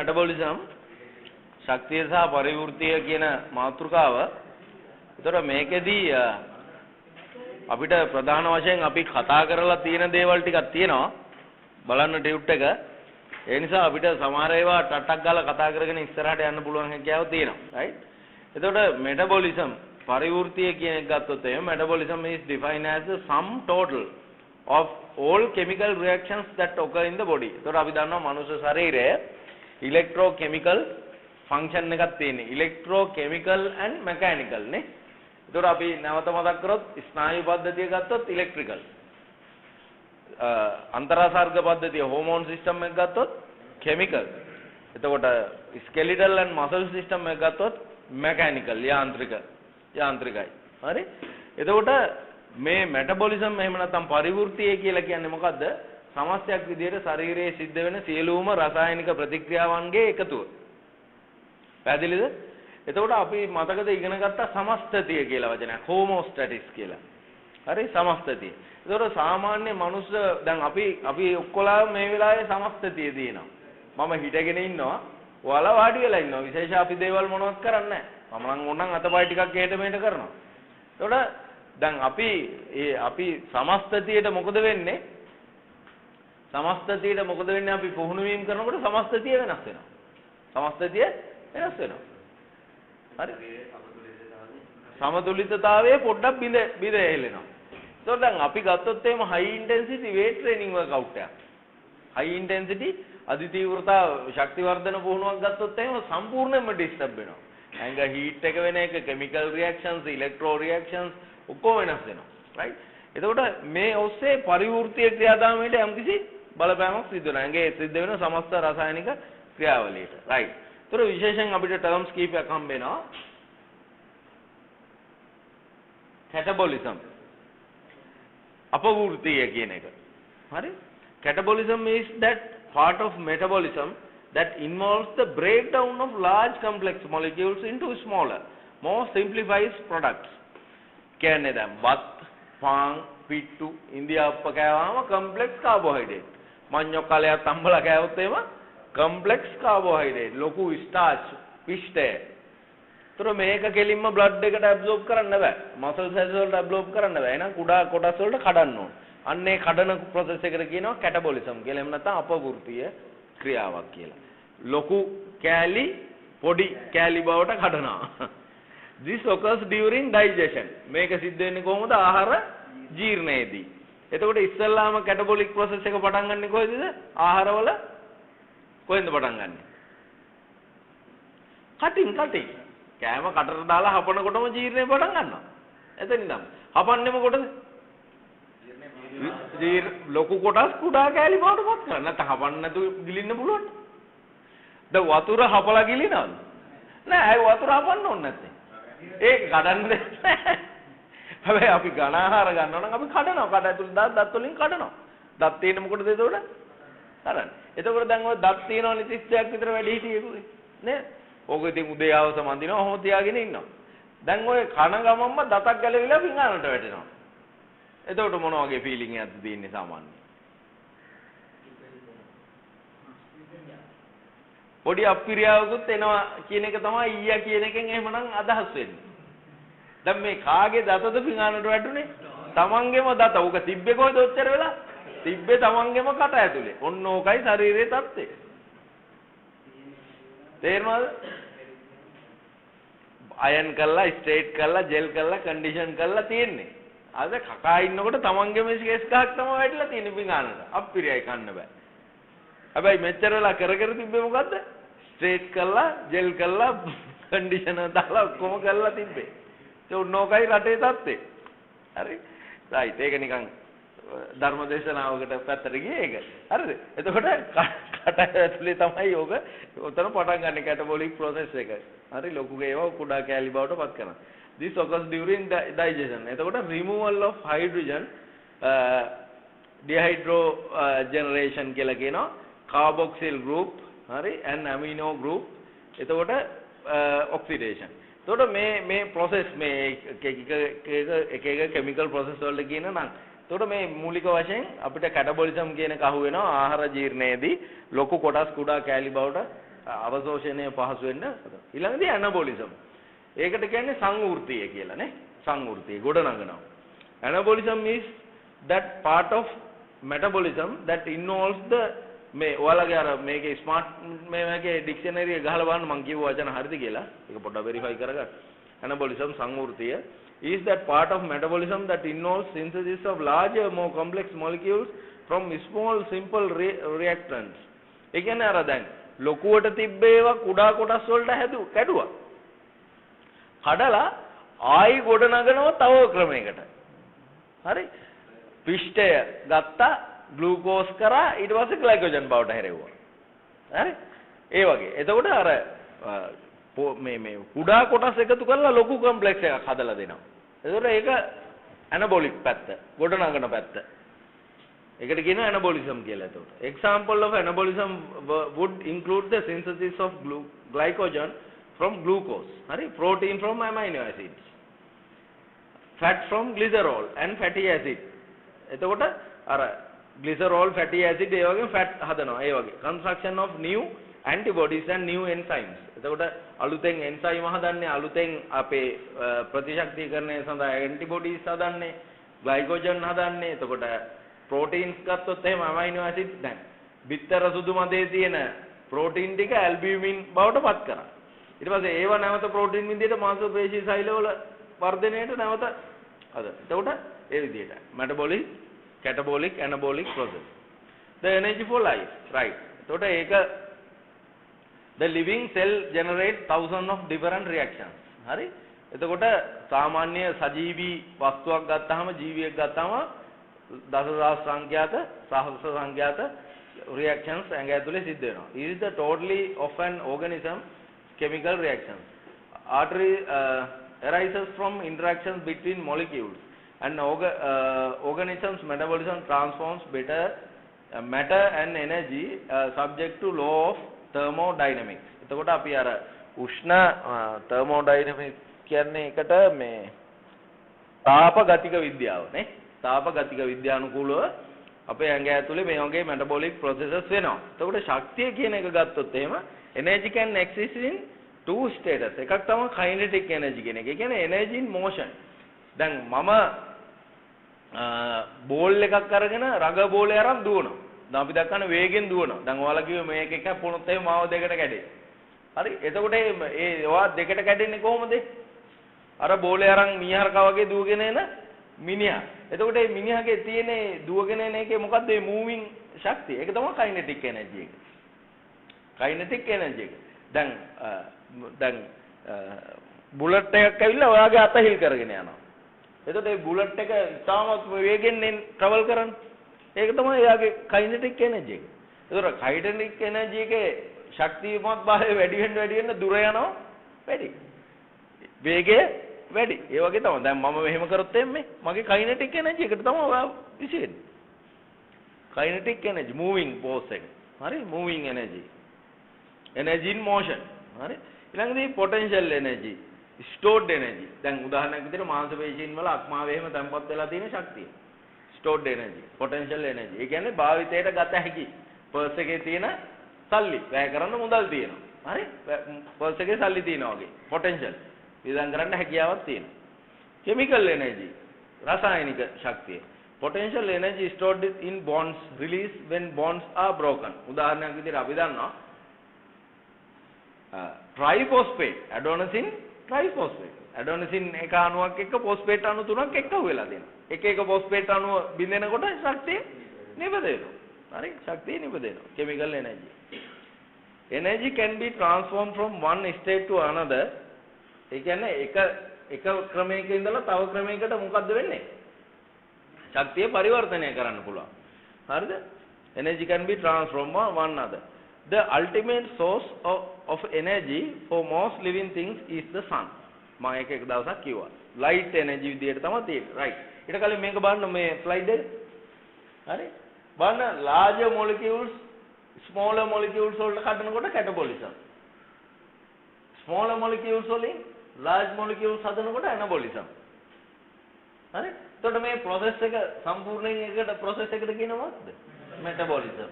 metabolism ශක්තිය සහ පරිවෘත්තිය කියන මාතෘකාව. ඒතර මේකෙදී අපිට ප්‍රධාන වශයෙන් අපි කතා කරලා තියෙන දේවල් ටිකක් තියෙනවා. බලන්න ටියුට් එක. ඒ නිසා අපිට සමහර ඒවා ටට්ටක් ගාලා කතා කරගෙන ඉස්සරහට යන්න පුළුවන් හැකියාව තියෙනවා. right? එතකොට metabolism පරිවෘත්තිය කියන එක ගත්තොත් එහෙනම් metabolism is defined as the sum total of all chemical reactions that occur in the body. එතකොට අපි දන්නවා මනුෂ්‍ය ශරීරයේ electrochemical function එකක් තියෙනවා. electrochemical and mechanical නේ. එතකොට අපි නැවත මතක් කරොත් ස්නායු පද්ධතිය ගත්තොත් electrical. අන්තරාසර්ග පද්ධතිය hormone system එක ගත්තොත් chemical. එතකොට skeletal and muscle system එක ගත්තොත් mechanical යාන්ත්‍රිකයි. හරි? එතකොට මේ metabolism එහෙම නැත්නම් පරිවෘත්තිය කියලා කියන්නේ මොකද්ද? සමස්තයක් විදිහට ශරීරයේ සිද්ධ වෙන සියලුම රසායනික ප්‍රතික්‍රියාවන්ගේ එකතුව. පැහැදිලිද? එතකොට අපි මතකද ඉගෙන ගත්ත සමස්තතිය කියලා වචනයක් homostasis කියලා. හරි සමස්තතිය. ඒතකොට සාමාන්‍ය මනුස්ස දැන් අපි ඔක්කොලා මේ වෙලාවේ සමස්තතිය දිනනවා. මම හිටගෙන ඉන්නවා. ඔයාලා වාඩි වෙලා ඉන්නවා. විශේෂ අපි දේවල් මොනවත් කරන්නේ නැහැ. මම නම් ඕනනම් අතපය ටිකක් එහෙට මෙහෙට කරනවා. එතකොට දැන් අපි සමස්තතියට මොකද වෙන්නේ? සමස්තතියට මොකද වෙන්නේ? අපි පුහුණු වීම කරනකොට සමස්තතිය වෙනස් වෙනවා. සමස්තතිය වෙනස් වෙනවා. හරි? සමතුලිතතාවයේ පොඩ්ඩක් බිඳ හෙලෙනවා. එතකොට දැන් අපි ගත්තොත් එහෙම high intensity weight training workout එකක්. high intensity අධි තීව්‍රතා ශක්ති වර්ධන පුහුණුවක් ගත්තොත් එහෙම සම්පූර්ණයෙන්ම ඩිස්ටර්බ් වෙනවා. ඇඟ හීට් එක වෙන එක, chemical reactions, electro reactions ඔක්කොම වෙනස් වෙනවා. right? එතකොට මේ ඔස්සේ පරිවෘත්තීය ක්‍රියාදාමයට යම්කිසි බලපෑමක් සිද්ධ වෙනවා. ඇඟේ සිද්ධ වෙන සමස්ත රසායනික ක්‍රියාවලියට. right? ඒතර විශේෂයෙන් අපිට terms කීපයක් හම්බ වෙනවා. catabolism අපවෘත්තීය කියන එක. හරි? Catabolism is that part of metabolism that involves the breakdown of large complex molecules into smaller, more simplified products. කියන්නේ දැන් බත්, පාන්, පිට්ටු, ඉන්දියාප්ප කෑවම complex carbohydrate. මඤ්ඤොක් කලයක් තම්බලා කෑවොත් එහෙම complex carbohydrate. ලොකු starch, පිෂ්ඨය. ඒතර මේක කෙලින්ම blood එකට absorb කරන්න බෑ. muscle cells වලට absorb කරන්න බෑ. එහෙනම් කුඩා කොටස් වලට කඩන්න ඕන. අන්නේ කඩන process එකට කියනවා catabolism කියලා. එහෙම නැත්නම් අපවෘත්තීය ක්‍රියාවක් කියලා. ලොකු කෑලි පොඩි කෑලි බවට කඩනවා. This occurs during digestion. මේක සිද්ධ වෙන්නේ කොහොමද? ආහාර ජීර්ණයේදී. එතකොට ඉස්සෙල්ලාම catabolic process එක පටන් ගන්නෙ කොහෙද? ආහාරවල කොහෙන්ද පටන් ගන්නෙ? කටින්. කෑම කටට දාලා හපනකොටම ජීර්ණය පටන් ගන්නවා. එතනින්ද හපන්නෙම කොටද? ලොකු කොටස් කුඩා කෑලි බවට පත් කරනවා. නැත්නම් හපන්න නැතුව ගිලින්න පුළුවන්. දැන් වතුර හපලා ගිලිනවද? නෑ, ඒ වතුර හපන්න ඕනේ නැත්තේ. ඒක කඩන්නේ නැහැ. හැබැයි අපි ඝන ආහාර ගන්නවා නම් අපි කඩනවා. කඩ ඇතුළේ දත් වලින් කඩනවා. දත් තියෙන මොකටද එතකොට? කරන්නේ. එතකොට දැන් ඔය දත් තියෙනවනේ 30ක් විතර වැඩි හිටියේ නේද? ඕක ඉතින් උදේ ආවස මන්දිනවා ඔහොම තියාගෙන ඉන්නවා. දැන් ඔය කන ගමම්ම දතක් ගැලවිලා පිඟානට වැටෙනවා. එතකොට මොන වගේ ෆීලිං එකක්ද තියෙන්නේ සාමාන්‍යයෙන්? පොඩි අප්පිරියාවකුත් එනවා කියන එක තමයි ඊයා කියන එකෙන් එහෙමනම් අදහස් වෙන්නේ. දැන් මේ කාගේ දතද පිඟානට වැටුනේ? තමන්ගේම දත. උක තිබ්බේ කොහෙද ඔච්චර වෙලා? තිබ්බේ තමන්ගේම කට ඇතුලේ. ඔන්න ඕකයි ශරීරයේ තත්ත්වය. තේරෙනවද? අයන් කරලා, ස්ට්‍රේට් කරලා, ජෙල් කරලා, කන්ඩිෂන් කරලා තියෙන්නේ. අද කකා ඉන්නකොට තමන්ගේම කේස් ගහක් තමයි වැටිලා තියෙන්නේ පිඟානට. අප්පිරියයි කන්න බෑ. හැබැයි මෙච්චර වෙලා කර තිබ්බේ මොකද්ද? ස්ට්‍රේට් කරලා, ජෙල් කරලා, කන්ඩිෂනර් දාලා කොහොම කරලා තිබ්බේ. ඒ උන්නෝකයි රටේ තත්ත්වේ. හරි? රයිට්. ඒක නිකන් ධර්මදේශනාවකට පැත්තට ගියේ ඒක. හරිද? එතකොට කට ඇතුලේ තමයි යෝග උතන පටන් ගන්න කැටබොලික් process එක. හරි ලොකුගේ ඒවා කුඩා කැලි බවට පත් කරනවා. This occurs during digestion. එතකොට removal of hydrogen dehydrogenation කියලා කියනවා. carboxyl group හරි and amino group. එතකොට oxidation. එතකොට මේ process මේ එක chemical process වලට කියන නම් එතකොට මේ මූලික වශයෙන් අපිට catabolism කියන එක අහු වෙනවා ආහාර ජීර්ණයේදී ලොකු කොටස් කුඩා කැලි බවට අවශෝෂණය පහසු වෙන්න. ඊළඟදී ඇනබොලිසම්. ඒකට කියන්නේ සංවෘතිය කියලා නේ. සංවෘතිය ගොඩනගනවා. Anabolism is that part of metabolism that involves the මේ ඔයාලගේ අර මේකේ ස්මාර්ට් මේකේ ඩික්ෂනරි එක ගහලා බලන්න මම කියව වචන හරිද කියලා. ඒක පොඩ්ඩක් වෙරිෆයි කරගන්න. Anabolism සංවෘතිය is that part of metabolism that involves synthesis of larger more complex molecules from small simple reactants. ඒ කියන්නේ අර දැන් ලොකුවට තිබ්බේවා කුඩා කොටස් වලට කැඩුවා. කඩලා ආයි ගොඩ නගනවා තව ක්‍රමයකට. හරි? පිෂ්ඨය ගත්තා ග්ලූකෝස් කරා ඊට පස්සේ ග්ලයිකෝජන් බවට හැරෙවුවා. හරි? ඒ වගේ. එතකොට අර මේ කුඩා කොටස් එකතු කරලා ලොකු කොම්ප්ලෙක්ස් එකක් හදලා දෙනවා. එතකොට ඒක ඇනබොලික් පැත්ත, ගොඩ නගන පැත්ත. ඒකට කියනවා ඇනබොලිසම් කියලා. එතකොට example of anabolism would include the synthesis of glycogen from glucose. හරි? protein from amino acids. fat from glycerol and fatty acid. එතකොට අර glycerol fatty acid ඒ වගේ fat හදනවා. ඒ වගේ construction of new antibodies and new enzymes. එතකොට අලුතෙන් enzyme හදන්නේ, අලුතෙන් අපේ ප්‍රතිශක්තිකරණය සඳහා antibodies හදන්නේ, glycogen හදන්නේ. එතකොට proteins ගත්තොත් එහෙම amino acids දැන් බිත්තර සුදු මදේ තියෙන protein ටික albumin බවට පත් කරා. ඊට පස්සේ ඒව නැවත protein විදිහට මාංශ පේශී සෛලවල වර්ධනයට නැවත අද. එතකොට ඒ විදිහට metabolic, catabolic, anabolic process. The energy for life, right. එතකොට ඒක the living cell generate thousands of different reactions. හරි? එතකොට සාමාන්‍ය සජීවී වස්තුවක් ගත්තාම ජීවියෙක් ගත්තාම දසදහස් සංඛ්‍යාත සහස්‍ර සංඛ්‍යාත reactions ඇඟ ඇතුලේ සිද්ධ වෙනවා. It is the totally of an organism chemical reactions. Artery arises from interactions between molecules and organisms metabolism transforms better matter and energy subject to law of thermodynamics. එතකොට අපි අර උෂ්ණ thermodynamics කියන්නේ එකට මේ තාප ගතික විද්‍යාව නේ. තාප ගතික විද්‍යානුකූලව අපේ ඇඟ ඇතුලේ මේ වගේ metabolic processes වෙනවා. එතකොට ශක්තිය කියන එක ගත්තොත් එහෙම energy can exist in two status. එකක් තමයි kinetic energy කියන එක. ඒ කියන්නේ energy in motion. දැන් මම බෝල් එකක් අරගෙන රග බෝලේ අරන් දුවනවා. දැන් අපි දක්වන වේගෙන් දුවනවා. දැන් ඔයාලා කිව්වේ මේක එකක් වුණොත් එහෙම මාව දෙකට කැඩේ. හරි? එතකොට ඒ ඔයා දෙකට කැඩෙන්නේ කොහොමද? අර බෝලේ අරන් මීහරකා වගේ දුවගෙන එන මිනිහා. එතකොට මේ මිනිහාගේ තියෙන දුවගෙන එන එකේ මොකද්ද මේ මූවිං ශක්තිය? ඒක තමයි kinetic energy එක. kinetic energy එක. දැන් බුලට් එකක් ඇවිල්ලා ඔයාගේ අත හිල් කරගෙන යනවා. එතකොට මේ බුලට් එක තාමත් වේගෙන් travel කරන්නේ. ඒක තමයි එයාගේ kinetic energy එක. එතකොට kinetic energy එකේ ශක්තිමත් භාවය වැඩි වෙන්න දුර යනවා වැඩි. වේගය වැඩි. ඒ වගේ තමයි. දැන් මම මෙහෙම කරොත් එන්නේ මගේ kinetic energy එකට තමයි ඔයා විසිරෙන්නේ. kinetic energy moving force එක. හරි? moving energy. energy in motion. හරි? ඊළඟදී potential energy, stored energy. දැන් උදාහරණයක් විදිහට මාංශ පේශීන් වල අක්මාවේ එහෙම තැම්පත් වෙලා තියෙන ශක්තිය. stored energy, potential energy. ඒ කියන්නේ භාවිතයට ගත හැකි. පර්ස් එකේ තියෙන සල්ලි වැය කරන්න මුදල් තියෙනවා. හරි? පර්ස් එකේ සල්ලි තියෙනවා වගේ. potential. වියදම් කරන්න හැකියාවක් තියෙනවා. chemical energy, රසායනික ශක්තිය. potential energy stored in bonds released when bonds are broken. උදාහරණයක් විදිහට අපි දන්නවා triphosphate, adenosine triphosphate. adenosine එක අණුවක් එක්ක phosphate අණු තුනක් එක්ක වෙලා දෙනවා. එක phosphate අණුව බිඳෙනකොට ශක්තිය නිපදෙනවා. හරි? ශක්තිය නිපදෙනවා. chemical energy. Energy can be transformed from one state to another. ඒ කියන්නේ එක ක්‍රමයක ඉඳලා තව ක්‍රමයකට මොකද්ද වෙන්නේ? ශක්තිය පරිවර්තනය කරන්න පුළුවන්. හරිද? Energy can be transformed from one another. The ultimate source of energy for most living things is the sun. මම එක දවසක් කිව්වා. light energy විදියට තමයි තියෙන්නේ. right. ඊට කලින් මේක බලන්න මේ slide එක. හරි? බලන්න larger molecules smaller molecules වලට කඩනකොට catabolism. smaller molecules වලින් large molecules හදනකොට anabolism. හරි? එතකොට මේ process එක සම්පූර්ණයෙන් එකට process එකට කියනවාද? metabolism.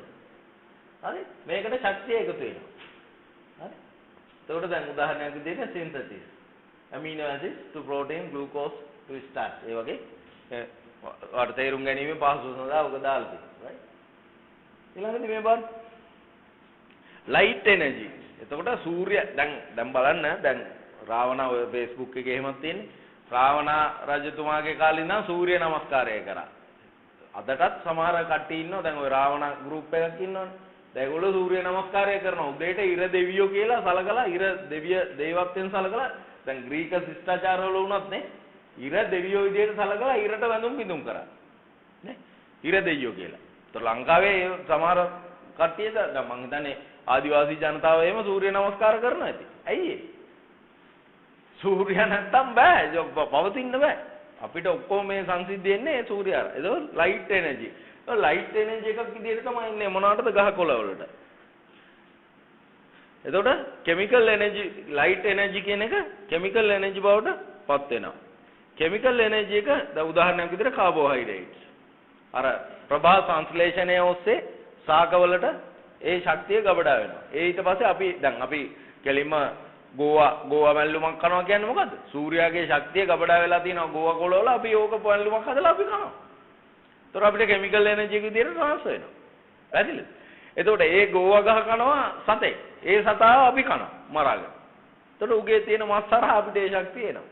හරි? මේකට ශක්තිය එකතු වෙනවා. හරි. එතකොට දැන් උදාහරණයක් විදිහට synthesis amino acids to protein glucose to starch ඒ වගේ වාට තේරුම් ගැනීම පහසු සඳහා ඔක දාලා තියෙනවා. right. ඊළඟට මේ බලන්න light energy. එතකොට සූර්ය දැන් බලන්න දැන් රාවණ ඔය Facebook එකේ එහෙමත් තියෙන්නේ. රාවණ රජතුමාගේ කාලේ ඉඳන් සූර්ය නමස්කාරය කරා. අදටත් සමහර කට්ටිය ඉන්නවා දැන් ඔය රාවණ ගෲප් එකක් ඉන්නවනේ. දැන් ඒගොල්ලෝ සූර්ය නමස්කාරය කරනවා. උදේට ඉර දෙවියෝ කියලා සලකලා ඉර දෙවිය දේවත්වයන් සලකලා දැන් ග්‍රීක ශිෂ්ටාචාරවල වුණත් නේ ඉර දෙවියෝ විදිහට සලකලා ඉරට වැඳුම් පිදුම් කරා. නේ? ඉර දෙවියෝ කියලා. ඒතර ලංකාවේ සමහර කට්ටිය දැන් මං හිතන්නේ ආදිවාසී ජනතාව එහෙම සූර්ය නමස්කාර කරනවා ඇති. ඇයි ඒ? සූර්ය නැත්තම් බෑ. පවතින්න බෑ. අපිට ඔක්කොම මේ සංසිද්ධිය එන්නේ සූර්යාට. ඒක ලයිට් එනර්ජි. ඒක ලයිට් එනර්ජි එකක් විදිහට තමයි ඉන්නේ මොනවාටද ගහකොළ වලට. එතකොට කෙමිකල් එනර්ජි ලයිට් එනර්ජි කියන එක කෙමිකල් එනර්ජි බවට පත් වෙනවා. කෙමිකල් එනර්ජි එක දැන් උදාහරණයක් විදිහට කාබෝහයිඩ්‍රේට්ස්. අර ප්‍රභා සංශ්ලේෂණය ඔස්සේ ශාකවලට ඒ ශක්තිය ගබඩා වෙනවා. ඒ ඊට පස්සේ අපි කෙලින්ම ගෝවා මැල්ලුමක් කනවා කියන්නේ මොකද්ද? සූර්යාගේ ශක්තිය ගබඩා වෙලා තියෙනවා ගෝවා කොළවල අපි ඕක මැල්ලුමක් හදලා අපි කනවා. ඒතර අපිට කෙමිකල් එනර්ජි එක විදිහට ට්‍රාන්ස්ෆර් වෙනවා. පැහැදිලිද? එතකොට ඒ ගෝවා ගහ කනවා සතේ. ඒ සතාව අපි කනවා මරාගෙන. එතකොට උගේ තියෙන මස් හරහා අපිට ඒ ශක්තිය එනවා.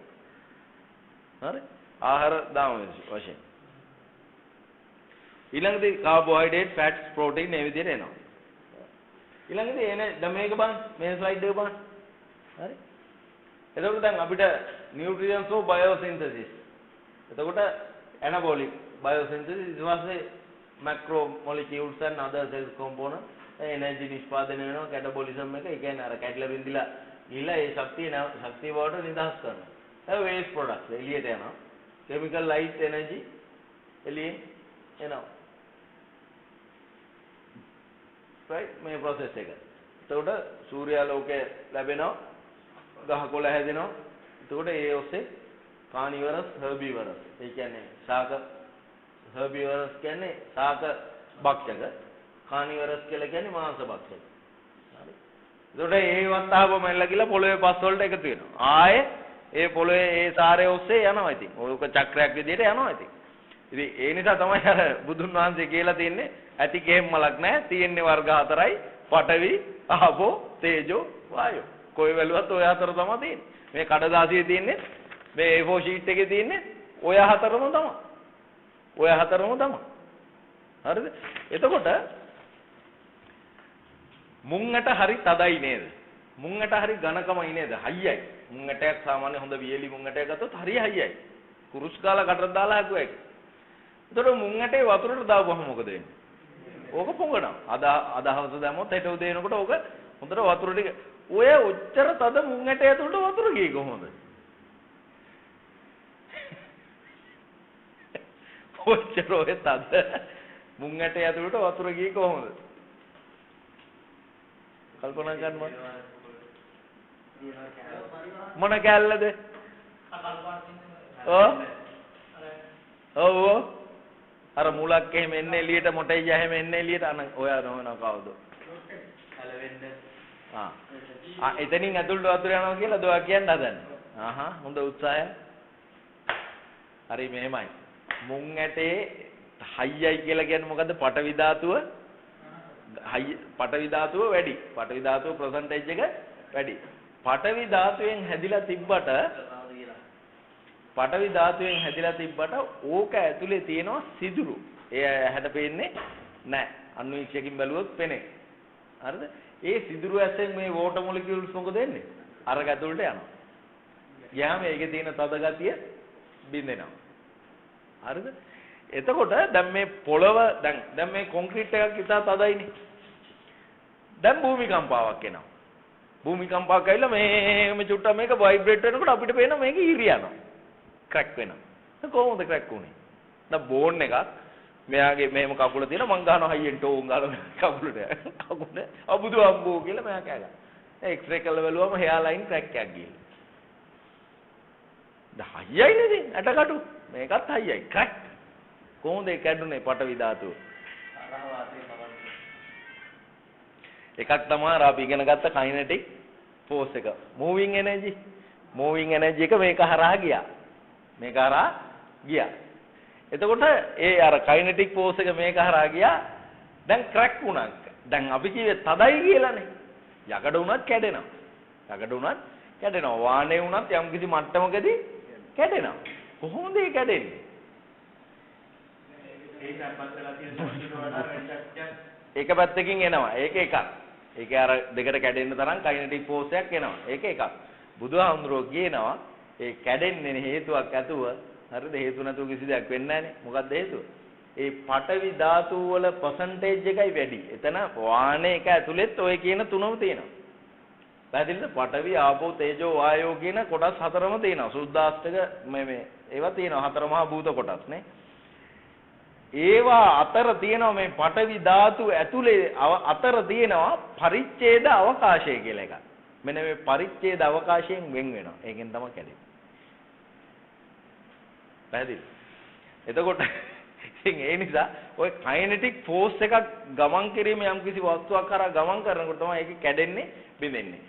හරි? ආහාර දාම වශයෙන්. ඊළඟට කාබෝහයිඩ්‍රේට්, ෆැට්ස්, ප්‍රෝටීන් මේ විදිහට එනවා. ඊළඟට එනේ දැන් මේක බලන්න මේ ස්ලයිඩ් එක බලන්න. හරි. එතකොට දැන් අපිට නියුට්‍රියන්ස් of biosynthesis. එතකොට anabolic biosynthesis ඊට macro molecules and other cell components energy නිෂ්පාදනය වෙනවා catabolism එක. ඒ කියන්නේ අර කැඩලා බින්දිලා ගිහලා ඒ ශක්තිය බවට නිදහස් කරනවා. ඒ waste products එළියට යනවා. chemical light energy එළියෙන් එනවා. right මේ process එක. එතකොට සූර්යාලෝකය ලැබෙනවා. ගහකොළ හැදෙනවා. එතකොට ඒ ඔස්සේ carnivorous herbivorous. ඒ කියන්නේ ශාක herbivorous කියන්නේ ශාක භක්ෂක. carnivorous කියලා කියන්නේ මාංශ භක්ෂක. හරි. එතකොට ඒවත් ආවම එල්ලගිලා පොළවේ පස් වලට එකතු වෙනවා. ආයේ ඒ පොළවේ ඒ සාරය ඔස්සේ යනවා ඉතින්. ඔයක චක්‍රයක් විදිහට යනවා ඉතින්. ඉතින් ඒ නිසා තමයි අර බුදුන් වහන්සේ කියලා තියන්නේ ඇති කෙහෙම් මලක් නැහැ. තියෙන්නේ වර්ග හතරයි. පඨවි, ආපෝ, තේජෝ, වායෝ. කොයි වැළුවත් ඔය හතර තමයි තියෙන්නේ. මේ කඩදාසියේ තියෙන්නේ මේ A4 sheet එකේ තියෙන්නේ ඔය හතරම තමයි. ඔය හතරම තමයි. හරිද? එතකොට මුංගට හරි තදයි නේද? මුංගට හරි ඝනකමයි නේද? හයියයි. මුංගටයක් සාමාන්‍ය හොඳ වියලි මුංගටයක් ගත්තොත් හරි හයියයි. කුරුස් කාලා කටට දාලා හදුවා ඒක. එතකොට මුංගටේ වතුරට දාපුවම මොකද වෙන්නේ? ඕක පොඟනවා. අදහවස දැම්මොත් හෙට උදේ එනකොට ඕක හොඳට වතුර ටික ඔය ඔච්චර තද මුංගට ඇතුළට වතුර ගියේ කොහොමද? ඔච්චර ඔය තද මුංගට ඇතුළට වතුර ගියේ කොහොමද? කල්පනා කරන්න මොන කැල්ලද? ඔව් අර මුලක් එහෙම එන්නේ එළියට මොටෙයිය එහෙම එන්නේ එළියට අන ඔයා නෝන කවුද? එතනින් ඇතුළට වතුර යනවා කියලා දුවා කියන්න හදන්නේ. හොඳ උත්සාහයක්. හරි මෙහෙමයි. මුං ඇටේ හයියයි කියලා කියන්නේ මොකද්ද? පටවි ධාතුව පටවි ධාතුව වැඩි. පටවි ධාතුව percentage එක වැඩි. පටවි ධාතුවෙන් හැදිලා තිබ්බට ඕක ඇතුලේ තියෙනවා සිදුරු. ඒ ඇහැට පේන්නේ නැහැ. අන්වීක්ෂයකින් බැලුවොත් පේන්නේ. හරිද? ඒ සිදුරු ඇසෙන් මේ water molecules මොකද වෙන්නේ? අරක ඇතුළට යනවා. ගියාම ඒකේ තියෙන තද ගතිය බින්දෙනවා. හරිද? එතකොට දැන් මේ පොළව දැන් මේ කොන්ක්‍රීට් එකක් ඉතා තදයිනේ. දැන් භූමිකම්පාවක් එනවා. භූමිකම්පාවක් ඇවිල්ලා මේ චුට්ටක් මේක ভাইබ්‍රේට් වෙනකොට අපිට පේනවා මේක ඉරි යනවා. ක්‍රැක් වෙනවා. කොහොමද ක්‍රැක් වුනේ? දැන් බෝන් එකක් මෙයාගේ මෙහෙම කකුල තියෙන මං ගහනවා හයියෙන් ටෝන් ගාලා කකුලට අබුදු අම්බෝ කියලා මෙයා කෑගා. එක්ස්රේ කරලා බලුවම හෙයා ලයින් ක්‍රැක් එකක් ගිහලා. දැන් හයියයි නේද? ඇටකටු මේකත් හයියයි ක්‍රැක්. කොහොමද ඒ කැඩුනේ පටවි ධාතුව? එකක් තමයි අර අපි ඉගෙන ගත්ත kinetic force එක. moving energy. moving energy එක මේක හරහා ගියා. මේක හරහා ගියා. එතකොට ඒ අර kinetic force එක මේක හරහා ගියා. දැන් crack වුණා. දැන් අපි කිව්වේ තදයි කියලානේ. යකඩ වුණත් කැඩෙනවා. යකඩ වුණත් කැඩෙනවා. වාහනේ වුණත් යම් කිසි මට්ටමකදී කැඩෙනවා. කොහොමද ඒ කැඩෙන්නේ? ඒක පැත්තකින් එනවා. ඒක එකක්. ඒක අර දෙකට කැඩෙන්න තරම් kinetic force එකක් එනවා. ඒක එකක්. බුදුහාමුදුරුවෝ කියනවා ඒ කැඩෙන්නේ හේතුවක් ඇතුව හරිද? හේතු නැතුව කිසි දෙයක් වෙන්නේ නැහනේ. මොකක්ද හේතුව? ඒ පඨවි ධාතු වල percentage එකයි වැඩි. එතන වාහනේ එක ඇතුළෙත් ඔය කියන තුනම තියෙනවා. පැහැදිලිද? පඨවි ආපෝ තේජෝ වායෝ කියන කොටස් හතරම තියෙනවා. සුද්ධාෂ්ටක මේ ඒවා තියෙනවා. හතර මහා භූත කොටස් නේ. ඒවා අතර තියෙනවා මේ පඨවි ධාතු ඇතුලේ අතර තියෙනවා පරිච්ඡේද අවකාශය කියලා එකක්. මෙන්න මේ පරිච්ඡේද අවකාශයෙන් වෙන් වෙනවා. ඒකෙන් තමයි කැඩෙන්නේ. පැහැදිලි? එතකොට ඉතින් ඒ නිසා ඔය kinetic force එකක් ගමන් කිරීම යම් කිසි වස්තුවක් කරා ගමන් කරනකොට තමයි ඒක කැඩෙන්නේ බිඳෙන්නේ.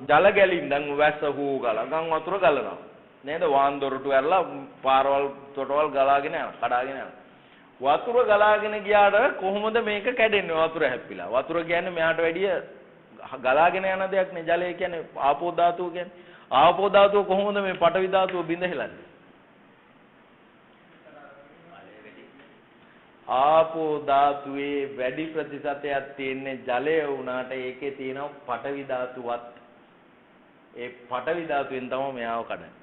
ජල ගැලීම් දැන් වැස්ස හූ ගලා ගම් වතුර ගලනවා. නේද? වාන් දොරටු ඇරලා පාරවල් තොටවල් ගලාගෙන යනවා. කඩාගෙන යනවා. වතුර ගලාගෙන ගියාට කොහොමද මේක කැඩෙන්නේ? වතුර හැප්පිලා. වතුර කියන්නේ මෙහාට වැඩිය ගලාගෙන යන දෙයක් නේ. ජලය කියන්නේ ආපෝ ධාතුව කියන්නේ. ආපෝ ධාතුව කොහොමද මේ පඨවි ධාතුව බිඳ හෙලන්නේ? ආපෝ ධාතුවේ වැඩි ප්‍රතිශතයක් තියෙන්නේ ජලය වුණාට ඒකේ තියෙන පඨවි ධාතුවත්. ඒ පඨවි ධාතුවෙන් තමයි මෙයාව කඩන්නේ.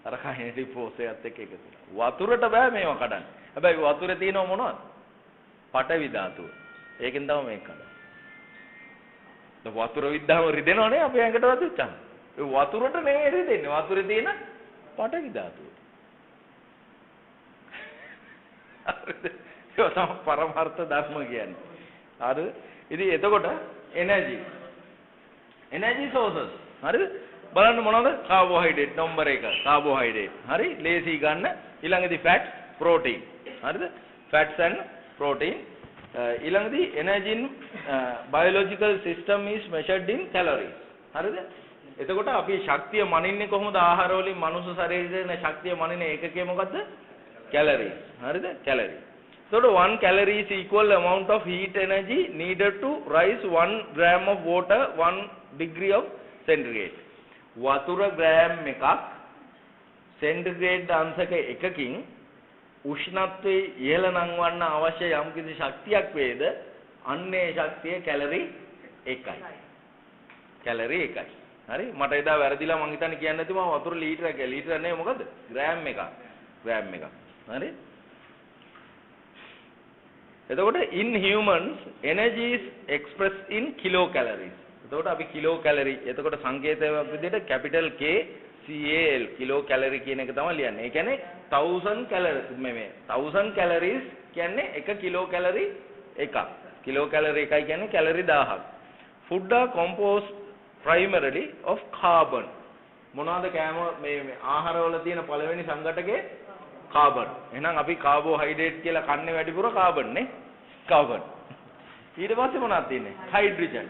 අර kinetic force එකත් එක්ක එකතු වෙලා. වතුරට බෑ මේව කඩන්න. හැබැයි වතුරේ තියෙනව මොනවද? පඨවි ධාතුව. ඒකෙන් තමයි මේක කඩන්නේ. දැන් වතුර විද්දාම රිදෙනවනේ අපි ඇඟට වදිච්චාම. ඒ වතුරට නෙමෙයි රිදෙන්නේ. වතුරේ තියෙන පඨවි ධාතුව. ඒක තමයි පරමාර්ථ ධර්ම කියන්නේ. හරි? ඉතින් එතකොට energy sources. හරිද? බලන්න මොනවද? Carbohydrate number 1. කාබෝහයිඩ්‍රේට්. හරි? ලේසි ගන්න. ඊළඟදී fats, protein. හරිද? fats and protein. ඊළඟදී energy in biological system is measured in calories. හරිද? එතකොට අපි ශක්තිය මනින්නේ කොහොමද? ආහාර වලින් මනුස්ස ශරීරයේ ශක්තිය මනින ඒකකය මොකද්ද? Calories. හරිද? Calorie. So 1 calorie is equal amount of heat energy needed to rise 1 gram of water 1 degree of centigrade. වතුර ග්‍රෑම් එකක් සෙන්ටිග්‍රේඩ් අංශක එකකින් උෂ්ණත්වයේ ඉහළ නංවන්න අවශ්‍ය යම්කිසි ශක්තියක් වේද අන්නේ ශක්තිය කැලරි 1යි. කැලරි 1යි. හරි? මට එදා වැරදිලා මං හිතන්නේ කියන්නේ නැති මම වතුර ලීටරයක් ලීටර නේ මොකද? ග්‍රෑම් එකක්. ග්‍රෑම් එකක්. හරි? එතකොට in humans energy is expressed in kilocalories. එතකොට අපි කිලෝ කැලරි එතකොට සංකේතයක් විදිහට capital K CAL kilo calorie කියන එක තමයි ලියන්නේ. ඒ කියන්නේ 1000 කැලරි මේ 1000 calories කියන්නේ 1 කිලෝ කැලරි එකක්. කිලෝ කැලරි එකයි කියන්නේ කැලරි 1000ක්. Food are composed primarily of carbon. මොනවාද කෑම මේ ආහාරවල තියෙන පළවෙනි සංඝටකේ කාබන්. එහෙනම් අපි කාබෝහයිඩ්‍රේට් කියලා කන්නේ වැඩිපුර කාබන් නේ. කාබන්. ඊට පස්සේ මොනවද තියෙන්නේ? හයිඩ්‍රජන්.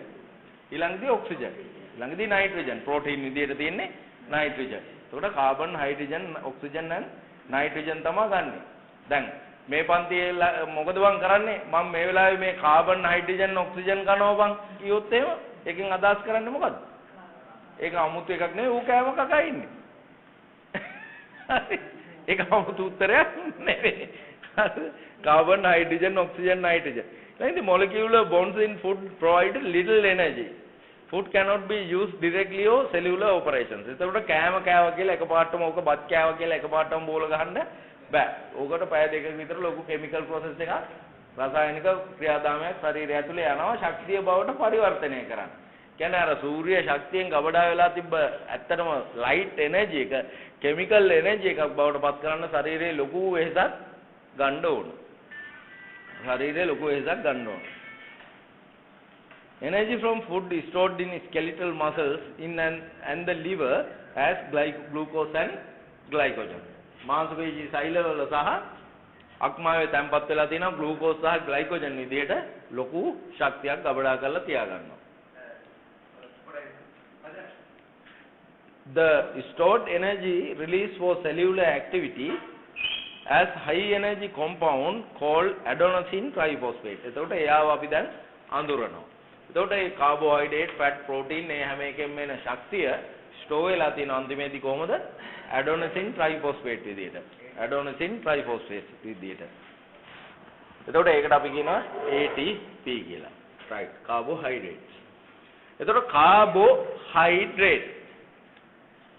ඊළඟදී ඔක්සිජන්. ඊළඟදී නයිට්‍රජන්. ප්‍රෝටීන් විදියට තියෙන්නේ නයිට්‍රජන්. එතකොට carbon, hydrogen, oxygen and nitrogen තමයි ගන්නෙ. දැන් මේ පන්තියේ මොකද වන් කරන්නේ? මම මේ වෙලාවේ මේ කාබන්, හයිඩ්‍රජන්, ඔක්සිජන් කනවා බං කිව්වොත් එහෙම එකෙන් අදහස් කරන්නේ මොකද්ද? ඒක අමුතු එකක් නෙවෙයි ඌ කෑම කකා ඉන්නේ. ඒක අමුතු උත්තරයක් නෙවෙයි. Carbon, hydrogen, oxygen, nitrogen. Like the molecular bonds in food provide little energy. Food cannot be used directly or cellular operations. එතකොට කෑම කෑවා කියලා එකපාරටම ඕක බත් කෑවා කියලා එකපාරටම බෝල ගහන්න බෑ. ඕකට පැය දෙකක විතර ලොකු chemical process එකක් රසායනික ක්‍රියාදාමයක් ශරීරය ඇතුලේ යනවා ශක්තිය බවට පරිවර්තනය කරන්න. කියන්නේ අර සූර්ය ශක්තියෙන් ගබඩා වෙලා තිබ්බ ඇත්තටම light energy එක chemical energy එකක් බවට පත් කරන්න ශරීරයේ ලොකු වෙහසක් ගන්න ඕන. ශරීරයේ ලොකු වෙහසක් ගන්න ඕන. Energy from food is stored in skeletal muscles in and the liver as glucose and glycogen. මාංශ පේශී සෛලවල සහ අක්මාවේ තැම්පත් වෙලා තියෙනවා ග්ලූකෝස් සහ ග්ලයිකෝජන් විදිහට ලොකු ශක්තියක් ගබඩා කරලා තියා ගන්නවා. The stored energy released for cellular activity as high energy compound called adenosine triphosphate. එතකොට එයාව අපි දැන් අඳුරනවා. එතකොට මේ carbohydrate, fat, protein මේ හැම එකෙම එන ශක්තිය ස්ටෝර් වෙලා තියෙන අන්තිමේදී කොහොමද? adenosine triphosphate විදිහට. adenosine triphosphate විදිහට. එතකොට ඒකට අපි කියනවා ATP කියලා. right, carbohydrates. එතකොට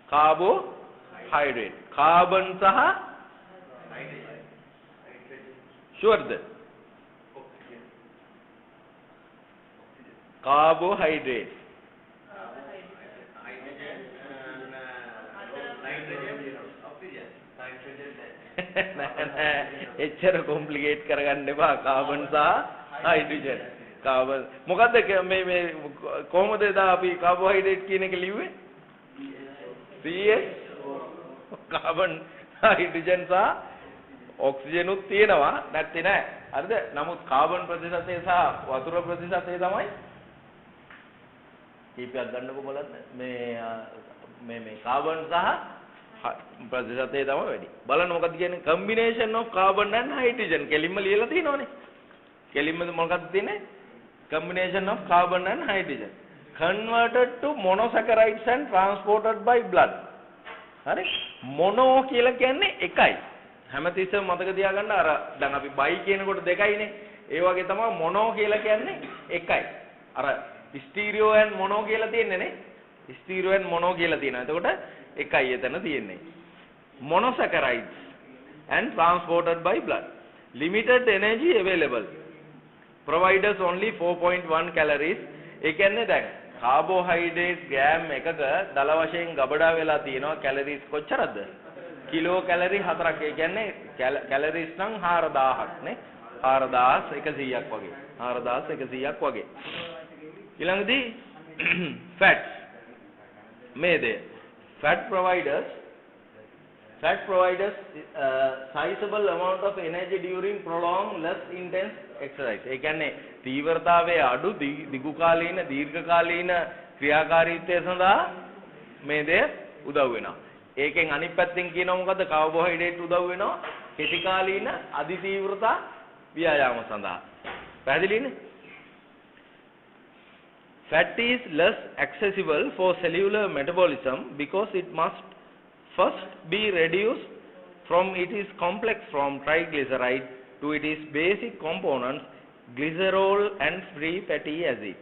carbohydrate carbon සහ sure ද carbohydrate එච්චර කොම්ප්ලිකේට් කරගන්න එපා කාබන් සහ හයිඩ්‍රජන් කාබන් මොකද්ද මේ කොහොමද එදා අපි කාබෝහයිඩ්‍රේට් කියන එක ලිව්වේ CH කාබන් හයිඩ්‍රජන් සහ ඔක්සිජන් උත් තියෙනවා නැත්තේ නෑ හරිද නමුත් කාබන් ප්‍රතිශතය සහ වතුර ප්‍රතිශතය තමයි කීපයක් ගන්නකො බලන්න මේ කාබන් සහ ප්‍රතිශතය තමයි වැඩි බලන්න මොකද්ද කියන්නේ combination of carbon and hydrogen කෙලින්ම ලියලා තියෙනවනේ කෙලින්ම මොකක්ද තියෙන්නේ combination of carbon and hydrogen converted to monosaccharides and transported by blood හරි මොනෝ කියලා කියන්නේ එකයි හැමතිස්සෙම මතක තියාගන්න අර දැන් අපි බයි කියනකොට දෙකයිනේ ඒ වගේ තමයි මොනෝ කියලා කියන්නේ එකයි අර ස්ටීරියෝ and මොනෝ කියලා තියෙන්නේ නේ ස්ටීරියෝ and මොනෝ කියලා තියෙනවා එතකොට එකයි එතන තියෙන්නේ monosaccharides and transported by blood limited energy available provides only 4.1 calories ඒ කියන්නේ දැන් කාබෝහයිඩ්‍රේට් ග්‍රෑම් එකක දල වශයෙන් ගබඩා වෙලා තියෙනවා කැලරිස් කොච්චරද කිලෝ කැලරි 4ක් ඒ කියන්නේ කැලරිස් නම් 4000ක් නේ 4100ක් වගේ 4100ක් වගේ ඊළඟදී fats මේදේ fat providers sizable amount of energy during prolonged less intense exercise ඒ කියන්නේ තීව්‍රතාවයේ අඩු දිගු කාලීන දීර්ඝ කාලීන ක්‍රියාකාරීත්වය සඳහා මේ දේ උදව් වෙනවා ඒකෙන් අනිත් පැත්තෙන් කියනවා මොකද්ද කාබෝහයිඩ්‍රේට් උදව් වෙනවා කෙටි කාලීන අධි තීව්‍රතා ව්‍යායාම සඳහා පැහැදිලිනේ fat is less accessible for cellular metabolism because it must first be reduced from its complex form triglyceride to its basic components glycerol and free fatty acid.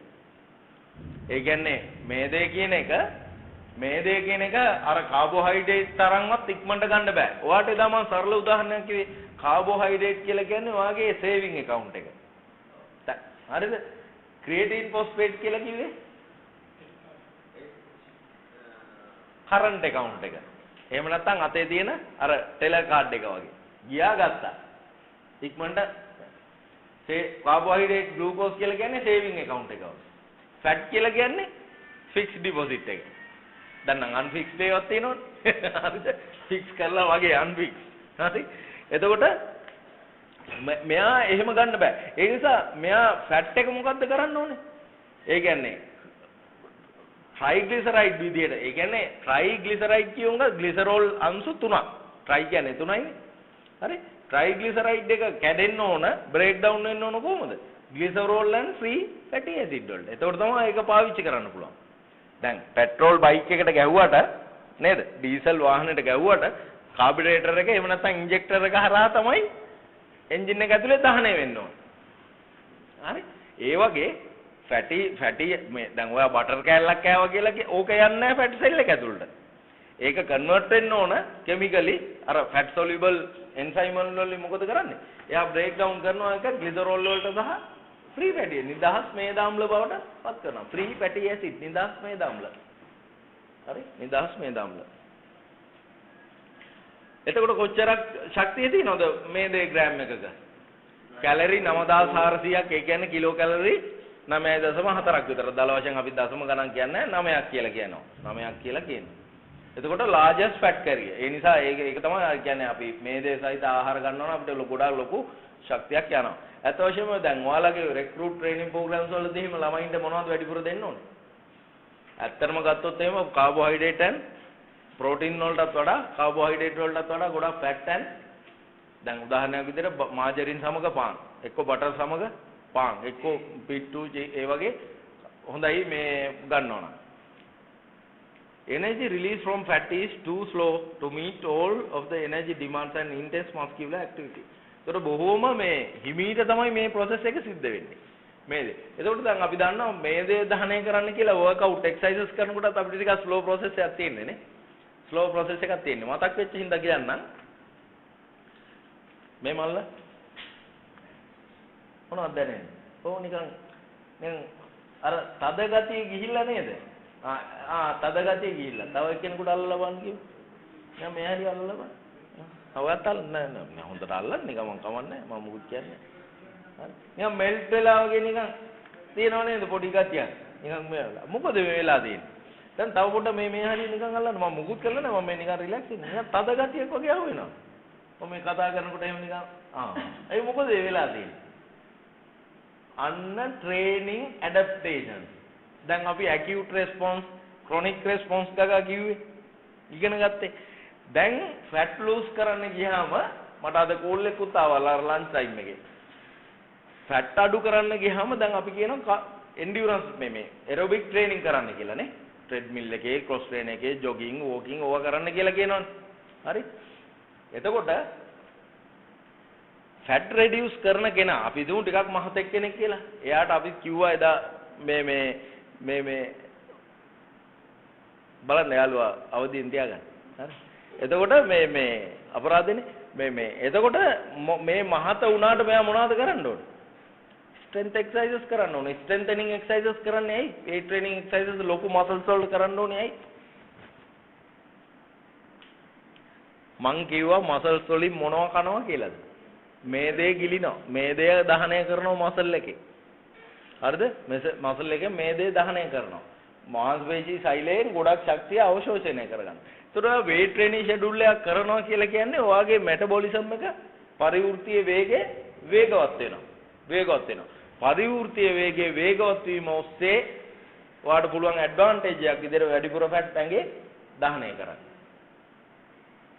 ඒ කියන්නේ මේදේ කියන එක අර කාබෝහයිඩ්‍රේට් තරම්වත් ඉක්මනට ගන්න බෑ. ඔයාට එදා මම සරල උදාහරණයක් කිව්වේ කාබෝහයිඩ්‍රේට් කියලා කියන්නේ ඔයාගේ සේවිං account එක. හරිද? ක්‍රියේටින් ෆොස්ෆේට් කියලා කිව්වේ කරන්ට් account එක. එහෙම නැත්නම් අතේ තියෙන අර ටෙලර් කාඩ් එක වගේ. ගියා ගත්තා. ඉක්මනට කාබෝහයිඩ්‍රේට් ග්ලූකෝස් කියලා කියන්නේ සේවිං account එක වගේ. ෆැට් කියලා කියන්නේ ෆික්ස් ඩිපොසිට් එක. දැන් නම් අන්ෆික්ස්ඩ් ඒවාත් තියෙනවනේ. හරිද? ෆික්ස් කරලා වගේ අන්ෆික්ස්. හරි? එතකොට මෙයා එහෙම ගන්න බෑ. ඒ නිසා මෙයා ෆැට් එක මොකද්ද කරන්න ඕනේ? ඒ කියන්නේ ට්‍රයිග්ලිසරයිඩ් විදියට. ඒ කියන්නේ ට්‍රයිග්ලිසරයිඩ් කියුණා ග්ලිසරෝල් අංශු 3ක්. ට්‍රයි කියන්නේ 3යිනේ. හරි? ට්‍රයිග්ලිසරයිඩ් එක කැඩෙන්න ඕන, බ්‍රේක් ඩවුන් වෙන්න ඕන කොහොමද? Glycerol and free fatty acid වලට. එතකොට තමයි ඒක පාවිච්චි කරන්න පුළුවන්. දැන් පෙට්‍රෝල් බයික් එකට ගැහුවට නේද? ඩීසල් වාහනයට ගැහුවට කාබියුරේටර් එක එහෙම නැත්නම් ඉන්ජෙක්ටර් එක හරහා තමයි එන්ජින් එක ඇතුලේ දහනය වෙන්න ඕන. හරි? ඒ වගේ ෆැටි මේ දැන් ඔයා බටර් කෑල්ලක් කෑවා කියලා ඕක යන්නේ නැහැ ෆැට් සෙල් එක ඇතුළට. ඒක කන්වර්ට් වෙන්න ඕන කෙමිකලි අර ෆැට් සොලියබල් එන්සයිම් වලින් මොකද කරන්නේ? එයා බ්‍රේක් ඩවුන් කරනවා එක ග්ලිසරෝල් වලට සහ ෆ්‍රී ෆැටි නිදහස් මේද ආම්ල බවට පත් කරනවා. ෆ්‍රී ෆැටි ඇසිඩ් නිදහස් මේද ආම්ල. හරි? නිදහස් මේද ආම්ල. එතකොට කොච්චරක් ශක්තිය තියෙනවද මේ දේ ග්‍රෑම් එකක? කැලරි 9400ක් ඒ කියන්නේ කිලෝ කැලරි 9.4ක් විතර. දල වශයෙන් අපි දශම ගණන් කියන්නේ 9ක් කියලා කියනවා. 9ක් කියලා කියනවා. එතකොට largest fat carrier. ඒ නිසා ඒක තමයි කියන්නේ අපි මේදේ සහිත ආහාර ගන්නවා නම් අපිට ගොඩාක් ලොකු ශක්තියක් යනවා. ඇත්ත වශයෙන්ම දැන් ඔයාලගේ recruit training programs වලදී එහෙම ළමයින්ට මොනවද වැඩිපුර දෙන්න ඕනේ? ඇත්තටම ගත්තොත් එහෙම carbohydrate and protein වලටත් වඩා carbohydrate වලටත් වඩා ගොඩාක් fat and දැන් උදාහරණයක් විදිහට මාජරින් සමග පාන්, එක්ක බටර් සමග පාන්, එක්ක පිට්ටු ඒ වගේ හොඳයි මේ ගන්නවා නම්. Energy release from fat is too slow to meet all of the energy demands and intense muscular activity. ඒතර බොහෝම මේ හිමීට තමයි මේ process එක සිද්ධ වෙන්නේ. මේදේ. එතකොට දැන් අපි දන්නවා මේදේ දහනය කරන්න කියලා workout exercises කරනකොටත් අපිට ටිකක් slow process එකක් තියෙන්නේ නේ. slow process එකක් තියෙන්නේ. මතක් වෙච්ච හින්දා කියන්නම්. මේ මල්ල මොනවද දැනෙන්නේ? ඕ නිකන් අර තද ගතිය ගිහිල්ලා නේද? තද ගතිය ගිහිල්ලා. තව එක්කෙනෙකුට අල්ලලා බලන්න කිව්ව. මම මෙයා හරි අල්ලලා බලන්න. ඔයත් අල්ලන්නේ නෑ හොඳට අල්ලන්නේ නිකන් මම කවන්නේ මම මුකුත් කියන්නේ. හරි. නිකන් මෙල්ට් වෙලා වගේ නිකන් තියෙනව නේද පොඩි ගතියක්. නිකන් මේ මොකද මේ වෙලා තියෙන්නේ? දැන් තව පොඩ්ඩක් මේ හරි නිකන් අල්ලන්න මම මුකුත් කරලා නෑ මම මේ නිකන් රිලැක්ස් ඉන්නේ. නිකන් තද ගතියක් වගේ අහුවෙනවා. මම මේ කතා කරනකොට එහෙම නිකන් ඒ මොකද මේ වෙලා තියෙන්නේ? අන්න training adaptation. දැන් අපි acute response chronic response ගා කිව්වේ ඉගෙන ගත්තේ. දැන් fat lose කරන්න ගියාම මට අද කෝල් එකකුත් ආවා lunch time එකේ. fat අඩු කරන්න ගියාම දැන් අපි කියනවා endurance මේ aerobic training කරන්න කියලා නේ. treadmill එකේ cross train එකේ jogging walking ඕවා කරන්න කියලා කියනවනේ. හරි? එතකොට fat reduce කරන කෙනා අපි දුමු ටිකක් මහතෙක් කෙනෙක් කියලා. එයාට අපි කිව්වා එදා මේ බලන්න යාළුවා අවදියෙන් තියාගන්න. හරි. එතකොට මේ අපරාධනේ එතකොට මේ මහත වුණාට මෙයා මොනවද කරන්න ඕනේ? strength exercises කරන්න ඕනේ. strengthening exercises කරන්නේ ඇයි? ඒ training exercises ලොකු muscles වලට කරන්න ඕනේ ඇයි? මං කිව්වා muscles වලින් මොනව කනවා කියලාද? මේදේ ගිලිනවා. මේදේ දහනය කරනවා muscle එකේ. හරිද? muscle එකේ මේදේ දහනය කරනවා. මාංශපේශී සෛලයෙන් ගොඩක් ශක්තිය අවශෝෂණය කරගන්න. ඒතර weight training schedule එකක් කරනවා කියලා කියන්නේ ඔයාගේ metabolism එක පරිවෘත්තීය වේගය වේගවත් වෙනවා. පරිවෘත්තීය වේගයේ වේගවත් වීම ඔස්සේ ඔයාට පුළුවන් advantage එකක් විදිහට වැඩිපුර fat ඇඟේ දහනය කරන්න.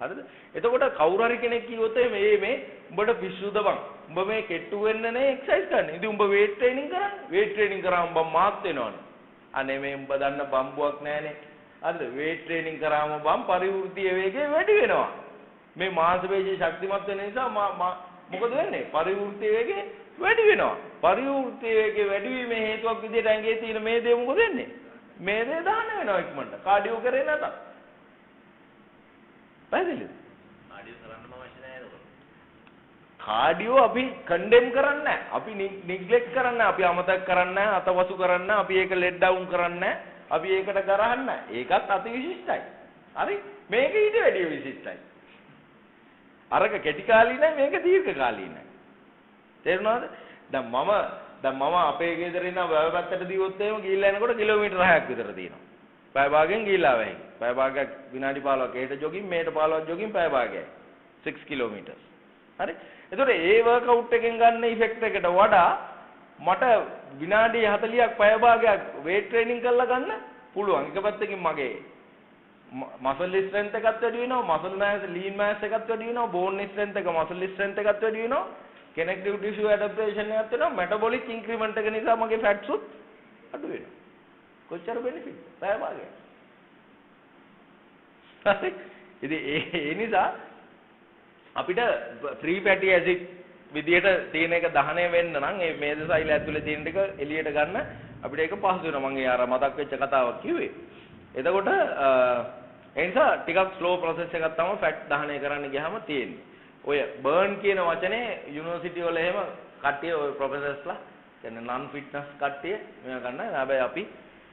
හරිද? එතකොට කවුරු හරි කෙනෙක් කිව්වොත් මේ උඹට පිස්සුද බං? උඹ මේ කෙට්ටු වෙන්න නේ එක්සර්සයිස් කරන්නේ. ඉතින් උඹ weight training කරන්නේ. weight training කරාම උඹ මාත් වෙනවනේ. අනේ මේ උඹ දන්න බම්බුවක් නැහනේ. හරිද? weight training කරාම බම් පරිවෘත්තීය වේගය වැඩි වෙනවා. මේ මාංශපේශී ශක්තිමත් වෙන නිසා මොකද වෙන්නේ? පරිවෘත්තීය වේගය වැඩි වෙනවා. පරිවෘත්තීය වේගය වැඩි වීමේ හේතුවක් විදිහට ඇඟේ තියෙන මේ දේ මොකද වෙන්නේ? මේ දේ දහන වෙනවා ඉක්මනට. කාඩියෝ කරේ නැතත්. පැහැදිලිද? කාඩියෝ කරන්නම අවශ්‍ය නැහැ නේද? කාඩියෝ අපි කන්ඩෙම් කරන්නේ නැහැ. අපි නිග්ලෙක්ට් කරන්නේ නැහැ. අපි අමතක කරන්නේ නැහැ. අතවසු කරන්නේ නැහැ. අපි ඒක ලෙඩ් ඩවුන් කරන්නේ නැහැ. අපි ඒකට කරහන්නේ නැහැ. ඒකත් අති විශිෂ්ටයි. හරි? මේක ඊට වැඩිය විශිෂ්ටයි. අරක කෙටි කාලීනයි මේක දීර්ඝ කාලීනයි. තේරුණාද? දැන් මම අපේ ගෙදර ඉන්න වැව පැත්තට දීවොත් එහෙම ගිහිල්ලා එනකොට කිලෝමීටර් 6ක් විතර තියෙනවා. පැය භාගයෙන් ගිහිල්ලා වෙයි. පැය භාගයක් විනාඩි 15ක් එහෙට ජොගින් මෙහෙට 15ක් ජොගින් පැය භාගයයි. 6 kilometers. හරි? එතකොට ඒ වර්ක්අවුට් එකෙන් ගන්න ඉෆෙක්ට් එකට වඩා මට විනාඩි 40ක් පැය භාගයක් weight training කරලා ගන්න පුළුවන්. එක පැත්තකින් මගේ muscle strength එකත් වැඩි වෙනවා, muscle mass, lean mass එකත් වැඩි වෙනවා, bone strength එක, muscle strength එකත් වැඩි වෙනවා, connective tissue adaptation එකත් වෙනවා, metabolic increment එක නිසා මගේ fats උත් අඩු වෙනවා. කොච්චර benefit? පැය භාගයක්. හරි? ඉතින් ඒ නිසා අපිට free fatty acid විදියට තියෙන එක දහනය වෙන්න නම් මේ මේද සෛල ඇතුලේ තියෙන ටික එළියට ගන්න අපිට ඒක පහසු වෙනවා. මම ඒ අර මතක් වෙච්ච කතාවක් කිව්වේ. එතකොට ඒ නිසා ටිකක් slow process එකක් තමයි fat දහනය කරන්න ගියාම තියෙන්නේ. ඔය burn කියන වචනේ යුනිවර්සිටි වල එහෙම කට්ටිය ඔය ප්‍රොෆෙසර්ස්ලා කියන්නේ non fitness කට්ටිය මේවා ගන්න. හැබැයි අපි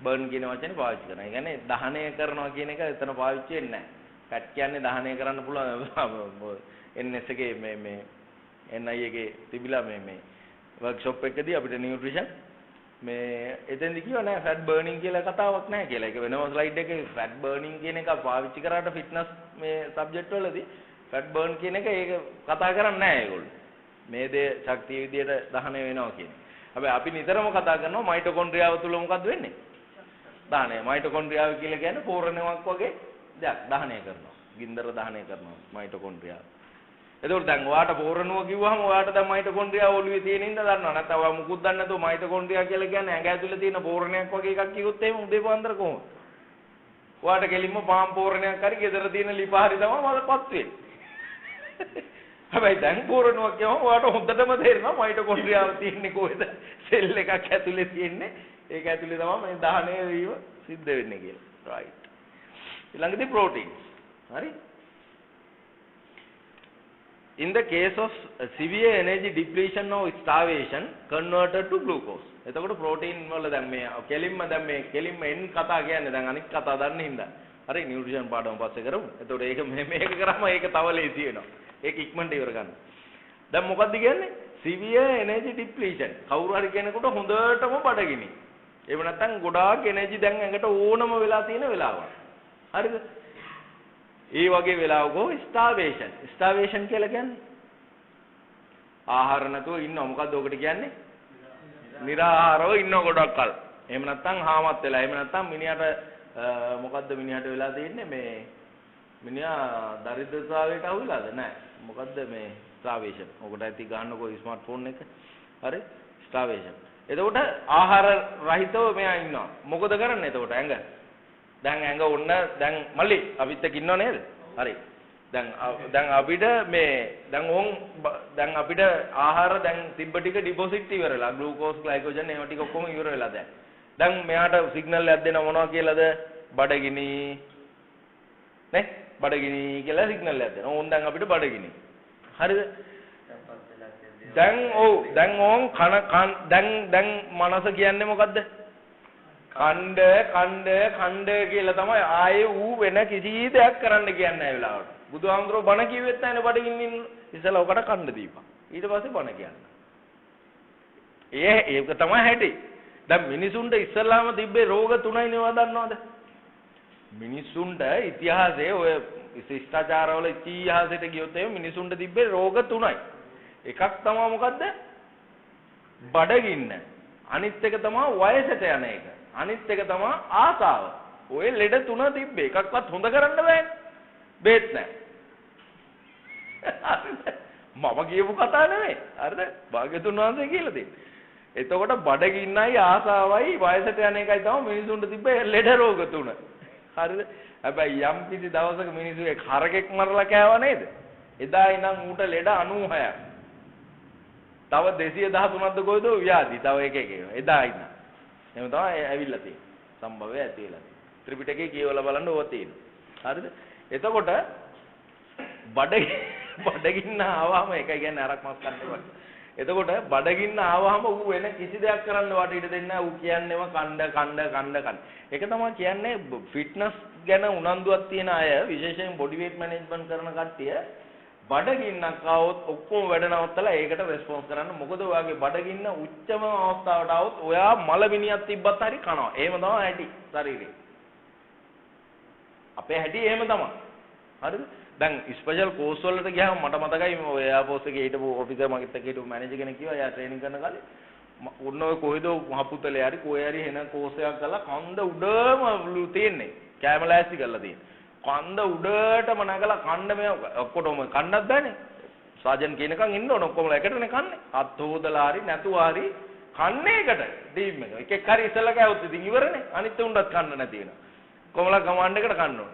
burn කියන වචනේ පාවිච්චි කරනවා. ඒ කියන්නේ දහනය කරනවා කියන එක එතන පාවිච්චි වෙන්නේ නැහැ. fat කියන්නේ දහනය කරන්න පුළුවන් NS එකේ මේ NI එකේ තිබිලා මේ workshop එකදී අපිට nutrition මේ එතෙන්දි කියව නෑ ෆැට් බර්නින් කියලා කතාවක් නෑ කියලා. ඒක වෙනම ස්ලයිඩ් එකේ ෆැට් බර්නින් කියන එක පාවිච්චි කරාට ෆිට්නස් මේ සබ්ජෙක්ට් වලදී ෆැට් බර්න් කියන එක ඒක කතා කරන්නේ නෑ ඒගොල්ලෝ. මේ දේ ශක්තිය විදියට දහනය වෙනවා කියන්නේ. හැබැයි අපි නිතරම කතා කරනවා මයිටොකොන්ඩ්‍රියාව තුල මොකද්ද වෙන්නේ? දහනය. මයිටොකොන්ඩ්‍රියාව කියලා කියන්නේ පෝරණයක් වගේ දෙයක් දහනය කරනවා. ගින්දර දහනය කරනවා මයිටොකොන්ඩ්‍රියාව. එතකොට දැන් ඔයාට පෝරණුව කිව්වහම ඔයාට දැන් මයිටොකොන්ඩ්‍රියා ඔළුවේ තියෙන ඉඳ දන්නවා. නැත්නම් ඔයා මුකුත් දන්නේ නැතුව මයිටොකොන්ඩ්‍රියා කියලා කියන්නේ ඇඟ ඇතුලේ තියෙන පෝරණයක් වගේ එකක් කිව්වොත් එහෙම උදේ පාන්දර කොහොමද? ඔයාට කෙලින්ම පාම් පෝරණයක් හරි ගෙදර තියෙන ලිප හරි තමයි මලපත් වෙන්නේ. හැබැයි දැන් පෝරණුවක් කියවම ඔයාට හොඳටම තේරෙනවා මයිටොකොන්ඩ්‍රියාව තියෙන්නේ කොහෙද? සෙල් එකක් ඇතුලේ තියෙන්නේ. ඒක ඇතුලේ තමයි මේ දහනය වීම සිද්ධ වෙන්නේ කියලා. රයිට්. ඊළඟදී ප්‍රෝටීන්ස්. හරි? In the case of severe energy depletion or starvation converted to glucose. එතකොට ප්‍රෝටීන් වල දැන් මේ කෙලින්ම එන් කතා කියන්නේ දැන් අනිත් කතා දන්නේ හින්දා. හරි නියුට්‍රිෂන් පාඩම පස්සේ කරමු. එතකොට ඒක මේක කරාම ඒක තව ලේසි වෙනවා. ඒක ඉක්මනට ඉවර ගන්න. දැන් මොකද්ද කියන්නේ? severe energy depletion. කවුරු හරි කෙනෙකුට හොඳටම බඩගිනි. එහෙම නැත්නම් ගොඩාක් එනර්ජි දැන් ඇඟට ඕනම වෙලා තියෙන වෙලාවක්. හරිද? ඒ වගේ වෙලාවකෝ starvation. starvation කියලා කියන්නේ ආහාර නැතුව ඉන්නව. මොකද්ද ඔකට කියන්නේ? निराहारව ඉන්න ගොඩක් කල්. එහෙම නැත්නම් හාමත් වෙලා. එහෙම නැත්නම් මිනිහට මොකද්ද මිනිහට වෙලා තියෙන්නේ මේ මිනිහා දරිද්‍රතාවයට අහු වෙලාද? නැහැ. මොකද්ද මේ starvation. ඔකට ඇති ගන්නකො ස්මාර්ට්ෆෝන් එක. හරි? starvation. එතකොට ආහාර රහිතව මෙයා ඉන්නවා. මොකද කරන්නේ එතකොට ඇඟ? දැන් ඇඟ ඔන්න දැන් මල්ලි අපිත් එක්ක ඉන්නව නේද? හරි. දැන් අපිට මේ දැන් අපිට ආහාර දැන් තිබ්බ ටික ඩිපොසිට් ඉවරලා ග්ලූකෝස් ග්ලයිකෝජන් ඒවා ටික ඔක්කොම ඉවර වෙලා දැන්. දැන් මෙයාට සිග්නල් එකක් දෙනවා මොනවා කියලාද? බඩගිනි. නේ? බඩගිනි කියලා සිග්නල් එකක් දෙනවා. ඕන් දැන් අපිට බඩගිනි. හරිද? දැන් ඕන් දැන් මනස කියන්නේ මොකද්ද? කණ්ඩ කියලා තමයි ආයේ ඌ වෙන කිසි දෙයක් කරන්න කියන්නේ නැහැ වෙලාවට. බුදුහාමුදුරුවෝ බණ කිව්වෙත් නැහැනේ බඩගින්න ඉන්න. ඉතලා ඔකට කණ්ඩ දීපන්. ඊට පස්සේ බණ කියන්න. ඒක තමයි හැටි. දැන් මිනිසුන්ට ඉස්සල්ලාම තිබ්බේ රෝග තුනයි නේද දන්නවද? මිනිසුන්ට ඉතිහාසයේ ඔය ශිෂ්ටාචාරවල ඉතිහාසයට ගියොත් එහෙම මිනිසුන්ට තිබ්බේ රෝග තුනයි. එකක් තමයි මොකද්ද? බඩගින්න. අනිත් එක තමයි වයසට යන එක. අනිත් එක තමයි ආසාව. ඔය ලෙඩ තුන තිබ්බේ. එකක්වත් හොඳ කරන්න බෑනේ. බේත් නැහැ. මම කියපු කතා නෙමෙයි. හරිද? භාග්‍යතුන් වහන්සේ කියලා දෙන්නේ. එතකොට බඩගින්නයි ආසාවයි වයසට යන එකයි තමයි මිනිසුන්ට තිබ්බේ ලෙඩ රෝග තුන. හරිද? හැබැයි යම් කිසි දවසක මිනිස්සු ඒ කරකෙක් මරලා කෑවා නේද? එදා ඉඳන් ඌට ලෙඩ 96ක්. තව 213ක්ද කොයිද ව්‍යාධි. තව එක එදා ඉඳන්. එහෙම තමයි ඇවිල්ලා තියෙන්නේ. සම්භවය ඇති වෙලා තියෙන්නේ. ත්‍රිපිටකේ කියවලා බලන්න ඕවා තියෙනවා. හරිද? එතකොට බඩගින්න ආවම එකයි කියන්නේ අරක් මස් කන්නවා. එතකොට බඩගින්න ආවම ඌ වෙන කිසි දෙයක් කරන්න වට ඉඩ දෙන්නේ නැහැ. ඌ කියන්නේම කණ්ඩ. ඒක තමයි කියන්නේ ෆිට්නස් ගැන උනන්දුවක් තියෙන අය විශේෂයෙන් බොඩි වේට් මැනේජ්මන්ට් කරන කට්ටිය බඩගින්නක් ආවොත් ඔක්කොම වැඩ නවත්තලා ඒකට රෙස්පොන්ස් කරන්න. මොකද ඔයාගේ බඩගින්න උච්චම අවස්ථාවට આવොත් ඔයා මලමිනියක් තිබ්බත් හරි කනවා. එහෙම තමයි ඇටි ශරීරේ. අපේ හැටි එහෙම තමයි. හරිද? දැන් ස්පෙෂල් කෝස් වලට ගියාම මට මතකයි ඔය එයාපෝස් එකේ හිටපු ඔෆිසර් මගෙත් එක්ක හිටපු මැනේජර් කෙනෙක් කිව්වා එයා ට්‍රේනින් කරන කාලේ ඔන්න ඔය කොහෙද මහපුතලේ හරි කොහේ හරි එන කෝස් එකක් කරලා කන්ද උඩම තියෙන්නේ. කැම ලෑස්ති කරලා තියෙන්නේ. කන්ද උඩටම නැගලා කන්න මේ ඔක්කොටම කන්නත් බෑනේ. සාජන් කියනකන් ඉන්න ඕන ඔක්කොම එකටනේ කන්නේ. අත් හොදලා හරි නැතුව හරි කන්නේ එකට ටීම් එක. එකෙක් හරි ඉස්සලා කෑවොත් ඉතින් ඉවරනේ. අනිත් උණ්ඩත් කන්න නැති වෙනවා. කොමලා කමාන්ඩ් එකට කන්න ඕන.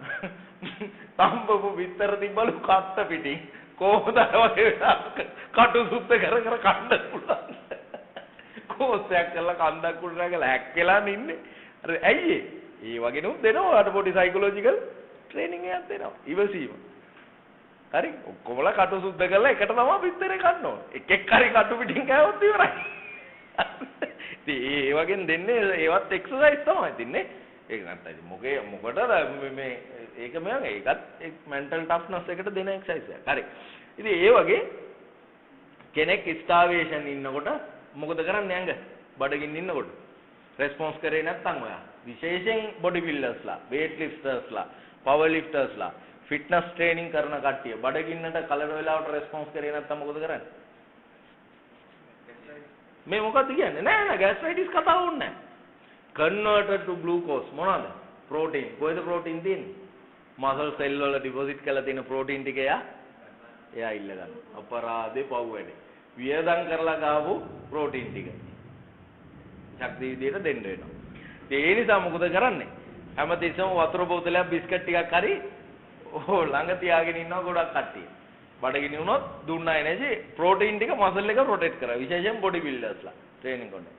තම්බපු විතර තිබ්බලු කට්ට පිටින් කොහොමද වගේ කටු සුද්ධ කර කන්න පුළුවන්. කෝසයක් කරලා කන්දක් උඩ නැගලා හැක්කලා ඉන්නේ. අර ඇයි ඒ වගේ නුත් දෙනවා අර පොඩි සයිකොලොජිකල් ට්‍රේනින් එකක් දෙනවා. ඉවසීම. හරි ඔක්කොමලා කටු සුද්ධ කරලා එකට තමයි පිටරේ කන්න ඕන. එකෙක් හරි කටු පිටින් කෑවොත් ඉවරයි. ඉතින් ඒ වගේ දෙන්නේ ඒවත් එක්සර්සයිස් තමයි තින්නේ. ඒක නැත්තම් මොකටද මේ ඒක ඒකත් මෙන්ටල් ටෆ්නස් එකට දෙන එක්සර්සයිස් එකක්. හරි. ඉතින් ඒ වගේ කෙනෙක් ස්ටාර්වේෂන් ඉන්නකොට මොකද කරන්නේ ඇඟ? බඩගින්න ඉන්නකොට රෙස්පොන්ස් කරේ නැත්නම් ඔයා විශේෂයෙන් බොඩි බිල්ඩර්ස්ලා, weight liftersලා, power liftersලා, fitness training කරන කට්ටිය බඩගින්නට කලර වෙලාවට රෙස්පොන්ස් කරේ නැත්නම් මොකද කරන්නේ? මේ මොකද්ද කියන්නේ? නෑ gastritis කතාව ඕනේ නෑ. Converted to glucose මොනවාද? protein. කොහෙද protein තියෙන්නේ? muscle cell වල deposit කරලා තියෙන protein ටික එයා ඉල්ල ගන්න. අපරාධේ පව් වැඩේ. වියදම් කරලා ගාපු protein ටික. ශක්තිය විදියට දෙන්න වෙනවා. ඒ නිසා මොකද කරන්නේ? හැමතිස්සම වතුර බෝතලයක් බිස්කට් ටිකක් හරි ළඟ තියාගෙන ඉන්නවා ගොඩක් කට්ටිය. බඩගිනි වුණොත් දුන්නා එනර්ජි protein ටික muscle එක rotate කරා. විශේෂයෙන් body buildersලා training කරනවා.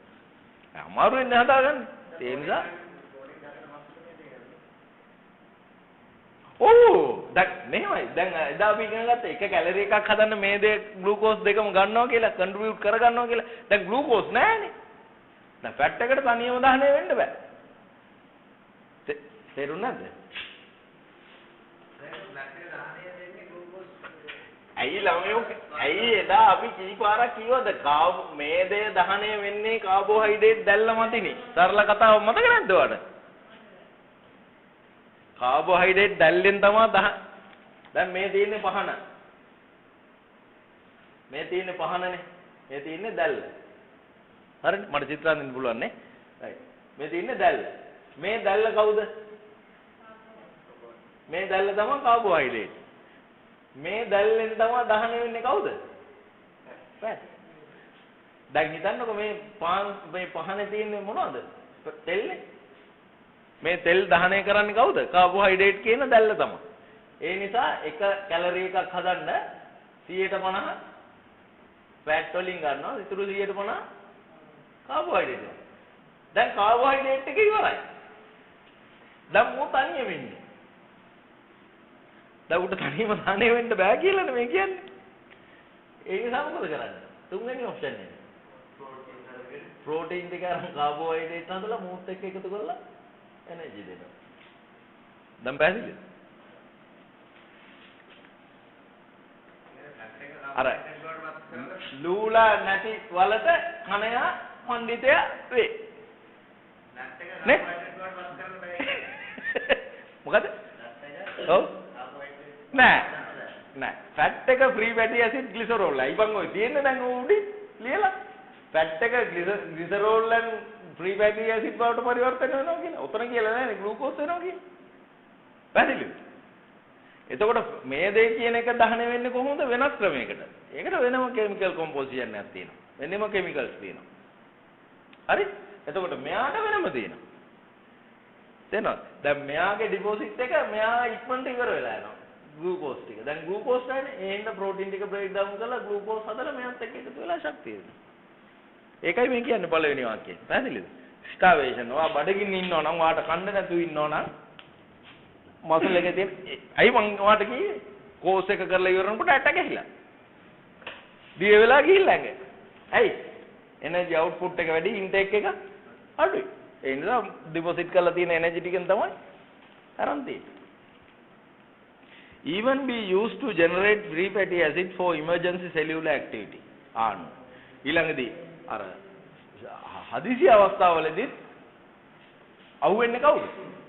අමාරු වෙන්නේ හදාගන්න. ඒ නිසා දැන් මෙහෙමයි. දැන් එදා අපි ඉගෙන ගත්ත එක කැලරි එකක් හදන්න මේ දේ ග්ලූකෝස් දෙකම ගන්නවා කියලා කන්ට්‍රිබියුට් කර ගන්නවා කියලා. දැන් ග්ලූකෝස් නැහැනේ. දැන් ෆැට් එකට තනියම දහනය වෙන්න බෑ. තේරුණාද? ඇයි ළමයෝ ඇයි එදා අපි කීපාරක් කිව්වද මේ දේ දහනය වෙන්නේ කාබෝහයිඩ්‍රේට් දැල්ල මතිනේ. සරල කතාව මතක නැද්ද ඔයාලට? කාබෝහයිඩ්‍රේට් දැල්ලෙන් තමයි දැන් මේ තියෙන්නේ පහන. මේ තියෙන්නේ පහනනේ. මේ තියෙන්නේ දැල්ල. හරිද? මට චිත්‍ර අඳින්න පුළුවන් නේ. right. මේ තියෙන්නේ දැල්ල. මේ දැල්ල කවුද? මේ දැල්ල තමයි කාබෝහයිඩ්‍රේට්. මේ දැල්ලෙන් තමයි දහනය වෙන්නේ කවුද? fat. දැන් හිතන්නකෝ මේ පහනේ තියෙන්නේ මොනවද? තෙල්නේ. මේ තෙල් දහනය කරන්නේ කවුද? කාබෝහයිඩ්‍රේට් කියන දැල්ල තමයි. ඒ නිසා එක කැලරි එකක් හදන්න 150 ෆැට් වලින් ගන්නවා. ඉතුරු 150 කාබෝහයිඩ්‍රේට්. දැන් කාබෝහයිඩ්‍රේට් එක ඉවරයි. දැන් මොකද තනිය වෙන්නේ? දැන් උට තනියම දහනය වෙන්න බෑ කියලානේ මේ කියන්නේ. ඒ නිසා මොකද කරන්නේ? තුන්වෙනි ඔප්ෂන් එක. ප්‍රෝටීන් ටික අරන් කාබෝහයිඩ්‍රේට් හදලා මූත් එක්ක එකතු කරලා එනර්ජි දෙනවා. දැන් පැහැදිලිද? අර ලූලා නැති වලට කණයා පඬිතය වේ. නේ? මොකද? ඔව්. නෑ. ෆැට් එක ෆ්‍රී ෆැටි ඇසිඩ් ග්ලිසරෝල්. අයිබන් ඔය තියෙන්නේ දැන් උඩින් ලියලා. ෆැට් එක glycerol and free fatty acid බවට පරිවර්තන වෙනවා කියලා. උතන කියලා නෑනේ ග්ලූකෝස් වෙනවා කියන්නේ. පැහැදිලිද? එතකොට මේ දේ කියන එක දහනය වෙන්නේ කොහොමද? වෙනස් ක්‍රමයකට. ඒකට වෙනම කිමිකල් කොම්පොසිෂන් එකක් තියෙනවා. වෙනම කිමිකල්ස් තියෙනවා. හරි? එතකොට මෙයාට වෙනම තියෙනවා. තේරෙනවද? දැන් මෙයාගේ ඩිපොසිට් එක මෙයා ඉක්මනට ඉවර වෙලා යනවා. ග්ලූකෝස් ටික. දැන් ග්ලූකෝස් නැනේ. ඒ හින්දා ප්‍රෝටීන් ටික බ්‍රේක් ඩවුන් කරලා ග්ලූකෝස් හදලා මෙයාත් එක්ක එකතු වෙලා ශක්තිය දෙනවා. ඒකයි මේ කියන්නේ පළවෙනි වාක්‍යය. පැහැදිලිද? ස්ටාර්වේෂන්. ඔයා බඩගින්න ඉන්නවා නම් ඔයාට කන්න නැතුව ඉන්නවා නම් මසල් එකේ තියෙන අයි මං ඔයාට කිව්වේ කෝස් එක කරලා ඉවරනකොට ඇටැක් ඇහිලා. දිය වෙලා ගිහිල්ලා ඇඟ. ඇයි? එනර්ජි අවුට්පුට් එක වැඩි ඉන්ටේක් එක අඩුයි. ඒ නිසා ඩිපොසිට් කරලා තියෙන එනර්ජි ටිකෙන් තමයි අරන් තියෙන්නේ. Even be used to generate free fatty acid for emergency cellular activity. ඊළඟදී අර හදිසි අවස්ථාවලදී අහුවෙන්නේ කවුද?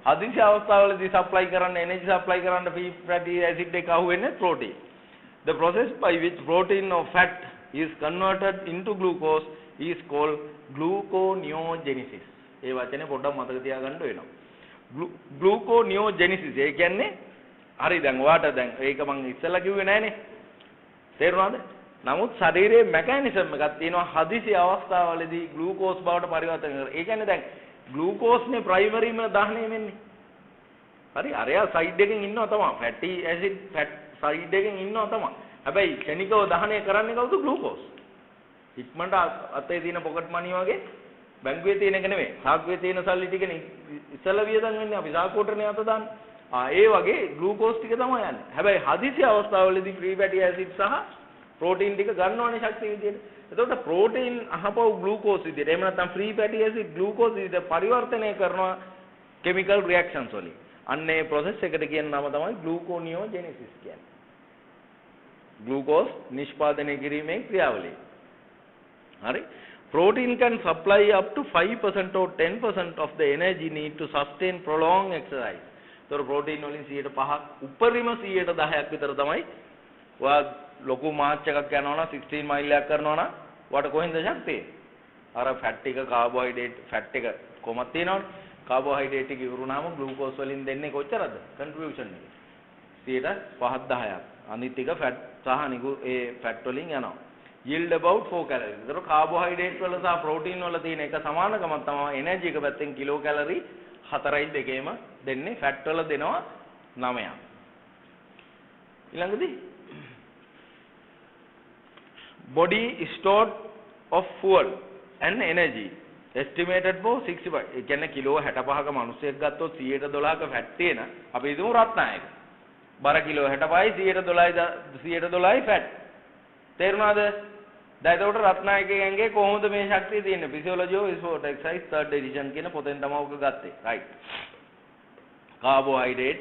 හදිසි අවස්ථාවලදී සප්ලයි කරන්න එනර්ජි සප්ලයි කරන්න free fatty acid එක අහුවෙන්නේ protein. The process by which protein or fat is converted into glucose is called gluconeogenesis. ඒ වචනේ පොඩ්ඩක් මතක තියාගන්න වෙනවා. gluconeogenesis ඒ කියන්නේ හරි දැන් ඔයාට දැන් ඒක මම ඉස්සෙල්ලා කිව්වේ නෑනේ. තේරුණාද? නමුත් ශරීරයේ මෙකැනිසම් එකක් තියෙනවා හදිසි අවස්ථාවලදී ග්ලූකෝස් බවට පරිවර්තන කරන. ඒ කියන්නේ දැන් ග්ලූකෝස්නේ ප්‍රයිමරිම දහනය වෙන්නේ. හරි අරයා සයිඩ් එකෙන් ඉන්නවා තමයි. ෆැටි ඇසිඩ් ෆැට් සයිඩ් එකෙන් ඉන්නවා තමයි. හැබැයි ක්ෂණිකව දහනය කරන්නේ කවුද? ග්ලූකෝස්. ඉක්මනට අතේ තියෙන පොකට් මනි වගේ බැංකුවේ තියෙන එක නෙමෙයි. සාක්කුවේ තියෙන සල්ලි ටිකනේ ඉස්සෙල්ලා වියදම් වෙන්නේ අපි සාක්කුවටනේ අත දාන්නේ. ඒ වගේ ග්ලූකෝස් ටික තමයි යන්නේ. හැබැයි හදිසි අවස්ථාවලදී ෆ්‍රී ෆැටි ඇසිඩ් සහ ප්‍රෝටීන් ටික ගන්නවනේ ශක්තිය විදියට. එතකොට ප්‍රෝටීන් අහපව ග්ලූකෝස් විදියට. එහෙම නැත්නම් ෆ්‍රී ෆැටි ඇසිඩ් ග්ලූකෝස් විදියට පරිවර්තනය කරනවා කිමිකල් රියැක්ෂන්ස් වලින්. අන්න ඒ process එකට කියන නම තමයි gluconeogenesis කියන්නේ. ග්ලූකෝස් නිෂ්පාදනය කිරීමේ ක්‍රියාවලිය. හරි? Protein can supply up to 5% or 10% of the energy need to sustain prolonged exercise. So protein වලින් 105ක් උපරිම 110ක් විතර තමයි ඔයා ලොකු මාච් එකක් යනවා නම් 16 මයිල් එකක් කරනවා නම් ඔයාට කොහෙන්ද ශක්තිය? අර ෆැට් එක කාබෝහයිඩ්‍රේට් ෆැට් එක කොහොමද තියෙනවනේ? කාබෝහයිඩ්‍රේට් එක ඉවරුනාම ග්ලූකෝස් වලින් දෙන්නේ කොච්චරද? කන්ට්‍රිබියුෂන් එක 5-10ක්. අනිත් ටික ෆැට් සහ ඒ ෆැට් වලින් යනවා. yield about 4 calories. ඒතර කාබෝහයිඩ්‍රේට් වල සහ ප්‍රෝටීන් වල තියෙන එක සමානකමක් තමයි එනර්ජි එක පැත්තෙන් කිලෝ කැලරි 4යි දෙකේම දෙන්නේ. ෆැට් වල දෙනවා 9ක්. ඊළඟදී body stored of fuel and energy estimated for 65. ඒ කියන්නේ කිලෝ 65ක මිනිහෙක් ගත්තොත් 112ක ෆැට් තියෙන අපි හිතමු රත්නායක. බර කිලෝ 65යි 112යි ෆැට්. තේරුණාද? දැන් ඒකට රත්නායකයන්ගේ කොහොමද මේ ශක්තිය තියෙන්නේ? Physiology of Sport Exercise 3rd edition කියන පොතෙන් තමයි ඔක ගත්තේ. right. කාබෝහයිඩ්‍රේට්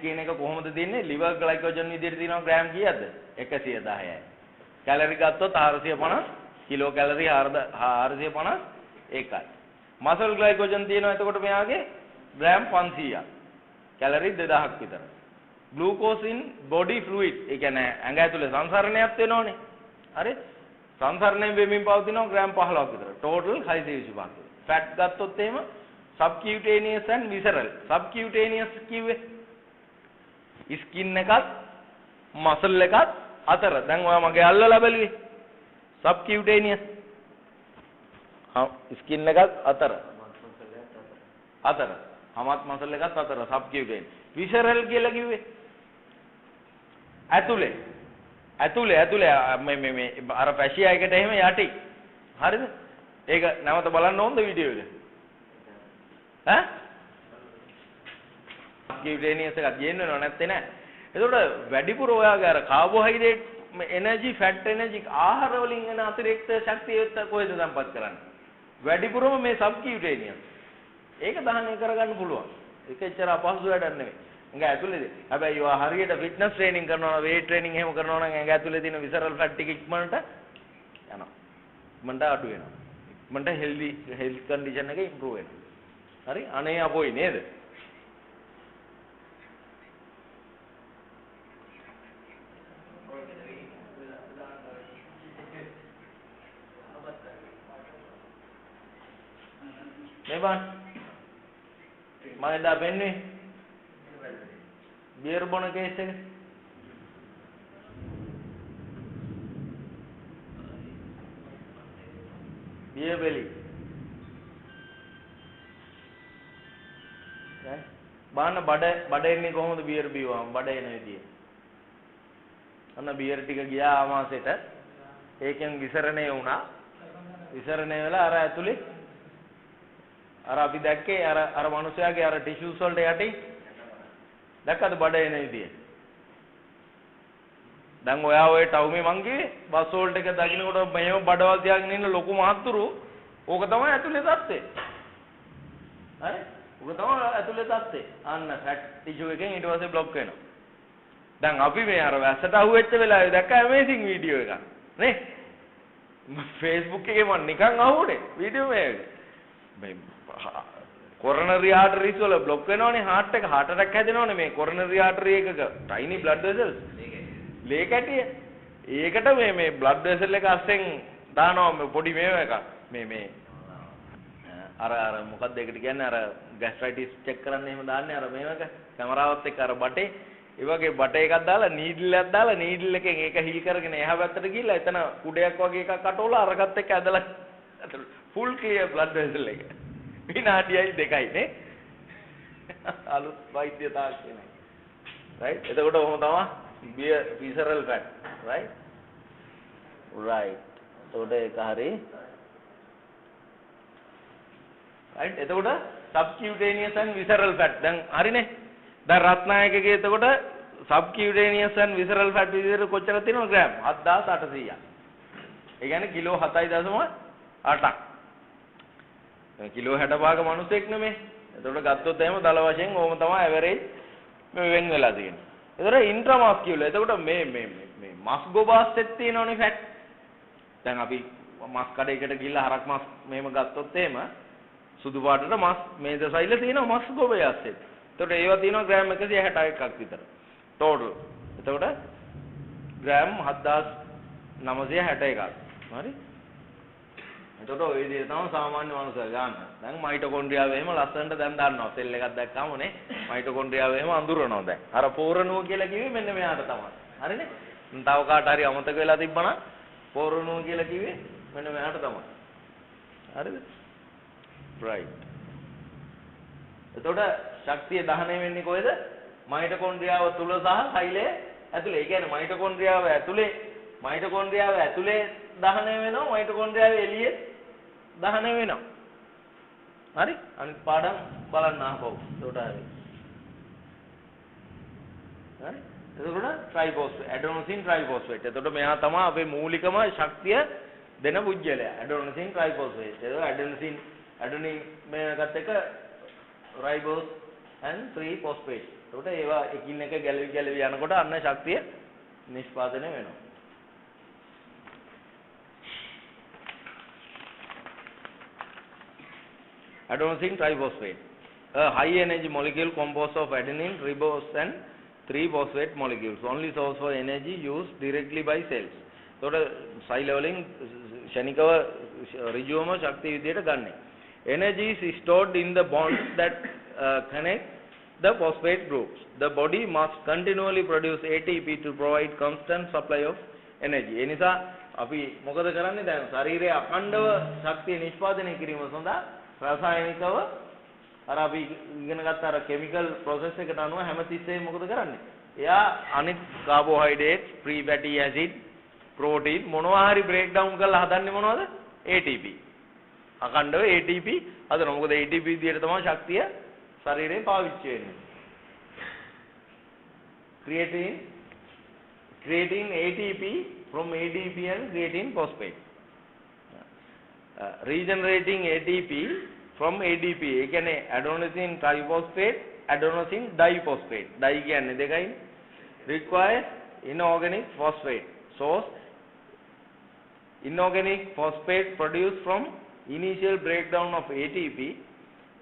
කියන එක කොහොමද දෙන්නේ? liver glycogen විදිහට තියෙනවා ග්‍රෑම් කීයද? 110යි. කැලරි ගත්තොත් 450, කිලෝ කැලරි 450 ඒකයි. muscle glycogen තියෙනවා එතකොට මෙයාගේ ග්‍රෑම් 500ක්. කැලරි 2000ක් විතර. glucose in body fluid ඒ කියන්නේ ඇඟ ඇතුලේ සංසරණයක් වෙනවනේ. හරි? සංසරණයෙන් වෙමින් පවතිනවා ග්‍රෑම් 15ක් විතර. total 625ක්. fat ගත්තොත් එහෙම subcutaneous and visceral. subcutaneous කිව්වේ skin එකත් muscle එකත් අතර. දැන් ඔයා මගේ අල්ලලා බැලුවේ. subcutaneous skin එකත් අතර. හමත් muscle එකත් අතර subcutaneous. visceral කියලා කිව්වේ ඇතුලේ මේ අර ෆැෂියා එකට එහෙම යටි. හරිද? ඒක නැවත බලන්න ඕනද වීඩියෝ එක? ඈ? subcutaneous එකක් ගේන්න වෙනව නැත්තේ නෑ. ඒකට වැඩිපුර ඔයාගේ අර කාබෝහයිඩ්‍රේට් එනර්ජි ෆැට් එනර්ජි ආහාර වලින් එන අතිරික්ත ශක්තිය කොහෙද සම්පත් කරන්නේ? වැඩිපුරම මේ subcutaneous. ඒක දහනය කරගන්න පුළුවන්. ඒක එච්චර අපහසු වැඩක් නෙවෙයි. ඇඟ ඇතුලේදී. හැබැයි ඔයා හරියට ෆිට්නස් ට්‍රේනින් කරනවා නම් weight training එහෙම කරනවා නම් ඇඟ ඇතුලේ තියෙන visceral fat ටික ඉක්මනට යනවා. ඉක්මනට අඩු වෙනවා. ඉක්මනට health condition එක improve වෙනවා. හරි? අනේ අපොයි නේද? මේ බං මම එදා පෙන්නුවේ බියර් බොන කේස් එක. බියර් බෙලි. බාන්න බඩ එන්නේ කොහොමද බියර් බීවම බඩ එන විදිය. අන්න බියර් ටික ගියා ආමාශයට. ඒකෙන් විසරණය වුණා. විසරණය වෙලා අර ඇතුලේ අර අපි දැක්කේ අර මනුස්සයාගේ අර ටිෂුස් වලට යටි දැක්කද බඩ එන විදිය. දැන් ඔයා ඔය ටවුමේ මං කිව්වේ බස් වෝල්ට් එක දකින්නකොට මෙහෙම බඩවල් තියාගෙන ඉන්න ලොකු මහත්තුරු ඕක තමයි ඇතුලේ තත්ත්වය. හරි? ඕක තමයි ඇතුලේ තත්ත්වය. අන්න ෆැට් ටිෂු එකෙන් ඊට පස්සේ બ્લોක් වෙනවා. දැන් අපි මේ අර වැස්සට අහුවෙච්ච වෙලාවේ දැක්ක ඇමේසින් වීඩියෝ එකක් නේ? Facebook එකේ මම නිකන් අහුවනේ වීඩියෝ මේක. මේ coronary arteries වල block වෙනවනේ heart එක heart attack හැදෙනවනේ මේ coronary artery එකක tiny blood vessels ලේ කැටිය ඒකට මේ blood vessel එක අස්සෙන් දානවා පොඩි මේව එකක් මේ අර මොකක්ද ඒකට කියන්නේ අර gastritis check කරන්න එහෙම දාන්නේ අර මේව එක කැමරාවත් එක්ක අර බටේ ඒ වගේ බටේ එකක් දාලා නීඩල් එකක් දාලා නීඩල් එකෙන් ඒක හිල් කරගෙන එහා පැත්තට ගිහලා එතන කුඩයක් වගේ එකක් අටවලා අරකට එක්ක ඇදලා full clear blood vessel එක විනාඩියයි 2යි නේ අලුත් වෛද්‍ය තාක්ෂණය right එතකොට කොහොම තමයි visceral fat right එතකොට ඒක හරි right එතකොට subcutaneous and visceral fat දැන් හරිනේ දැන් රත්නායකගේ එතකොට subcutaneous and visceral fat විදිහට කොච්චර තියෙනවද ග්‍රෑම් 7800ක් ඒ කියන්නේ කිලෝ 7.8ක් කිලෝ 65ක මිනිසෙක් නෙමෙයි. එතකොට ගත්තොත් එහෙම දල වශයෙන් ඕම තමයි ඇවරේජ් මේ වෙන් වෙලා තියෙන්නේ. එතකොට ඉන්ට්‍රාමස්කියුලර්. එතකොට මේ මස් ගොබාස්සෙත් තියෙනවනේ ෆැට්. දැන් අපි මස් කඩේකට ගිහිල්ලා හරක් මස් මෙහෙම ගත්තොත් එහෙම සුදු පාටට මස් මේද සෛල තියෙනවා මස් ගොබේ ඇස්සේ. එතකොට ඒවා තියෙනවා ග්‍රෑම් 161ක් විතර. ටෝටල්. එතකොට ග්‍රෑම් 7961ක්. හරි? එතකොට ඔය විදිහට තමයි සාමාන්‍ය මනුස්සයා ගන්න. දැන් මයිටොකොන්ඩ්‍රියාව එහෙම ලස්සනට දැන් දන්නවා. සෙල් එකක් දැක්කම නේ මයිටොකොන්ඩ්‍රියාව එහෙම අඳුරනවා දැන්. අර පෝරණුව කියලා කිව්වේ මෙන්න මෙයාට තමයි. හරිනේ? තව කාට හරි අමතක වෙලා තිබ්බනම් පෝරණුව කියලා කිව්වේ මෙන්න මෙයාට තමයි. හරිද? right. එතකොට ශක්තිය දහනය වෙන්නේ කොහෙද? මයිටොකොන්ඩ්‍රියාව තුල සහ සෛලය ඇතුලේ. ඒ කියන්නේ මයිටොකොන්ඩ්‍රියාව ඇතුලේ දහනය වෙනවා මයිටොකොන්ඩ්‍රියාව එළියේ දහනය වෙනවා. හරි? අනිත් පාඩම් බලන්න ආපහු. එතකොට හරි. හරි? එතකොට ට්‍රයිෆොස්ෆේට් ඇඩෙනෝසින් ට්‍රයිෆොස්ෆේට්. එතකොට මෙයා තමයි අපේ මූලිකම ශක්තිය දෙන පුජ්‍යලයා. ඇඩෙනෝසින් ට්‍රයිෆොස්ෆේට්. එතකොට ඇඩෙනින් මේකත් එක රයිබෝස් and 3 phosphate. එතකොට ඒවා එකින් එක ගැලවි යනකොට අන්න ශක්තිය නිෂ්පාදනය වෙනවා. Adenosine triphosphate, a high energy molecule composed of adenine, ribose and 3 phosphate molecules. Only source for energy used directly by cells. එතකොට සෛල වලින් ෂණිකව ඍජුවම ශක්තිය විදියට ගන්න. Energy is stored in the bonds that connect the phosphate groups. The body must continually produce ATP to provide constant supply of energy. ඒ නිසා අපි මොකද කරන්නේ දැන් ශරීරයේ අඛණ්ඩව ශක්තිය නිෂ්පාදනය කිරීම සඳහා රසායනිකව අර අපි ඉගෙන ගත්ත අර කිමිකල් process එකට අනුව හැමතිස්සෙම මොකද කරන්නේ? එයා අනිත් carbohydrate, free fatty acid, protein මොනවා හරි break down කරලා හදන්නේ මොනවද? ATP. අඛණ්ඩව ATP හදනවා. මොකද ATP විදියට තමයි ශක්තිය ශරීරේ පාවිච්චි වෙන්නේ. Creating ATP from ADP and creatine phosphate. Regenerating ATP from ADP. ඒ කියන්නේ adenosine triphosphate, adenosine diphosphate. Di කියන්නේ දෙකයි. Requires inorganic phosphate. Source inorganic phosphate produced from initial breakdown of ATP.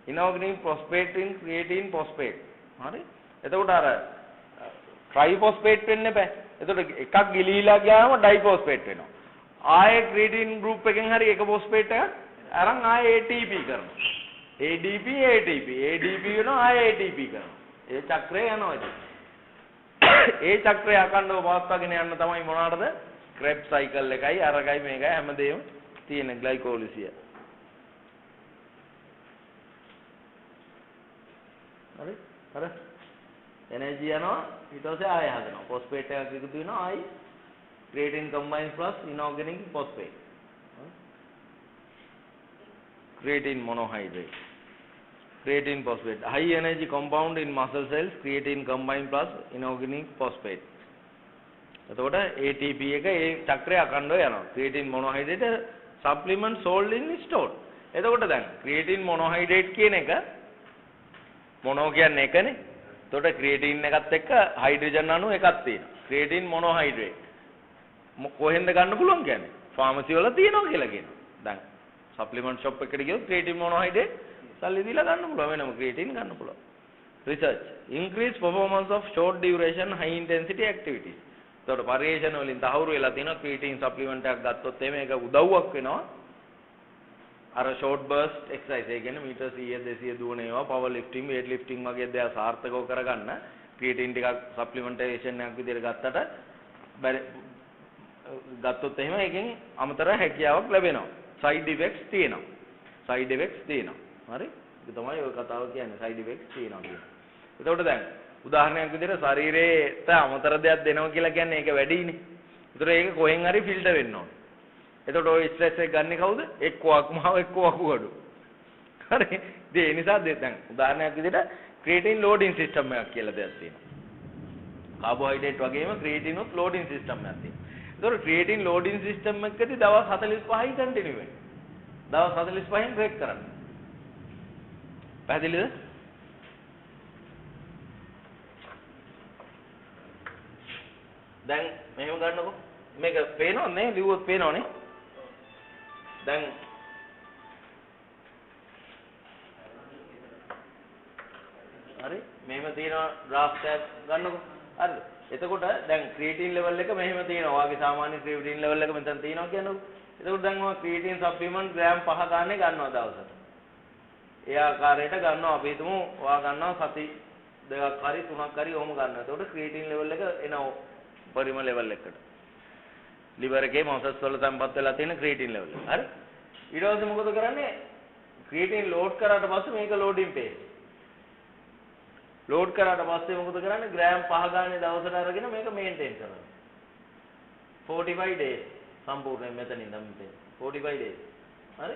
Inorganic phosphate in creatine phosphate. හරි? එතකොට අර triphosphate වෙන්න බෑ. එතකොට එකක් ගිලිහිලා ගියාම diphosphate වෙනවා. ආයේ creatine group එකෙන් හරි එක phosphate එකක් අරන් ආයේ ATP කරනවා. ADP වෙනවා ආයේ ATP කරනවා. ඒ චක්‍රය යනවා ඉතින්. ඒ චක්‍රය අකණ්ඩව පවත්වාගෙන යන්න තමයි මොනවාටද? Krebs cycle එකයි අරගයි මේකයි හැමදේම තියෙන glycolysis. හරි? හරි. එනර්ජි යනවා ඊට පස්සේ ආයෙ හදනවා. phosphate එකක් එකතු වෙනවා ආයෙ creatine combined plus inorganic phosphate. Creatine monohydrate. Creatine phosphate. High energy compound in muscle cells, creatine combined plus inorganic phosphate. එතකොට ATP එක ඒ චක්‍රය අකණ්ඩව යනවා. creatine monohydrate supplement sold in stored. එතකොට දැන් creatine monohydrate කියන එක මොනෝ කියන්නේ එකනේ. එතකොට creatine එකත් එක්ක හයිඩ්‍රජන් අණු එකක් තියෙනවා. creatine monohydrate. කොහෙන්ද ගන්න පුළුවන් කියන්නේ? ෆාමසි වල තියෙනවා කියලා කියනවා. දැන් සප්ලිමන්ට් ෂොප් එකට ගියොත් creatine monohydrate සල්ලි දීලා ගන්න පුළුවන්. වෙනම creatine ගන්න පුළුවන්. Research. Increase performance of short duration high intensity activities. එතකොට පරිේෂණ වලින් තහවුරු වෙලා තියෙනවා creatine supplement එකක් ගත්තොත් එමේ ඒක උදව්වක් වෙනවා. අර short burst exercise ඒ කියන්නේ මීටර් 100 200 දුවන ඒවා power lifting weight lifting වගේ දේවල් සාර්ථකව කරගන්න creatine ටිකක් supplementation එකක් විදිහට ගත්තට ගත්තොත් එහෙම එකෙන් අමතර හැකියාවක් ලැබෙනවා. side effects තියෙනවා. හරි? ඒක තමයි ඔය කතාව කියන්නේ side effects තියෙනවා කියන්නේ. එතකොට දැන් උදාහරණයක් විදිහට ශරීරයට අමතර දෙයක් දෙනවා කියලා කියන්නේ ඒක වැඩිනේ. ඒතර ඒක කොහෙන් හරි ෆිල්ටර් වෙන්න ඕනේ. එතකොට ඔය ස්ට්‍රෙස් එක ගන්න කවුද? එක්ක අක්මාව එක්ක වකුගඩු. හරි? ඒ නිසා දැන් උදාහරණයක් විදිහට creatine loading system එකක් කියලා දෙයක් තියෙනවා. කාබෝහයිඩ්‍රේට් වගේම creatine උත් loading system එකක් තියෙනවා. ඒතකොට creatine loading system එකකදී දවස් 45යි කන්ටිනියු වෙන්නේ. දවස් 45න් බ්‍රේක් කරන්න. පැහැදිලිද? දැන් මෙහෙම ගන්නකො. මේක පේනවද නේ? ලිව්වොත් පේනවනේ. දැන් හරි මෙහෙම තියෙනවා graph එකක් ගන්නකො හරිද එතකොට දැන් ක්‍රියේටින් ලෙවල් එක මෙහෙම තියෙනවා ඔයාගේ සාමාන්‍ය ක්‍රියේටින් ලෙවල් එක මෙතන තියෙනවා කියනකො එතකොට දැන් ඔය ක්‍රියේටින් සප්ලිමන්ට් ග්‍රෑම් 5 ගානේ ගන්නවා දවසට ඒ ආකාරයට ගන්නවා අපි හිතමු ඔයා ගන්නවා සති දෙකක් හරි තුනක් හරි ඔහොම ගන්නවා එතකොට ක්‍රියේටින් ලෙවල් එක එනවා පරිම ලෙවල් එකට liver එකේ මොසස් වල තැම්පත් වෙලා තියෙන ක්‍රියේටින් ලෙවල් එක හරි ඊට පස්සේ මොකද කරන්නේ ක්‍රියේටින් ලෝඩ් කරාට පස්සේ මේක ලෝඩින් පේස් ලෝඩ් කරාට පස්සේ මොකද කරන්නේ ග්‍රෑම් 5 ගානේ දවසට අරගෙන මේක මේන්ටේන් කරනවා 45 days සම්පූර්ණයෙන් මෙතනින් ඉඳන් මෙතන 45 days හරි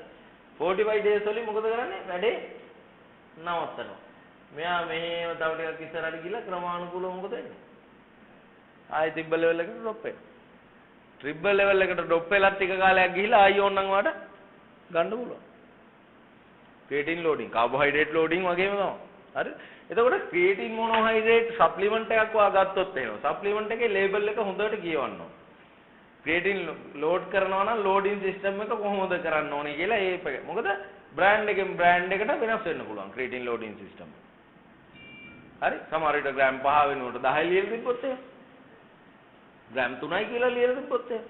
45 days වලින් මොකද කරන්නේ වැඩේ නවත්තනවා මෙයා මෙහෙම තව ටිකක් ඉස්සරහට ගිහලා ක්‍රමානුකූලව මොකද වෙන්නේ ආයෙ ත්‍රිබල් ලෙවල් එකට ඩ්‍රොප් වෙනවා ත්‍රිබල් ලෙවල් එකට ඩ්‍රොප් වෙලා ටික කාලයක් ගිහලා ආයෙ ඕනනම් වාට ගන්න පුළුවන් ක්‍රියේටින් ලෝඩින් කාබෝහයිඩ්‍රේට් ලෝඩින් වගේම තමයි හරි එතකොට ක්‍රියේටින් මොනෝහයිඩ්‍රේට් සප්ලිමන්ට් එකක් ඔයා ගත්තොත් එහෙම සප්ලිමන්ට් එකේ ලේබල් එක හොඳට කියවන්න ඕන ක්‍රියේටින් ලෝඩ් කරනවා නම් ලෝඩින් සිස්ටම් එක කොහොමද කරන්න ඕනේ කියලා ඒක මොකද බ්‍රෑන්ඩ් එකෙන් බ්‍රෑන්ඩ් එකට වෙනස් වෙන්න පුළුවන් ක්‍රියේටින් ලෝඩින් සිස්ටම් හරි සමහර විට ග්‍රෑම් 5 වෙනුවට 10 ලියලා තිබ්බොත් එහෙම ග්‍රෑම් 3යි කියලා ලියලා තිබ්බොත් එහෙම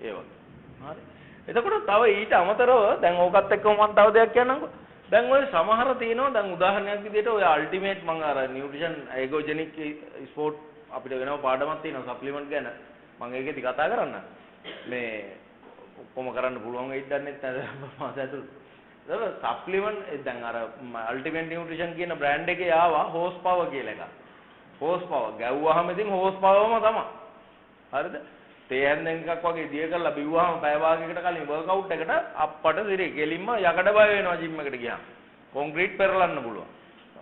ඒ වගේ හරි එතකොට තව ඊට අමතරව දැන් ඕකත් එක්කම මම තව දෙයක් කියන්නම්කෝ දැන් ඔය සමහර තියෙනවා දැන් උදාහරණයක් විදිහට ඔය අල්ටිමේට් මම අර නියුට්‍රිෂන් ඇගෝජෙනික් ස්පෝර්ට් අපිට වෙනම පාඩමක් තියෙනවා සප්ලිමන්ට් ගැන මම ඒකෙදි කතා කරන්න මේ ඔක්කොම කරන්න පුළුවන් වෙයිද දන්නේ නැහැ මාස ඇතුළත ඒක සප්ලිමන්ට් දැන් අර අල්ටිමේට් නියුට්‍රිෂන් කියන බ්‍රෑන්ඩ් එකේ ආවා හෝස් පවර් කියලා එකක් හෝස් පවර් ගැව්වහම ඉතින් හෝස් පවර්ම තමයි හරිද තේ හැන්දෙන් එකක් වගේ දිය කරලා බිව්වහම පැය භාගයකට කලින් වර්ක්අවුට් එකට අප්පට සිරේ කෙලින්ම යකඩ බය වෙනවා ජිම් එකට ගියාම කොන්ක්‍රීට් පෙරලන්න පුළුවන්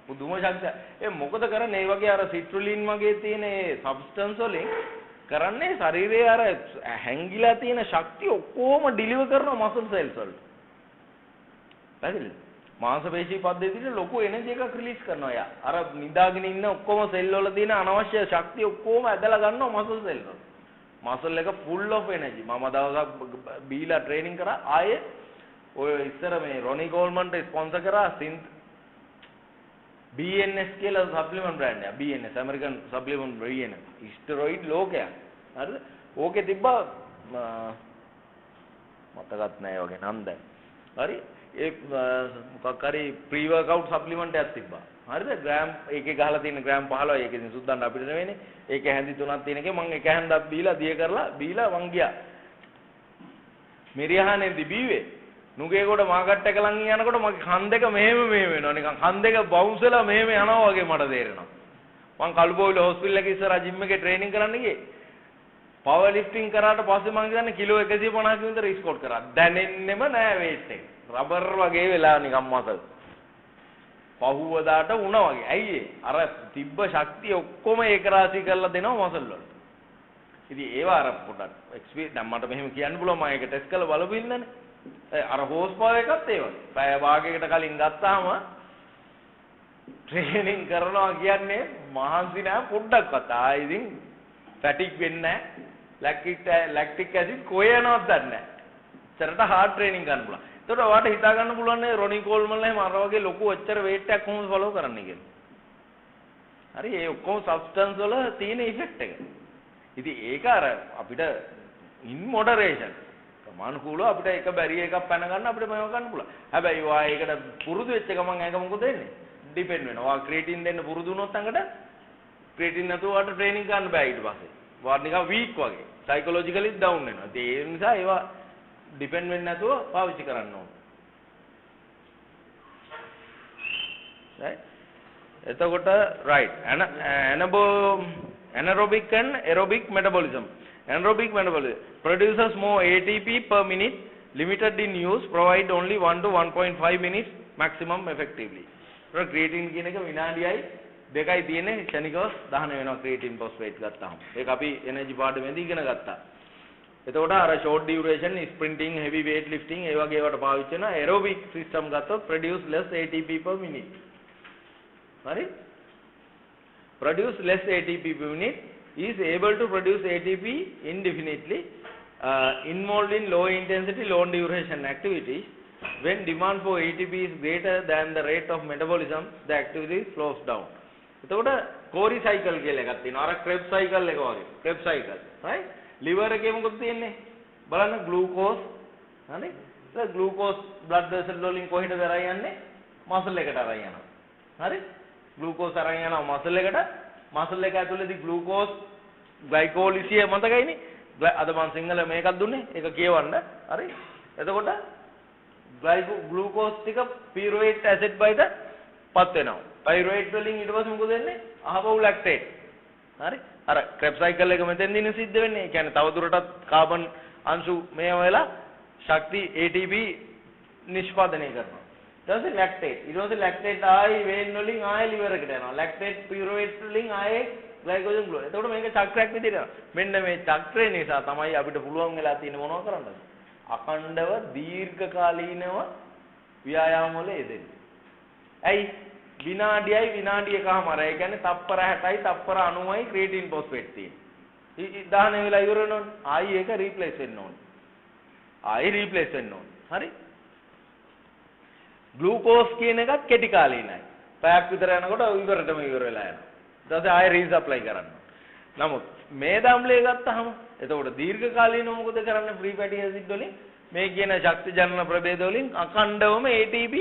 පුදුම ශක්තිය ඒ මොකද කරන්නේ මේ වගේ අර සිට්‍රුලින් වගේ තියෙන ඒ සබ්ස්ටන්ස් වලින් කරන්නේ ශරීරයේ අර හැංගිලා තියෙන ශක්තිය ඔක්කොම ඩිලිවර් කරන මසල් සෙල්ස් වලට පැහැදිලිද මාංශපේශී පද්ධතියේ ලොකු එනර්ජි එකක් රිලීස් කරනවා යා අර නිදාගෙන ඉන්න ඔක්කොම සෙල් වල තියෙන අනවශ්‍ය ශක්තිය ඔක්කොම ඇදලා ගන්නවා මසල් සෙල් වල මසල් එක full of energy මම දවසක් බීලා ට්‍රේනින් කරා ආයේ ඔය ඉස්සර මේ රොනි ගෝල්මන්ට ස්පොන්සර් කරා සින්ත් BNS කියලා සප්ලිමන්ට් බ්‍රෑන්ඩ් එක BNS ඇමරිකන් සප්ලිමන්ට් බ්‍රෑන්ඩ් එක ස්ටෙරොයිඩ් ලෝකයක් හරිද ඕකේ තිබ්බා මතකත් නැහැ වගේ නම් දැන් හරි ඒ මොකක් හරි ප්‍රී වර්ක්අවුට් සප්ලිමන්ට් එකක් තිබ්බා හරිද ග්‍රෑම් ඒකේ ගහලා තියෙන ග්‍රෑම් 15 ඒකේ සුද්දන්න අපිට නෙවෙයිනේ ඒකේ හැඳි තුනක් තියෙන එකේ මම එක හැන්දක් බීලා දිය කරලා බීලා මං ගියා මිරියහනේදී බීවේ නුගේ කොට මාකට් එක ළඟ යනකොට මගේ කන් දෙක මෙහෙම වෙනවා නිකන් කන් දෙක බවුන්ස් වෙලා මෙහෙම යනවා වගේ මට තේරෙනවා මං කළුබෝවිල හොස්පිටල් එකේ ඉස්සරහා ජිම් එකේ ට්‍රේනින් කරන්න ගියේ පවර් ලිෆ්ටිං කරාට පස්සේ මං කියන්නේ කිලෝ 150ක විතර ස්කෝට් කරා දැනෙන්නෙම නෑ වේට් එක රබර් වගේ වෙලා නිකන් මසල් පහුවදාට වුණා වගේ. ඇයි ඒ? අර තිබ්බ ශක්තිය ඔක්කොම ඒක රාශී කරලා දෙනවා මසල් වලට. ඉතින් ඒවා අර පොඩක් එක්ස්පීරියන්ස් දැන් මට මෙහෙම කියන්න පුළුවන් මම ඒක ටෙස්ට් කරලා බලපු ඉන්නනේ. අර හෝස් පවර් එකත් ඒ වගේ. පැය භාගයකට කලින් ගත්තාම ට්‍රේනින් කරනවා කියන්නේ මහන්සි නෑ පොඩ්ඩක්වත්. ආයි ඉතින් ෆැටික් වෙන්නේ නෑ. ලැක්ටික් ඇසිඩ් කොහේ යනවද දන්නේ නෑ. ඉතරට හાર્ඩ් ට්‍රේනින් කරන්න පුළුවන්. ඒකට ඔයාලට හිතා ගන්න පුළුවන් නේ රොනි කෝල්මන්ලා එහෙම අර වගේ ලොකු ඔච්චර weight එකක් කොහොමද ෆලෝ කරන්නේ කියලා. හරි ඒ ඔක්කොම සබ්ස්ටන්ස් වල තියෙන ඉෆෙක්ට් එක. ඉතින් ඒක අර අපිට in moderation ප්‍රමාණිකූලව අපිට එක බැරිය එකක් පැන ගන්න අපිට මේව ගන්න පුළුවන්. හැබැයි ඔයා ඒකට පුරුදු වෙච්ච ගමන් ඒක මොකද වෙන්නේ? ඩිපෙන්ඩ් වෙනවා. ඔයා ක්‍රියේටින් දෙන්න පුරුදු වුණොත් අඟට ක්‍රියේටින් නැතුව ඔයාට ට්‍රේනින් ගන්න බෑ ඊට පස්සේ. ඔයාට නිකන් වීක් වගේ. සයිකොලොජිකලි ඩවුන් වෙනවා. ඒ නිසා ඒවා ඩිපෙන්ඩ් වෙන්නේ නැතුව පාවිච්චි කරන්න ඕන. right එතකොට right anaerobic and aerobic metabolism produces more ATP per minute, limited in use, provide only 1 to 1.5 minutes maximum effectively. creatine කියන එක විනාඩියයි දෙකයි තියෙන්නේ ක්ෂණිකව දහන වෙනවා creatine phosphate ගත්තාම. ඒක අපි එනර්ජි පාඩමේදී ඉගෙන ගත්තා. එතකොට අර short duration sprinting, heavy weight lifting ඒ වගේ ඒවාට පාවිච්චි කරන aerobic system ගත්තොත් produce less ATP per minute. හරි? produce less ATP per minute is able to produce ATP indefinitely involved in low intensity, long duration activities. When demand for ATP is greater than the rate of metabolism, the activity slows down. එතකොට කෝරි cycle කියලා එකක් තියෙනවා. අර ක්‍රෙබ් cycle එක වගේ. ක්‍රෙබ් cycle. right? liver එකේ මොකද තියෙන්නේ? බලන්න ග්ලූකෝස්. හරි? ඒ ග්ලූකෝස් blood vessel වලින් කොහෙටද අරන් යන්නේ? මසල් එකට අරන් යනවා. හරි? ග්ලූකෝස් අරන් යනවා මසල් එකට. මසල් එක ඇතුළේදී ග්ලූකෝස් ග්ලයිකෝලිසිය මතකයිනේ? අද මම සිංහල මේකක් දුන්නේ. ඒක කියවන්න. හරි? එතකොට ග්ලූකෝස් ටික පීරුවේට් ඇසිඩ් වලට පත් වෙනවා. පීරුවේට් වලින් ඊට පස්සේ මොකද වෙන්නේ? අහපව් ලැක්ටේට්. හරි? අර ක්‍රෙබ් සයිකල් එක මෙතෙන් දින සිද්ධ වෙන්නේ. ඒ කියන්නේ තව දුරටත් කාබන් අංශු මේව වෙලා ශක්ති ATP නිෂ්පාදනය කරනවා. ඊට පස්සේ ලැක්ටේට්. ඊට පස්සේ ලැක්ටේට් ආයි වේන් වලින් ආයි liver එකට යනවා. ලැක්ටේට් පීරුවේට් වලින් ආයි ග්ලයිකෝජන් ග්ලෝ. එතකොට මේක චක්‍රයක් විදිහට යනවා. මෙන්න මේ චක්‍රය නිසා තමයි අපිට පුළුවන් වෙලා තියෙන්නේ මොනව කරන්නද? අඛණ්ඩව දීර්ඝකාලීනව ව්‍යායාම වල යෙදෙන්නේ. ඇයි? විනාඩියයි විනාඩි එකමාරයි. ඒ කියන්නේ තප්පර 60යි තප්පර 90යි ක්‍රියේටින් ෆොස්ෆේට් තියෙන්නේ. දහන වෙලා ඉවර වෙනවනේ. ආයි ඒක රීප්ලේස් වෙන්න ඕනේ. ආයි රීප්ලේස් වෙන්න ඕනේ. හරි? ග්ලූකෝස් කියන එකත් කෙටි කාලීනයි. පැයක් විතර යනකොට ඉවරටම ඉවර වෙලා යනවා. ඊට පස්සේ ආයි රීසප්ලයි කරන්න. නමුත් මේ දම්ලේ ගත්තාම එතකොට දීර්ඝ කාලීනව මොකද කරන්නේ? ෆ්‍රී ෆැටි ඇසිඩ් වලින් මේ කියන ශක්ති ජනන ප්‍රභේද වලින් අඛණ්ඩවම ATP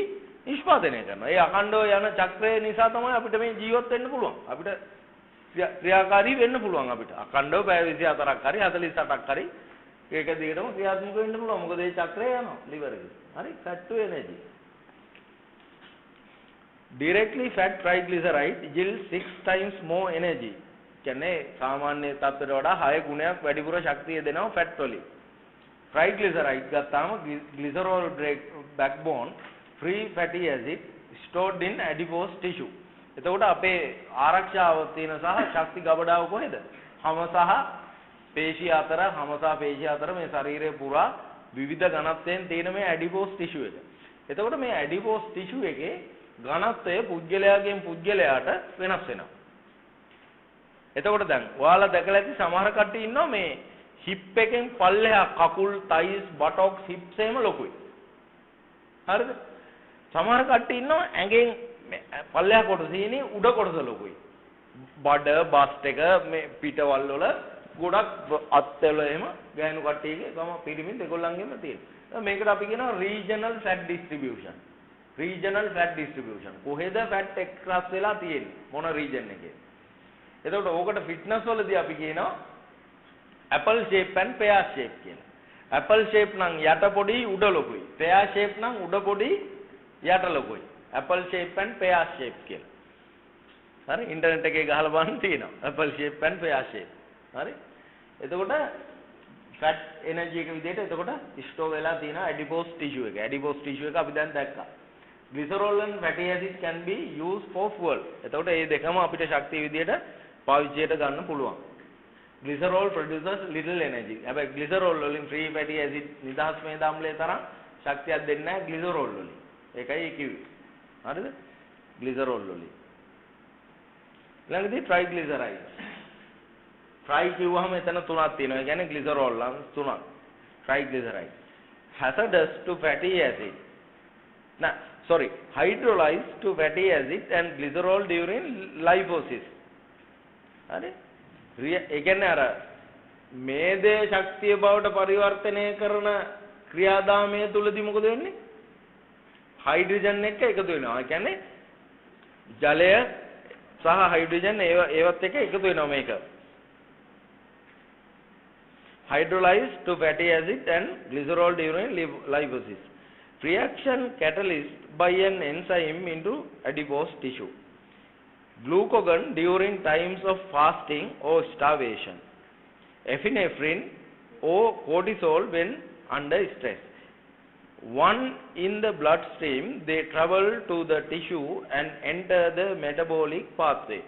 නිෂ්පාදනය කරනවා. ඒ අඛණ්ඩව යන චක්‍රය නිසා තමයි අපිට මේ ජීවත් වෙන්න පුළුවන්. අපිට ක්‍රියාකාරී වෙන්න පුළුවන් අපිට. අඛණ්ඩව පැය 24ක් හරි 48ක් හරි ඒක දිගටම ක්‍රියාත්මක වෙන්න පුළුවන්. මොකද මේ චක්‍රය යනවා liver එකේ. හරි? fat to energy. Directly fat triglyceride yields 6 times more energy. කියන්නේ සාමාන්‍ය තත්ත්වයට වඩා 6 ගුණයක් වැඩිපුර ශක්තිය දෙනවා ෆැට් වලින්. triglyceride ගත්තාම glycerol backbone free fatty acid stored in adipose tissue. එතකොට අපේ ආරක්ෂාව තියෙන සහ ශක්ති ගබඩාව කොහෙද? හම සහ පේශී අතර, හම සහ පේශී අතර මේ ශරීරය පුරා විවිධ ඝනත්වයෙන් තියෙන මේ adipose tissue එක. එතකොට මේ adipose tissue එකේ ඝනත්වය පුද්ගලයාගෙන් පුද්ගලයාට වෙනස් වෙනවා. එතකොට දැන් ඔයාලා දැකලා ඇති සමහර කට්ටිය ඉන්නවා මේ හිප් එකෙන් පල්ලෙහා කකුල්, තයිස්, බටොක්ස්, හිප්ස් එහෙම ලොකුයි. හරිද? සමහර කට්ටිය ඉන්නවා ඇඟෙන් පල්ලෙහා කොටස ඉන්නේ උඩ කොටස ලොකුයි. බඩ, බස්ට් එක මේ පිටවල් වල ගොඩක් අත්වල එහෙම ගෑනු කට්ටියගේ තම පිරිමින් දෙගොල්ලන්ගෙම තියෙනවා. මේකට අපි කියනවා regional fat distribution. regional fat distribution. කොහෙද fat එක්ස්ට්‍රාස් වෙලා තියෙන්නේ? මොන region එකේ? එතකොට ඕකට ෆිට්නස් වලදී අපි කියනවා apple shape and pear shape කියලා. apple shape නම් යට පොඩි උඩ ලොකුයි. pear shape නම් උඩ පොඩි යට ලොකුයි. apple shape and pear shape කියලා. හරි ඉන්ටර්නෙට් එකේ ගහලා බලන්න තියෙනවා. apple shape and pear shape. හරි. එතකොට fat energy එක විදිහට එතකොට store වෙලා තියෙන adipose tissue එක. adipose tissue එක අපි දැන් දැක්කා. glycerol and fatty acid can be used for fuel. එතකොට මේ දෙකම අපිට ශක්තිය විදිහට පාවිච්චියට ගන්න පුළුවන්. glycerol produces little energy. හැබැයි glycerol වලින් free fatty acid නිදහස් මේද අම්ලයේ තරම් ශක්තියක් දෙන්නේ නැහැ glycerol වලින්. ඒකයි කිව්වේ. හරිද? glycerol වලින්. ළඟදී triglyceride. try කිව්වහම එතන තුනක් තියෙනවා. ඒ කියන්නේ glycerol නම් තුනක්. triglyceride. hazardous to fatty acid. hydrolyzed to fatty acid and glycerol during lipolysis. හරි? ඒ කියන්නේ අර මේදේ ශක්තිය බවට පරිවර්තනය කරන ක්‍රියාදාමය තුලදී මොකද වෙන්නේ? හයිඩ්‍රජන් එක එකතු වෙනවා. ඒ කියන්නේ ජලය සහ හයිඩ්‍රජන් ඒවත් එක එකතු වෙනවා මේක. hydrolyzed to fatty acid and glycerol during lipolysis. Reaction catalyzed by an enzyme into adipose tissue. Glucagon during times of fasting or starvation. Epinephrine or cortisol when under stress. One in the bloodstream, they travel to the tissue and enter the metabolic pathway.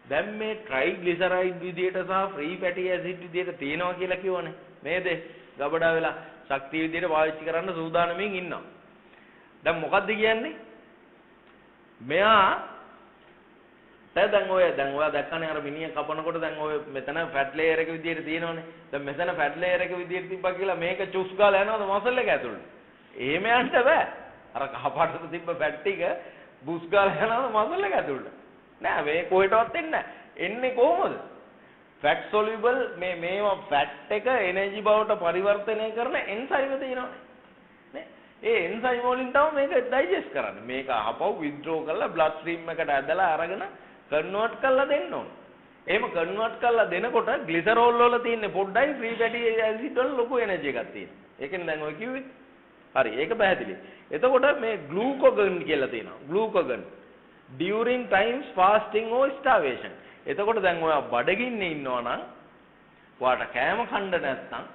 දැන් මේ triglyceride විදියට සහ free fatty acid විදියට තියෙනවා කියලා කියවනේ. නේද? ගබඩා වෙලා ශක්තිය විදියට පාවිච්චි කරන්න සූදානමින් ඉන්නවා. දැන් මොකද්ද කියන්නේ? මෙයා දැන් ඔයා දැක්කනේ අර මිනිහ කපනකොට දැන් ඔය මෙතන ෆැට් ලේයර් එක විදියට තියෙනවනේ. දැන් මෙතන ෆැට් ලේයර් එක විදියට තිබ්බා කියලා මේක චුස් ගාලා යනවද මසල් එක ඇතුළට? එහෙම යන්න බෑ. අර කහපාටට තිබ්බ ෆැට් ටික බුස් ගාලා යනවද මසල් එක ඇතුළට? නෑ මේ කොහෙටවත් එන්නේ නෑ. එන්නේ කොහොමද? ෆැට් සොලියබල් මේවා ෆැට් එක එනර්ජි බවට පරිවර්තනය කරන එන්සයිම තියෙනවනේ. නේ? ඒ එන්සයිම වලින් තමයි මේක ඩයිජෙස්ට් කරන්නේ. මේක අහපව් විත්ඩ්‍රෝ කරලා බ්ලඩ් ස්ට්‍රීම් එකට ඇදලා අරගෙන කන්වර්ට් කරලා දෙන්න ඕනේ. එහෙම කන්වර්ට් කරලා දෙනකොට ග්ලිසරෝල් වල තියෙන පොඩ්ඩයි ෆ්‍රී ෆැටි ඇසිඩ් වල ලොකු එනර්ජි එකක් තියෙනවා. ඒකෙන් දැන් ඔය කිව්වේ. හරි ඒක පැහැදිලි. එතකොට මේ ග්ලූකෝගන් කියලා තියෙනවා. ග්ලූකෝගන් during times fasting or starvation. එතකොට දැන් ඔයා බඩගින්නේ ඉන්නවා නම් ඔයාට කෑම කන්න නැත්නම්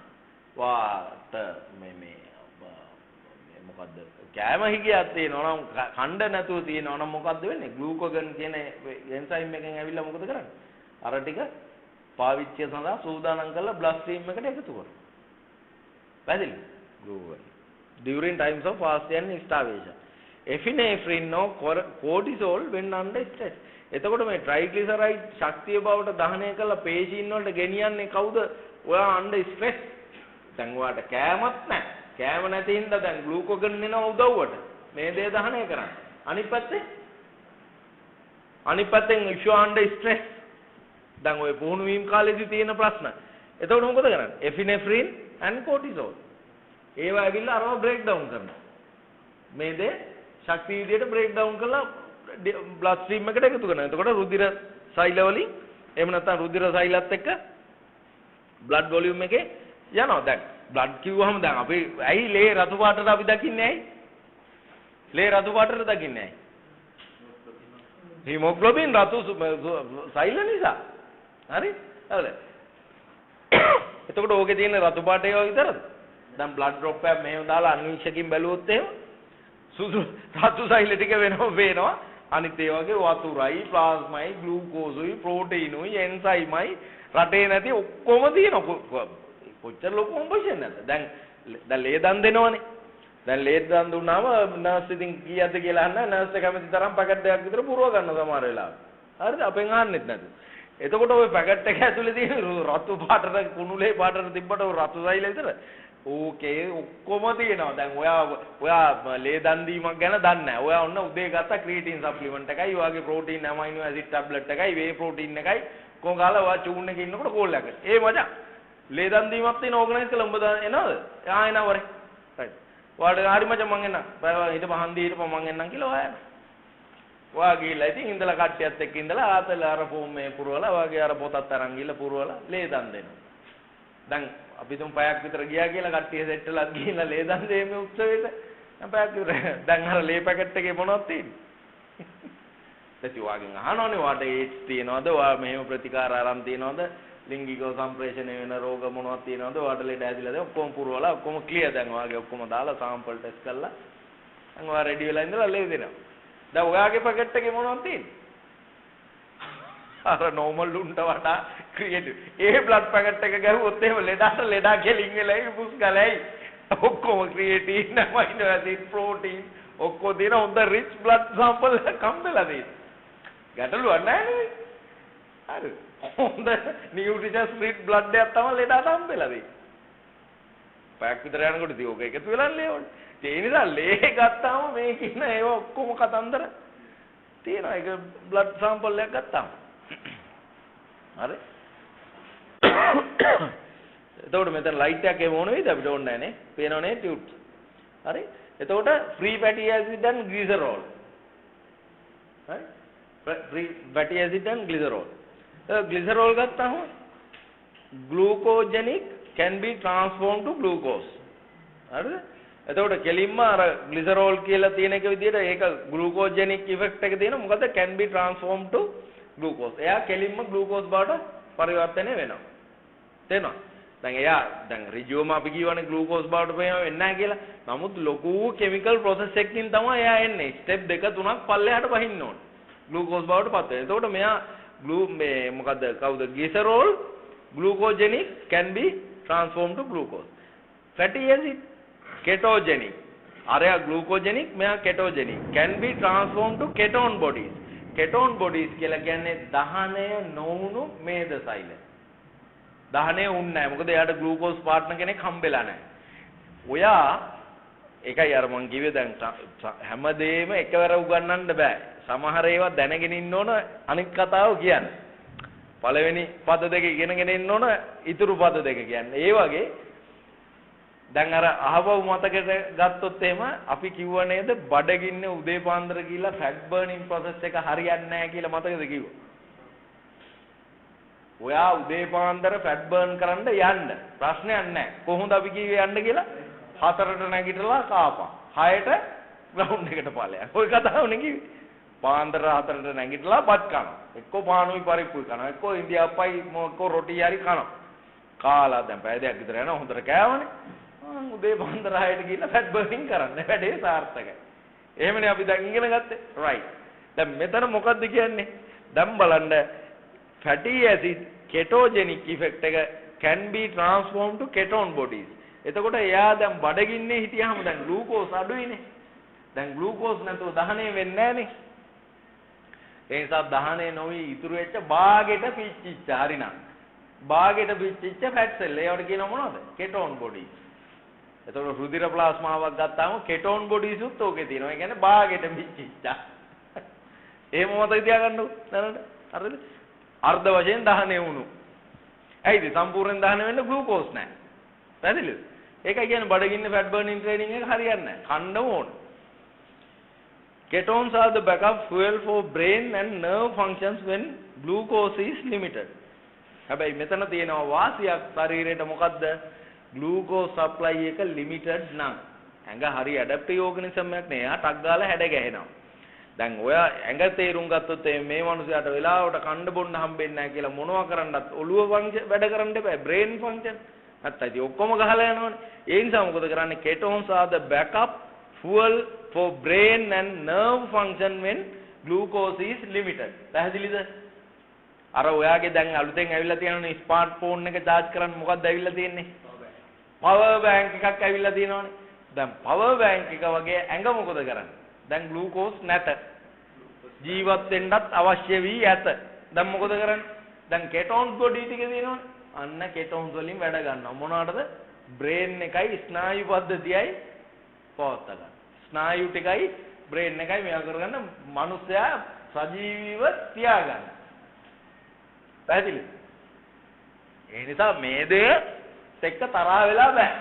ඔයාට මේ මොකද්ද කෑම හිගයක් තියෙනවා නම් කන්න නැතුව තියෙනවා නම් මොකද්ද වෙන්නේ? ග්ලූකෝගන් කියන එන්සයිම් එකෙන් ඇවිල්ලා මොකද කරන්නේ? අර ටික පාවිච්චිය සඳහා සූදානම් කරලා බ්ලඩ් ස්ට්‍රීම් එකට එකතු කරනවා. පැහැදිලි? ග්ලූකෝගන් during times of fasting and starvation. Epinephrine or cortisol when under stress. එතකොට මේ ට්‍රයිග්ලිසරයිඩ් ශක්තිය බවට දහනය කරලා පේශීන් වලට ගෙනියන්නේ කවුද? ඔයා under stress. දැන් ඔයාට කෑමත් නැහැ. කෑම නැති හින්දා දැන් ග්ලූකෝගන් එනවා උදව්වට. මේ දේ දහනය කරන්න. අනිත් පැත්තෙන් if you under stress. දැන් ඔය පුහුණු වීම කාලේදී තියෙන ප්‍රශ්න. එතකොට මොකද කරන්නේ? Epinephrine and cortisol. ඒවා ඇවිල්ලා අරව බ්‍රේක් ඩවුන් කරනවා. මේ දේ ශක්තිය විදියට බ්‍රේක් ඩවුන් කරලා බ්ලඩ් ස්ට්‍රීම් එකට එකතු කරනවා. එතකොට රුධිර සෛල වලින් එහෙම නැත්නම් රුධිර සෛලත් එක්ක බ්ලඩ් වොලියුම් එකේ යනවා. දැන් බ්ලඩ් කිව්වහම දැන් අපි ඇයි ලේ රතු පාටට අපි දකින්නේ ඇයි? ලේ රතු පාටට දකින්නේ ඇයි? හීමොග්ලොබින් රතු සෛල නිසා. හරි? හරි. එතකොට ඕකේ තියෙන රතු පාට ඒවා විතරද? දැන් බ්ලඩ් ඩ්‍රොප් එකක් මෙහෙම දාලා අනිශ්චයකින් බැලුවොත් එහෙම සුදු රතු සෛල ටික වෙනවා. අනිත් ඒ වගේ වතුරයි, ප්ලාස්මයි, ග්ලූකෝසුයි, ප්‍රෝටීනුයි, එන්සයිමයි රටේ නැති ඔක්කොම තියෙනවා. කොච්චර ලොකු කොම්පොසිෂන් නැද්ද? දැන් ලේ දන් දෙනවනේ. දැන් ලේ දන් දුන්නාම නර්ස් ඉතින් කීයද කියලා අහන්න නර්ස් එක කැමති තරම් පැකට් එකක් විතර පුරව ගන්න සමහර වෙලාවට. හරිද? අපෙන් අහන්නෙත් නැතු. එතකොට ওই පැකට් එක ඇතුලේ තියෙන රතු පාටට කුණුලේ පාටට තිබ්බට ඔය රතු සෛල විතර ඕකේ ඔක්කොම තියෙනවා. දැන් ඔයා ලේ දන් දීමක් ගැන දන්නේ නැහැ. ඔයා ඔන්න උදේ ගත්ත ක්‍රියේටින් සප්ලිමන්ට් එකයි, ඔයාගේ ප්‍රෝටීන් ඇමයිනෝ ඇසිඩ් ටැබ්ලට් එකයි, වේ ප්‍රෝටීන් එකයි කොහොම ගාලා ඔයා චූන් එකේ ඉන්නකොට කෝල් එකක්. ඒ මචං. ලේ දන් දීමක් තියෙන ඕගනයිස් කළා උඹ එනවද? එනවා වරේ. රයිට්. ඔයාට හරි මචං මං එන්නම්. ඊට පහන්දි හිටපන් මං එන්නම් කියලා ඔයා යනවා. ඔයා ගිහිල්ලා ඉතින් ඉඳලා කට්ටියත් එක්ක ඉඳලා ආතල අර ෆෝම් මේ පුරවලා ඔයාගේ අර පොතත් අරන් ගිහිල්ලා පුරවලා ලේ දන් දෙනවා. දැන් අපි තුන් පැයක් විතර ගියා කියලා කට්ටිය සෙට් වෙලා ගිහිල්ලා ලේ දන් දෙීමේ උත්සවයට දැන් පැයක් විතර දැන් අර ලේ පැකට් එකේ මොනවද තියෙන්නේ? දැන් ඔයාගෙන් අහනවනේ ඔයාට ඒඩ්ස් තියෙනවද? ඔයා මෙහෙම ප්‍රතිකාර ආරම්භ තියෙනවද? ලිංගිකව සම්ප්‍රේෂණය වෙන රෝග මොනවද තියෙනවද? ඔයාට ලෙඩ ඇදිලාද? ඔක්කොම පුරවලා ඔක්කොම ක්ලියර් දැන් ඔයාගේ ඔක්කොම දාලා සාම්පල් ටෙස්ට් කරලා දැන් ඔයා රෙඩි වෙලා ඉඳලා ලේ දෙනවා. දැන් ඔයාගේ පැකට් එකේ මොනවද තියෙන්නේ? අර නෝමල් උන්ට වඩා ක්‍රියේටිව්. ඒ බ්ලඩ් පැකට් එක ගහුවොත් එහෙම ලෙඩා කෙලින් වෙලයි පුස් ගලයි. ඔක්කොම ක්‍රියේටින් නැමයිනෝ ඇසිඩ් ප්‍රෝටීන් ඔක්කොම දින හොඳ රිච් බ්ලඩ් සැම්පල් කම්බලා දෙන්න. ගැටලුවක් නැහැ නේ. හරි. හොඳ නියුට්‍රිෂස් රිච් බ්ලඩ් එකක් තමයි ලෙඩාට හම්බෙලා දෙන්නේ. පැයක් විතර යනකොට ඉතින් ඕක එකතු වෙලා ලේවනේ. ඒ නිසා ලේ ගත්තාම මේ කියන ඒවා ඔක්කොම කතන්දර තියෙනවා. ඒක බ්ලඩ් සැම්පල් එකක් ගත්තාම. හරි. එතකොට මෙතන ලයිට් එකක් එම ඕන වෙයිද අපිට ඕනේ නැහැ නේ. පේනවනේ ටියුබ්ස්. හරි. එතකොට free fatty acid and glycerol. හරි. Free fatty acid and glycerol. Glycerol ගත්තාම glucogenic can be transformed to glucose. හරිද? එතකොට කෙලින්ම අර ග්ලිසරෝල් කියලා තියෙන එක විදිහට ඒක glucogenic effect එක තියෙන මොකද can be transformed to glucose. එයා කෙලින්ම glucose බවට පරිවර්තනය වෙනවා. තේරෙනවද? දැන් ඍජුවම අපි කියවනේ glucose බවට වෙන්නේ නැහැ කියලා. නමුත් ලොකු chemical process එකකින් තමයි එයා එන්නේ. step 2 3ක් පල්ලෙහාට බහින්න ඕනේ. glucose බවට පත් වෙනවා. එතකොට මෙයා මේ මොකද්ද කවුද glycerol glucogenic can be transformed to glucose. Fatty acid ketogenic. අරයා glucogenic මෙයා ketogenic can be transformed to ketone bodies. ketone bodies කියලා කියන්නේ දහනය නොවුණු මේද සෛල. දහනය වුන්නේ නැහැ. මොකද එයාට ග්ලූකෝස් පාර්ට්නර් කෙනෙක් හම්බෙලා නැහැ. ඔයා ඒකයි අර මං කිව්වේ දැන් හැමදේම එකවර උගන්වන්න බෑ. සමහර ඒවා දැනගෙන ඉන්න ඕන අනිත් කතාව කියන්නේ. පළවෙනි පද දෙක ඉගෙනගෙන ඉන්න ඕන ඉතුරු පද දෙක කියන්නේ. ඒ වගේ දැන් අර අහවව මතකයට ගත්තොත් එහෙම අපි කිව්ව නේද බඩගින්නේ උදේ පාන්දර ගිහිල්ලා ෆැට් බර්නින් ප්‍රොසෙස් එක හරියන්නේ නැහැ කියලා මතකද කිව්වා? ඔයා උදේ පාන්දර ෆැට් බර්න් කරන්න යන්න ප්‍රශ්නයක් නැහැ. කොහොමද අපි කිව්වේ යන්න කියලා? 4ට නැගිටලා කාපා. 6ට ග්‍රවුන්ඩ් එකට ඵලයක්. ඔය කතාවනේ කිව්වේ. පාන්දර 4ට නැගිටලා බත් කනවා. එක්කෝ පානුයි පරිප්පුයි කනවා. එක්කෝ ඉන්දියාප්පයි එක්කෝ රොටි හරි කනවා. කාලා දැන් පැය දෙකක් විතර යනවා හොඳට කෑවනේ. උදේ පාන්දර 6ට ගිහිල්ලා ෆැට් බර්නින් කරන්න. වැඩේ සාර්ථකයි. එහෙමනේ අපි දැන් ඉගෙන ගත්තේ. රයිට්. දැන් මෙතන මොකද්ද කියන්නේ? දැන් බලන්න fatty acid ketogenic effect එක can be transformed to ketone bodies. එතකොට එයා දැන් බඩගින්නේ හිටියාම දැන් ග්ලූකෝස් අඩුයිනේ. දැන් ග්ලූකෝස් නැතුව දහනය වෙන්නේ නැහනේ. ඒ නිසා දහනය නොවි ඉතුරු වෙච්ච බාගෙට පිච්චිච්ච හරිනම්. බාගෙට පිච්චිච්ච ෆැට් සෙල් ඒවට කියනවා මොනවද? ketone bodies. එතකොට රුධිර ප්ලාස්මාවක් ගත්තාම ketone bodies උත් ඕකේ තියෙනවා. ඒ කියන්නේ බාගෙට පිච්චිච්ච. එහෙම මතක තියාගන්නකො දැනට. හරිද? අර්ධ වශයෙන් දහනය වුණු. ඇයිද සම්පූර්ණ දහනය වෙන්න ග්ලූකෝස් නැහැ. පැහැදිලිද? ඒකයි කියන්නේ බඩගින්න ෆැට් බර්නින් ට්‍රේනින් එක හරියන්නේ නැහැ. කන්න ඕන. Ketones are the backup fuel for brain and nerve functions when glucose is limited. හැබැයි මෙතන තියෙනවා වාසියක් ශරීරයට මොකද්ද? glucose supply එක limited නම්. ඇඟ හරි adaptive organism එකක් නේ. එයා ටක් ගාලා හැඩ ගැහෙනවා. දැන් ඔයා ඇඟ තේරුම් ගත්තොත් මේ මිනිහයාට වෙලාවට කන්න බොන්න හම්බෙන්නේ නැහැ කියලා මොනවා කරන්නත් ඔළුව වැඩ කරන්න බෑ. brain function නැත්නම් ඉතින් ඔක්කොම ගහලා යනවනේ. ඒ නිසා මොකද කරන්නේ? Ketones are the backup fuel for brain and nerve function when glucose is limited. පැහැදිලිද? අර ඔයාගේ දැන් අලුතෙන් ඇවිල්ලා තියෙනනේ ස්මාර්ට් ෆෝන් එක charge කරන්න මොකක්ද ඇවිල්ලා තියෙන්නේ? power bank එකක් ඇවිල්ලා තියෙනවනේ. දැන් power bank එක වගේ ඇඟ මොකද කරන්නේ? දැන් glucose නැත. ජීවත් වෙන්නත් අවශ්‍ය වී ඇත. දැන් මොකද කරන්නේ? දැන් ketones body ටික තියෙනවනේ. අන්න ketones වලින් වැඩ ගන්නවා. මොනවටද? brain එකයි ස්නායු පද්ධතියයි පවත්ත ගන්න. ස්නායු ටිකයි brain එකයි මේවා කරගන්න මනුස්සයා සජීවීව තියාගන්න. පැහැදිලිද? ඒ නිසා මේ දෙය එක්ක තරහ වෙලා බෑ.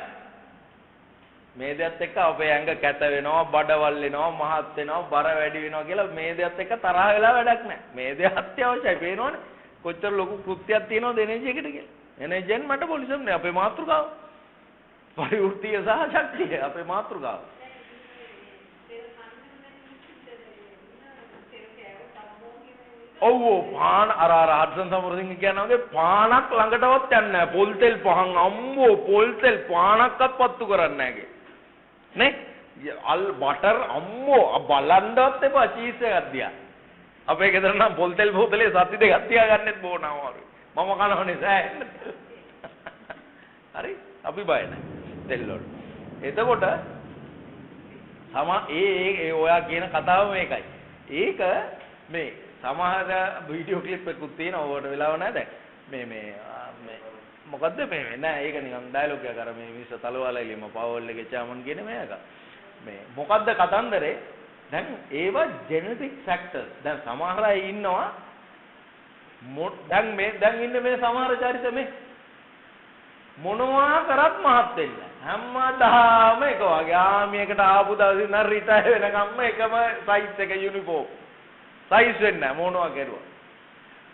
මේ දෙයත් එක්ක අපේ ඇඟ කැත වෙනවා, බඩවල් වෙනවා, මහත් වෙනවා, බර වැඩි වෙනවා කියලා මේ දෙයත් එක්ක තරහ වෙලා වැඩක් නැහැ. මේ දෙය අත්‍යවශ්‍යයි. පේනවනේ කොච්චර ලොකු කෘත්‍යයක් තියෙනවද එනර්ජි එකට කියලා. එනර්ජි and metabolism නේ අපේ මාතෘකාව. පරිවෘත්තීය සහ ශක්තිය අපේ මාතෘකාව. ඔව් පාන අර හඩ්සන් සමරසිංහ කියනවා පානක් ළඟටවත් යන්නේ නැහැ. පොල් තෙල් පහන් අම්මෝ පොල් තෙල් පානක්වත් පත්තු කරන්නේ නැහැ නේ. අල් බටර් අම්මෝ බලන්නවත් එපා චීස් එකක් දිහා. අපේ ගෙදර නම් පොල් තෙල් බෝතලේ සති දෙකක් තියාගන්නෙත් බෝනවා වගේ. මම කනවනේ සෑහෙන. හරි අපි බය නැහැ තෙල් වලට. එතකොට ඒ ඔයා කියන කතාව මේකයි. ඒක මේ සමහර වීඩියෝ ක්ලිප් එකකුත් තියෙනවා. ඕකට වෙලාව නැහැ දැන්. මේ මොකද්ද මේ නෑ ඒක නිකන් ඩයලොග් එකක් අර මේ මිස් තලවාලයිලිම පවල් එකේ චාමන් කියන මේක. මේ මොකද්ද කතන්දරේ? දැන් ඒවා ජෙනටික් ෆැක්ටර්ස්. දැන් සමහර අය ඉන්නවා දැන් ඉන්න මේ සමහර චරිත මේ මොනවා කරත් මහත් වෙන්න. හැමදාම එක වගේ ආමියකට ආපු දවසේ ඉඳන් රිටයර් වෙනකම්ම එකම සයිස් එක යුනිෆෝම්. සයිස් වෙන්නේ නැහැ මොනවා කරුවා.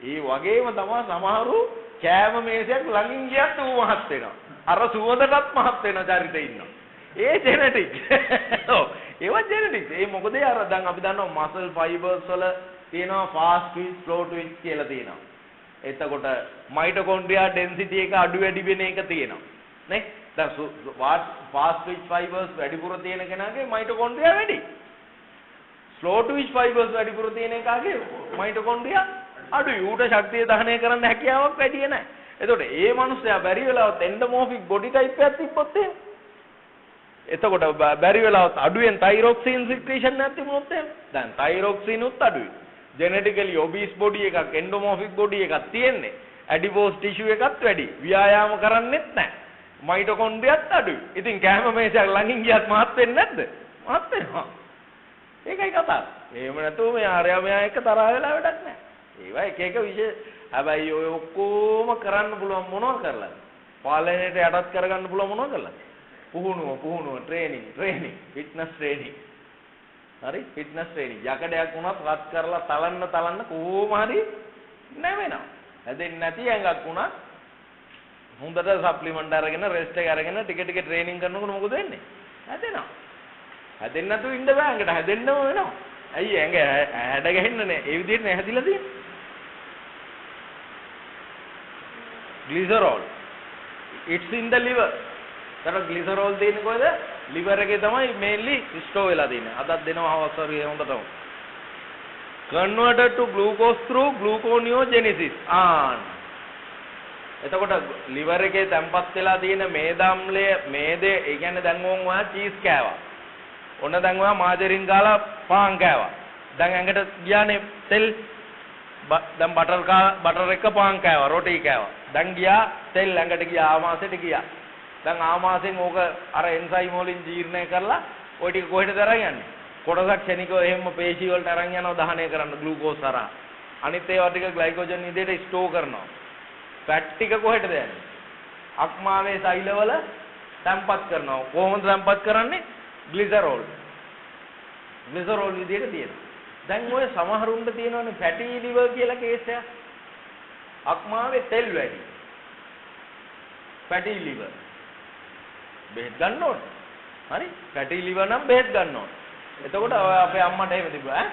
ඒ වගේම තමයි සමහරු කෑම මේසයක් ළඟින් ගියත් ඌ මහත් වෙනවා. අර සුවඳටත් මහත් වෙන චරිත ඉන්නවා. ඒ ජෙනටික්. ඔව් ඒවා ජෙනටික්ස්. ඒ මොකද අර දැන් අපි දන්නවා මසල් ෆයිබර්ස් වල තියෙනවා ෆාස්ට් ට්විච් ස්ලෝ ට්විච් කියලා තියෙනවා. එතකොට මයිටොකොන්ඩ්‍රියා ඩෙන්සිටි එක අඩු වැඩි වෙන එක තියෙනවා. නේ? දැන් ෆාස්ට් ට්විච් ෆයිබර්ස් වැඩිපුර තියෙන කෙනාගේ මයිටොකොන්ඩ්‍රියා වැඩි. ස්ලෝ ට්විච් ෆයිබර්ස් වැඩිපුර තියෙන එකාගේ මයිටොකොන්ඩ්‍රියා අඩුයි. ඌට ශක්තිය දහනය කරන්න හැකියාවක් වැඩි නැහැ. එතකොට ඒ මනුස්සයා බැරි වෙලාවත් එන්ඩෝමෝෆික් බොඩි ටයිප් එකක් තිබ්බොත් එහෙම. එතකොට බැරි වෙලාවත් අඩුවෙන් තයිරොක්සින් සික්‍රීෂන් නැති වුණොත් එහෙම. දැන් තයිරොක්සින් උත් අඩුයි. genetically obese body එකක් endomorphic body එකක් තියෙන්නේ. adipose tissue එකත් වැඩි. ව්‍යායාම කරන්නෙත් නැහැ. මයිටොකොන්ඩ්‍රියත් අඩුයි. ඉතින් කැම මේසයක් ළඟින් ගියත් මහත් වෙන්නේ නැද්ද? මහත් වෙනවා. ඒකයි කතාව. එහෙම නැතුව මේ ආර්යා මෙයා එක තරහ වෙලා වැඩක් නැහැ. ඒවා එක එක විශේෂ. හැබැයි ඔය ඔක්කොම කරන්න පුළුවන් මොනවද කරලාද? පාලනයට යටත් කරගන්න පුළුවන් මොනවද කරලාද? පුහුණුව ට්‍රේනින් ෆිට්නස් ට්‍රේනින්. හරි ෆිට්නස් ට්‍රේනින්. යකඩයක් වුණත් රත් කරලා තලන්න කොහොම හරි නැවෙනවා. හැදෙන්නේ නැති ඇඟක් වුණත් හොඳට සප්ලිමන්ට් අරගෙන රෙස්ට් එක අරගෙන ටික ට්‍රේනින් කරනකොට මොකද වෙන්නේ? හැදෙනවා. හැදෙන්න නැතුව ඉන්න බෑ ඇඟට හැදෙන්නම වෙනවා. ඇයි ඇඟ හැඩ ගැහෙන්න නෑ. ඒ විදිහට නෑ හැදිලා තියෙන්නේ. glycerol it's in the liver. තර glycerol දෙන්නේ කොහෙද? liver එකේ තමයි mainly store වෙලා තියෙන්නේ. අදත් දෙනවා අවස්ථාවේ හොඳටම. converted to glucose through gluconeogenesis. එතකොට liver එකේ තැම්පත් වෙලා තියෙන මේදාම්ලය මේදේ ඒ කියන්නේ දැන් ඔයා චීස් කෑවා. ඔන්න දැන් ඔයා මාජරින් ගාලා පාන් කෑවා. දැන් ඇඟට ගියානේ තෙල් දැන් බටර් එක පාන් කෑවා රොටි කෑවා. දැන් ගියා තෙල් ඇඟට ගියා ආමාශයට ගියා. දැන් ආමාශයෙන් ඕක අර එන්සයිම් වලින් ජීර්ණය කරලා ওই ටික කොහෙටද අරන් යන්නේ? කොටසක් ක්ෂණිකව එහෙම පේශි වලට අරන් යනවා දහනය කරන්න ග්ලූකෝස් හරහා. අනිත් ඒවා ටික ග්ලයිකෝජන් විදිහට ස්ටෝර් කරනවා. ෆැට් ටික කොහෙටද යන්නේ? අක්මාවේ සෛලවල තැම්පත් කරනවා. කොහොමද තැම්පත් කරන්නේ? glycerol විදිහට තියෙනවා. දැන් ඔය සමහරුන්ට තියෙනවනේ fatty liver කියලා කේස් එකක්. අක්මාවේ තෙල් වැඩි. fatty liver. බෙහෙත් ගන්න ඕනේ. හරි? fatty liver නම් බෙහෙත් ගන්න ඕනේ. එතකොට අපේ අම්මට එහෙම තිබුණා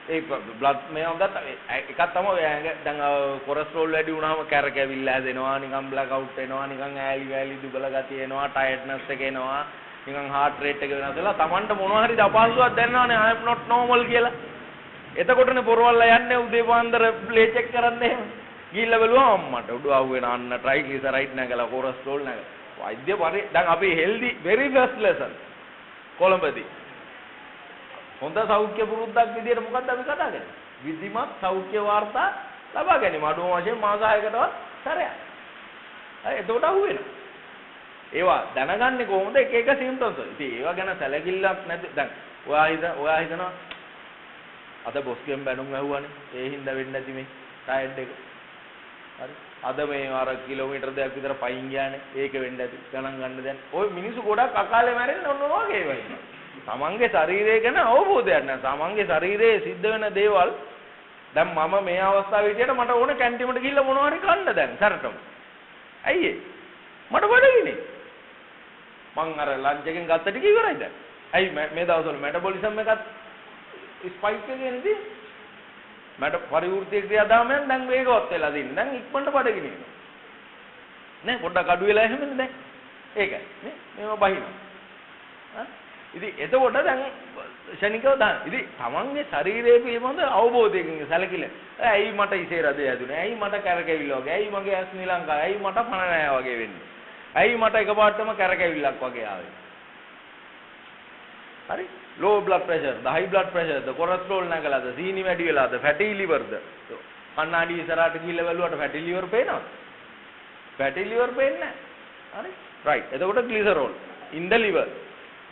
ඒ බ්ලඩ් මේ හොඳට එකක් තමයි දැන් කොලෙස්ටරෝල් වැඩි වුණාම කැරකැවිල්ල හැදෙනවා නිකන් බ්ලැක් අවුට් වෙනවා නිකන් ඈලි දුබල ගතිය එනවා ටයර්ඩ්නස් එක එනවා නිකන් heart rate එක වෙනස් වෙලා Tamanට මොනවා හරි අපහසුයක් දැනෙනවානේ I am not normal කියලා. එතකොටනේ පොරවල්ලා යන්නේ උදේ පාන්දර ප්ලේ චෙක් කරන්න එහෙම. ගිහිල්ලා බලුවා අම්මට උඩ ආවෙන අන්න ට්‍රයිග්ලිසරයිඩ් නැගලා කොලෙස්ටරෝල් නැගලා. වෛද්‍ය පරි දැන් අපි healthy very first lesson කොළඹදී. හොඳ සෞඛ්‍ය පුරුද්දක් විදියට මොකක්ද අපි කතා කරන්නේ? විධිමත් සෞඛ්‍ය වාර්තා ලබා ගැනීම. අඩුම වශයෙන් මාස 6කටවත් සැරයක්. හරි එතකොට අහුවෙනවා. ඒවා දැනගන්නේ කොහොමද? එක එක සිම්ප්ටම්ස්. ඉතින් ඒවා ගැන සැලකිල්ලක් නැති දැන් ඔයා හිතනවා අද බොස්ගෙන් බැනුම් ඇහුවානේ. ඒ හින්දා වෙන්නේ නැති මේ ටයර්ඩ් එක. හරි. අද මේ අර කිලෝමීටර් දෙකක් විතර පයින් ගියානේ. ඒක වෙන්නේ නැති. ගණන් ගන්න දැන්. ওই මිනිස්සු ගොඩක් අකාලේ මැරෙන්නේ ඔන්න ඔයගේ වගේ. තමන්ගේ ශරීරය ගැන අවබෝධයක් නැහැ. තමන්ගේ ශරීරයේ සිද්ධ වෙන දේවල් දැන් මම මේ අවස්ථාවේ හිටියට මට ඕන කැන්ටිමට ගිහිල්ලා මොනවා හරි කන්න දැන් සැරටම. ඇයි ඒ? මට බඩගිනි. මං අර ලන්ච් එකෙන් ගත්ත ටික ඉවරයි දැන්. ඇයි මේ දවස්වල මෙටබොලිසම් එකත් ස්පයික් එකේ නේද? මට පරිවෘත්තීය ක්‍රියාදාමයන් දැන් වේගවත් වෙලා තියෙනවා. දැන් ඉක්මනට බඩගිනි වෙනවා. නේ පොඩ්ඩක් අඩු වෙලා එහෙමද දැන්? ඒකයි නේ මේව බහිනවා. ඉතින් එතකොට දැන් ශනිකව දාන. ඉතින් තමන්ගේ ශරීරය පිළිබඳ අවබෝධයකින් සැලකිල්ල. ඇයි මට ඉසේ රදේ හැදුනේ? ඇයි මට කැරකෙවිල්ල වගේ? ඇයි මගේ ඇස් නිලංගා? ඇයි මට පණ නැහැ වගේ වෙන්නේ? ඇයි මට එකපාරටම කැරකෙවිල්ලක් වගේ ආවේ? හරි? low blood pressure, the high blood pressure, the cholesterol නැගලාද? සීනි වැඩි වෙලාද? fatty liver ද? කන්නාඩි ඉස්සරහට ගිහිල්ලා බැලුවට fatty liver පේනවද? fatty liver පේන්නේ නැහැ. හරි? right. එතකොට glycerol in the liver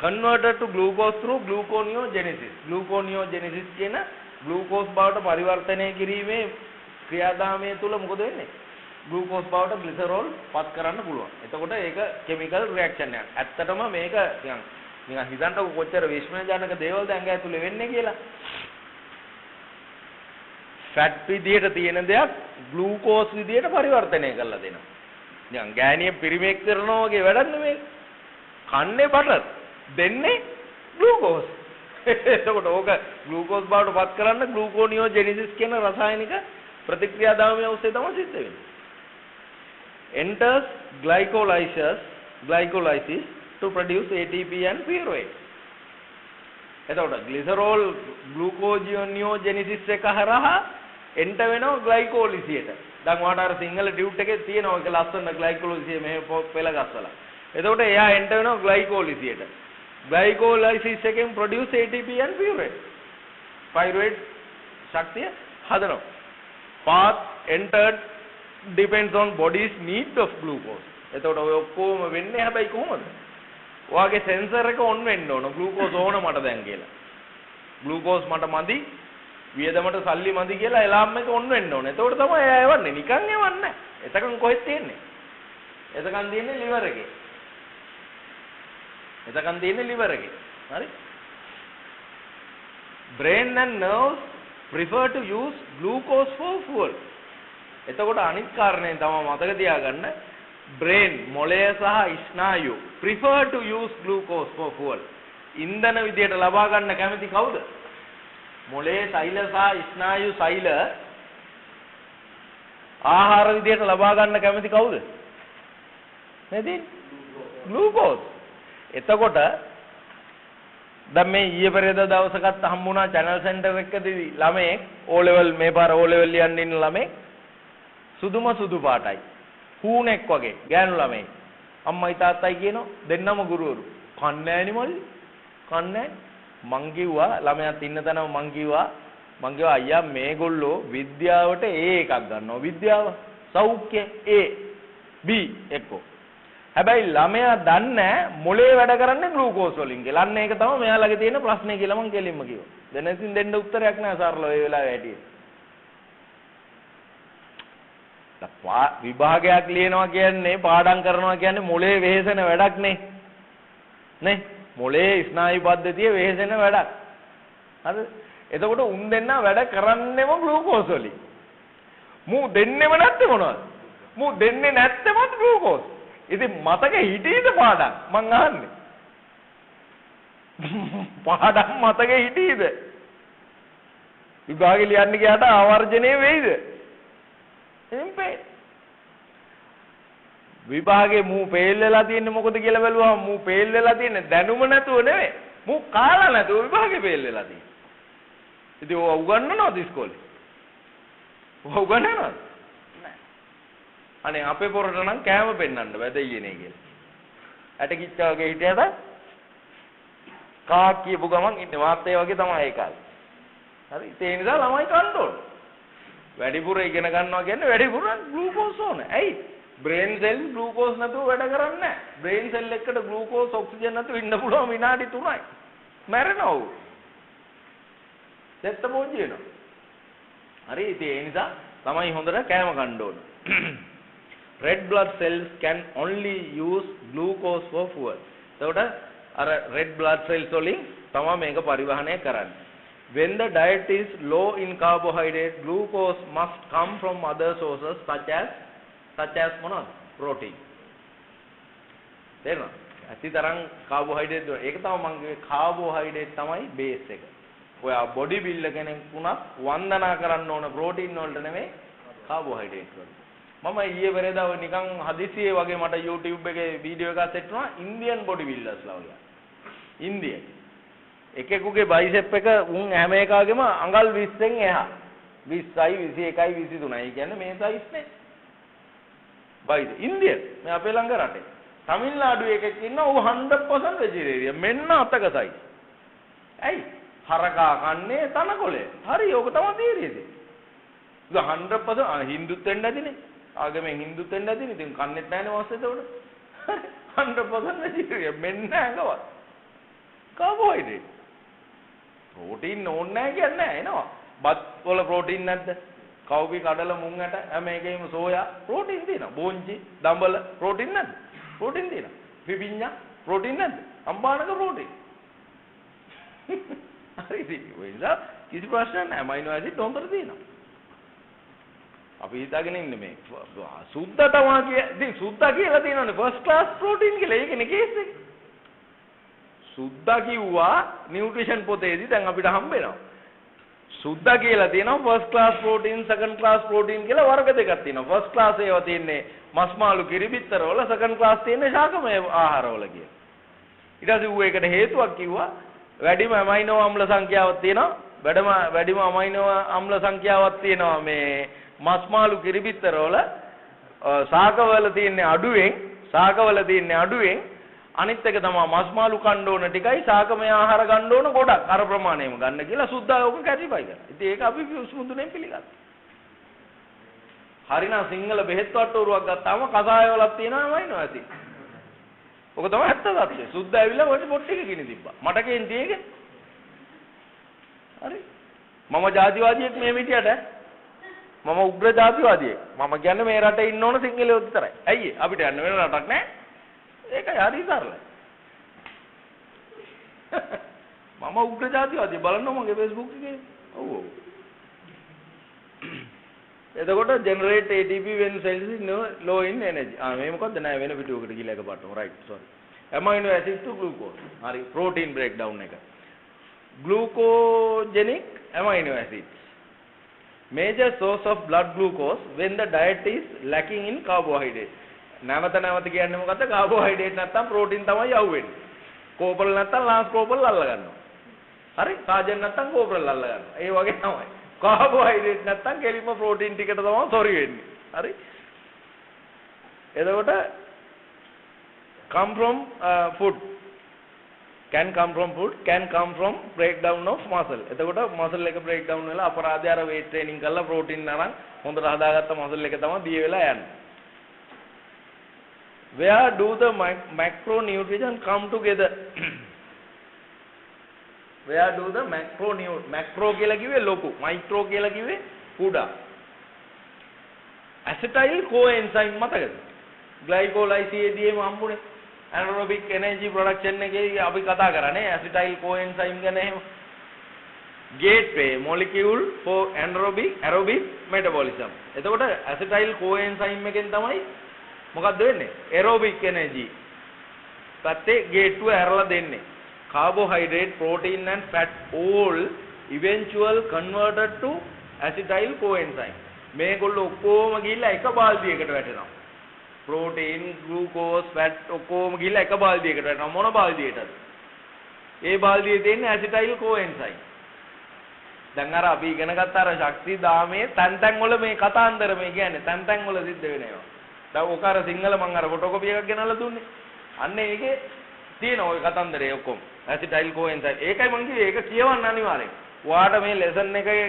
converted to glucose through gluconeogenesis. Gluconeogenesis කියන glucose බවට පරිවර්තනය කිරීමේ ක්‍රියාදාමය තුල මොකද වෙන්නේ? glucose බවට glycerol පත් කරන්න පුළුවන්. එතකොට ඒක chemical reaction එකක්. ඇත්තටම මේක නිකන් හිතන්නකො කොච්චර විශ්මයජනක දේවල්ද ඇඟ ඇතුලේ වෙන්නේ කියලා. fat විදියට තියෙන දෙයක් glucose විදියට පරිවර්තනය කරලා දෙනවා. නිකන් ගෑණිය පිරිමේක් කරනවා වගේ වැඩක් නෙමෙයි. කන්නේ බටර් දෙන්නේ glucose. එතකොට ඕක glucose බවට පත් කරන්න gluconeogenesis කියන රසායනික ප්‍රතික්‍රියාදාමය ඔස්සේ තමයි සිද්ධ වෙන්නේ. enters glycolysis to produce ATP and pyruvate. එතකොට glycerol gluconeogenesis එක හරහා enter වෙනවා glycolysis. දැන් ඔයාලට අර සිංහල ටියුට් එකේ තියෙනවා ඒක ලස්සන glycolysis මෙහෙ පෙළ ගස්සලා. එතකොට එයා enter වෙනවා glycolysis. Glycolysis එකෙන් produce ATP and pyruvate. Pyruvate ශක්තිය හදනවා. path entered depends on body's need of glucose. එතකොට ඔය ඔක්කොම වෙන්නේ හැබැයි කොහොමද? ඔයාගේ සෙන්සර් එක ඔන් වෙන්න ඕන ග්ලූකෝස් ඕන මට දැන් කියලා. ග්ලූකෝස් මට මදි වියදමට සල්ලි මදි කියලා එලාම් එක ඔන් වෙන්න ඕන. එතකොට තමයි එයා එවන්නේ. නිකන් එවන්නේ නැහැ. එතකන් කොහෙද තියෙන්නේ? එතකන් තියෙන්නේ liver එකේ. එතකන් තියෙන්නේ liver එකේ. හරි? Brain and nerves prefer to use glucose for fuel. එතකොට අනිත් කාරණේ තමයි මතක තියාගන්න brain මොළය සහ ස්නායු prefer to use glucose for fuel. ඉන්ධන විදියට ලබා ගන්න කැමති කවුද? මොළයේ සෛල සහ ස්නායු සෛල ආහාර විදියට ලබා ගන්න කැමති කවුද? නේද? glucose. එතකොට දැන් මේ ඊයේ පෙරේද දවසකත් හම්බුණා channel center එකකදී ළමයෙක් O level මේ පාර O level ලියන්න ඉන්න ළමයෙක් සුදු පාටයි හූනෙක් වගේ ගෑනු ළමයි අම්මයි තාත්තයි කියනවා දෙන්නම ගුරුවරු කන්නේ නෑනේ මල්ලි කන්නේ මං කිව්වා ළමයාත් ඉන්න තැනම මං කිව්වා අයියා මේගොල්ලෝ විද්‍යාවට A එකක් ගන්නවා විද්‍යාව සෞඛ්‍ය A B එක්කෝ හැබැයි ළමයා දන්නේ මොලේ වැඩ කරන්නේ ග්ලූකෝස් වලින් කියලා. අන්න ඒක තමයි මෙයාලගේ තියෙන ප්‍රශ්නේ කියලා මං කෙලින්ම කිව්වා. දැන් ඉතින් දෙන්න උත්තරයක් නෑ සරලව ඒ වෙලාවේ හැටියේ. විභාගයක් ලියනවා කියන්නේ පාඩම් කරනවා කියන්නේ මොලේ වෙහෙසෙන වැඩක් නේ. මොලේ ස්නායු පද්ධතිය වෙහෙසෙන වැඩක්. හරිද? එතකොට උන් දෙන්න වැඩ කරන්නේම ග්ලූකෝස් වලින්. මූ දෙන්නෙම නැත්තේ මොනවද? මූ දෙන්නේ නැත්තේම ග්ලූකෝස්. ඉතින් මතක හිටියේද පාඩම් මං අහන්නේ? පාඩම් මතක හිටියේද? විභාගේ ලියන්න ගියාට ආවර්ජණය වෙයිද? එම්පේ විභාගේ මූ ෆේල් වෙලා තියෙන්නේ මොකද කියලා බැලුවම මූ ෆේල් වෙලා තියෙන්නේ දැනුම නැතුව නෙවෙයි මූ කාලා නැතුව විභාගේ ෆේල් වෙලා තියෙන්නේ. ඉතින් ඔය උගන්වනවද ඉස්කෝලේ? ඔය උගන්වනවද? නෑ. අනේ අපේ පොරට නම් කෑම පෙන්නන්න බෑ දෙයියනේ කියලා. ඇට කිච්චා වගේ හිටියද කා කියපු ගමන් ඉන්නේ මාත් ඒ වගේ තමයි ඒ කාලේ. හරි ඒ නිසා ළමයි කන්න ඕන. වැඩිපුර ඉගෙන ගන්නවා කියන්නේ වැඩිපුර ග්ලූකෝස් ඕන. ඇයි? බ්‍රේන් සෙල් ග්ලූකෝස් නැතුව වැඩ කරන්නේ නැහැ. බ්‍රේන් සෙල් එකට ග්ලූකෝස් ඔක්සිජන් නැතුව ඉන්න පුළුවන් විනාඩි 3යි. මැරෙනවා ඌ. සෙට්ට පොන්ජි වෙනවා. හරි ඉතින් ඒ නිසා තමයි හොඳට කෑම ගන්න ඕන. Red blood cells can only use glucose for fuel. එතකොට අර red blood cells වලින් තමයි මේක පරිවහනය කරන්නේ. When the diet is low in carbohydrate, glucose must come from other sources such as මොනවද? protein. තේරෙනවද? අතිතරම් carbohydrate ඒක තමයි මම කිව්වේ carbohydrate තමයි base එක. ඔයා body builder කෙනෙක් වුණත් වන්දනා කරන්න ඕන protein වලට නෙමෙයි carbohydrate වලට. මම ඊයේ පෙරේදා නිකන් හදිසියේ වගේ මට YouTube එකේ වීඩියෝ එකක් සෙට් වුණා Indian body builders ලා වගේ. Indian එකෙකුගේ බයිසෙප් එක උන් හැම එකාගෙම අඟල් 20න් එහා 20යි 21යි 23යි කියන්නේ මේ සයිස් නේ බයිද ඉන්දිය මේ අපේ ළඟ රටේ තමිල්නාඩුවේ එකෙක් ඉන්නවා ඌ 100% වෙජිටේරියන් මෙන්න අතක සයිස් ඇයි හරකා කන්නේ තනකොළේ හරි ඕක තමයි තීරියද ඒක 100% හින්දුත් වෙන්න ඇතිනේ ආගමෙන් හින්දුත් වෙන්න ඇතිනේ ඉතින් කන්නේත් නැහැනේ මොකද එතකොට 100% වෙජිටේරියන් මෙන්න ඇඟවත් කාබෝහයිඩ්‍රේට් ප්‍රෝටීන් ඕනේ නැහැ කියන්නේ නැහැ එනවා. බත් වල ප්‍රෝටීන් නැද්ද? කව්පි කඩල මුං ඇට හැම එකේම සෝයා ප්‍රෝටීන් තියෙනවා. බෝංචි, දඹල ප්‍රෝටීන් නැද්ද? ප්‍රෝටීන් තියෙනවා. පිපිඤ්ඤා ප්‍රෝටීන් නැද්ද? අම්බානක ප්‍රෝටීන්. හරි ඉතින් ඔය නිසා කිසි ප්‍රශ්නයක් නැහැ. අමයිනෝ ඇසිඩ් හොඳට තියෙනවා. අපි හිතාගෙන ඉන්නේ මේ සුද්ධ තමයි ඉතින් සුද්ධ කියලා තියෙනවනේ ෆස්ට් ක්ලාස් ප්‍රෝටීන් කියලා. ඒකනේ කේස් එක. සුද්ධ කිව්වා නියුට්‍රිෂන් පොතේදී දැන් අපිට හම්බ වෙනවා. සුද්ධ කියලා තියෙනවා first class protein, second class protein කියලා වර්ග දෙකක් තියෙනවා. ෆස්ට් ක්ලාස් ඒවා තියෙන්නේ මස් මාළු කිරි බිත්තර වල, සෙකන්ඩ් ක්ලාස් තියෙන්නේ ශාකමය ආහාර වල කියලා. ඊට පස්සේ ඌ ඒකට හේතුවක් කිව්වා වැඩිම අමයිනෝ අම්ල සංඛ්‍යාවක් තියෙනවා. වැඩිම අමයිනෝ අම්ල සංඛ්‍යාවක් තියෙනවා මේ මස් මාළු කිරි බිත්තර වල ශාකවල තියෙන්නේ අඩුවෙන් අනිත් එක තමයි මස් මාළු කන්න ඕන ටිකයි සාකමය ආහාර ගන්න ඕන ගොඩක් අර ප්‍රමාණයම ගන්න කියලා සුද්ධා යෝග කැටිෆයි කරනවා. ඉතින් ඒක අපි සුමුදුනේ පිළිගත්තා. හරිනම් සිංහල බෙහෙත් වට්ටෝරුවක් ගත්තාම කසාය වලක් තියෙනවම ඉන්නවා ඇති. ඔක තමයි ඇත්ත තත්ත්වය. සුද්ධ ඇවිල්ලා ඔය පොට් එක ගිනි තිබ්බා. මට කේන්ති ඒක. හරි. මම ජාතිවාදියෙක් මේ විදියට මම උග්‍ර ජාතිවාදියෙක්. මම කියන්නේ මේ රටේ ඉන්න ඕන සිංහලයෝ විතරයි. ඇයි අපිට යන්න වෙන රටක් නැහැ. ඒකයි හරි සරලයි. මම උග්‍ර ජාතිවාදී බලන්න මගේ Facebook එකේ. ඔව් ඔව්. එතකොට generate ATP when cells is low in energy. මේ මොකද්ද නෑ වෙන පිටුවකට ගිහලා එකපාරටම right sorry. amino acid to glucose. හරි protein breakdown එක. Glucogenic amino acids. Major source of blood glucose when the diet is lacking in carbohydrate. නැවත කියන්නේ මොකද්ද? කාබෝහයිඩ්‍රේට් නැත්තම් ප්‍රෝටීන් තමයි යවුවෙන්නේ. කෝපරල් නැත්තම් ලාස් කෝපරල් අල්ල ගන්නවා. හරි? කාජන් නැත්තම් කෝපරල් අල්ල ගන්නවා. ඒ වගේ තමයි. කාබෝහයිඩ්‍රේට් නැත්තම් කෙලින්ම ප්‍රෝටීන් ටිකට තමයි සොරි වෙන්නේ. හරි? එතකොට come from food can come from food can come from breakdown of muscle. එතකොට muscle එක breakdown වෙලා අපරාධය අර weight training කරලා ප්‍රෝටීන් අරන් හොඳට හදාගත්ත muscle එක තමයි දිය වෙලා යන්නේ. Where do the macronutrients come together? Where do the macro කියලා කිව්වේ ලොකු, micro කියලා කිව්වේ කුඩා. acetyl coenzyme මතකද? glycolysis එකේම හම්බුනේ. anaerobic energy production එකේ අපි කතා කරන්නේ acetyl coenzyme ගැන එහෙම. gateway molecule for aerobic metabolism. එතකොට acetyl coenzyme එකෙන් තමයි මොකක්ද වෙන්නේ? aerobic energy පැත්තේ ගේට්ටුව ඇරලා දෙන්නේ. carbohydrate, protein and fat all eventual converted to acetyl coenzyme. මේගොල්ලෝ ඔක්කොම ගිහිල්ලා එක බාල්දියකට වැටෙනවා. protein, glucose, fat ඔක්කොම ගිහිල්ලා එක බාල්දියකට වැටෙනවා. මොන බාල්දියටද? ඒ බාල්දියේ තියෙන්නේ acetyl coenzyme. දැන් අර අපි ඉගෙන ගත්ත අර ශක්ති දාමේ තැන් වල මේ කතාන්දර මේ කියන්නේ තැන් වල සිද්ධ වෙන ඒවා. දැන් ඔක අර සිංහල මම අර ෆොටෝකෝපි එකක් ගෙනල්ලා දුන්නේ. අන්න ඒකේ තියෙන ওই කතන්දරේ ඔක්කොම. ඇසිටයිල් කෝඑන්සයිම්. ඒකයි මම කිව්වේ ඒක කියවන්න අනිවාර්යයෙන්. ඔයාට මේ ලෙසන් එකේ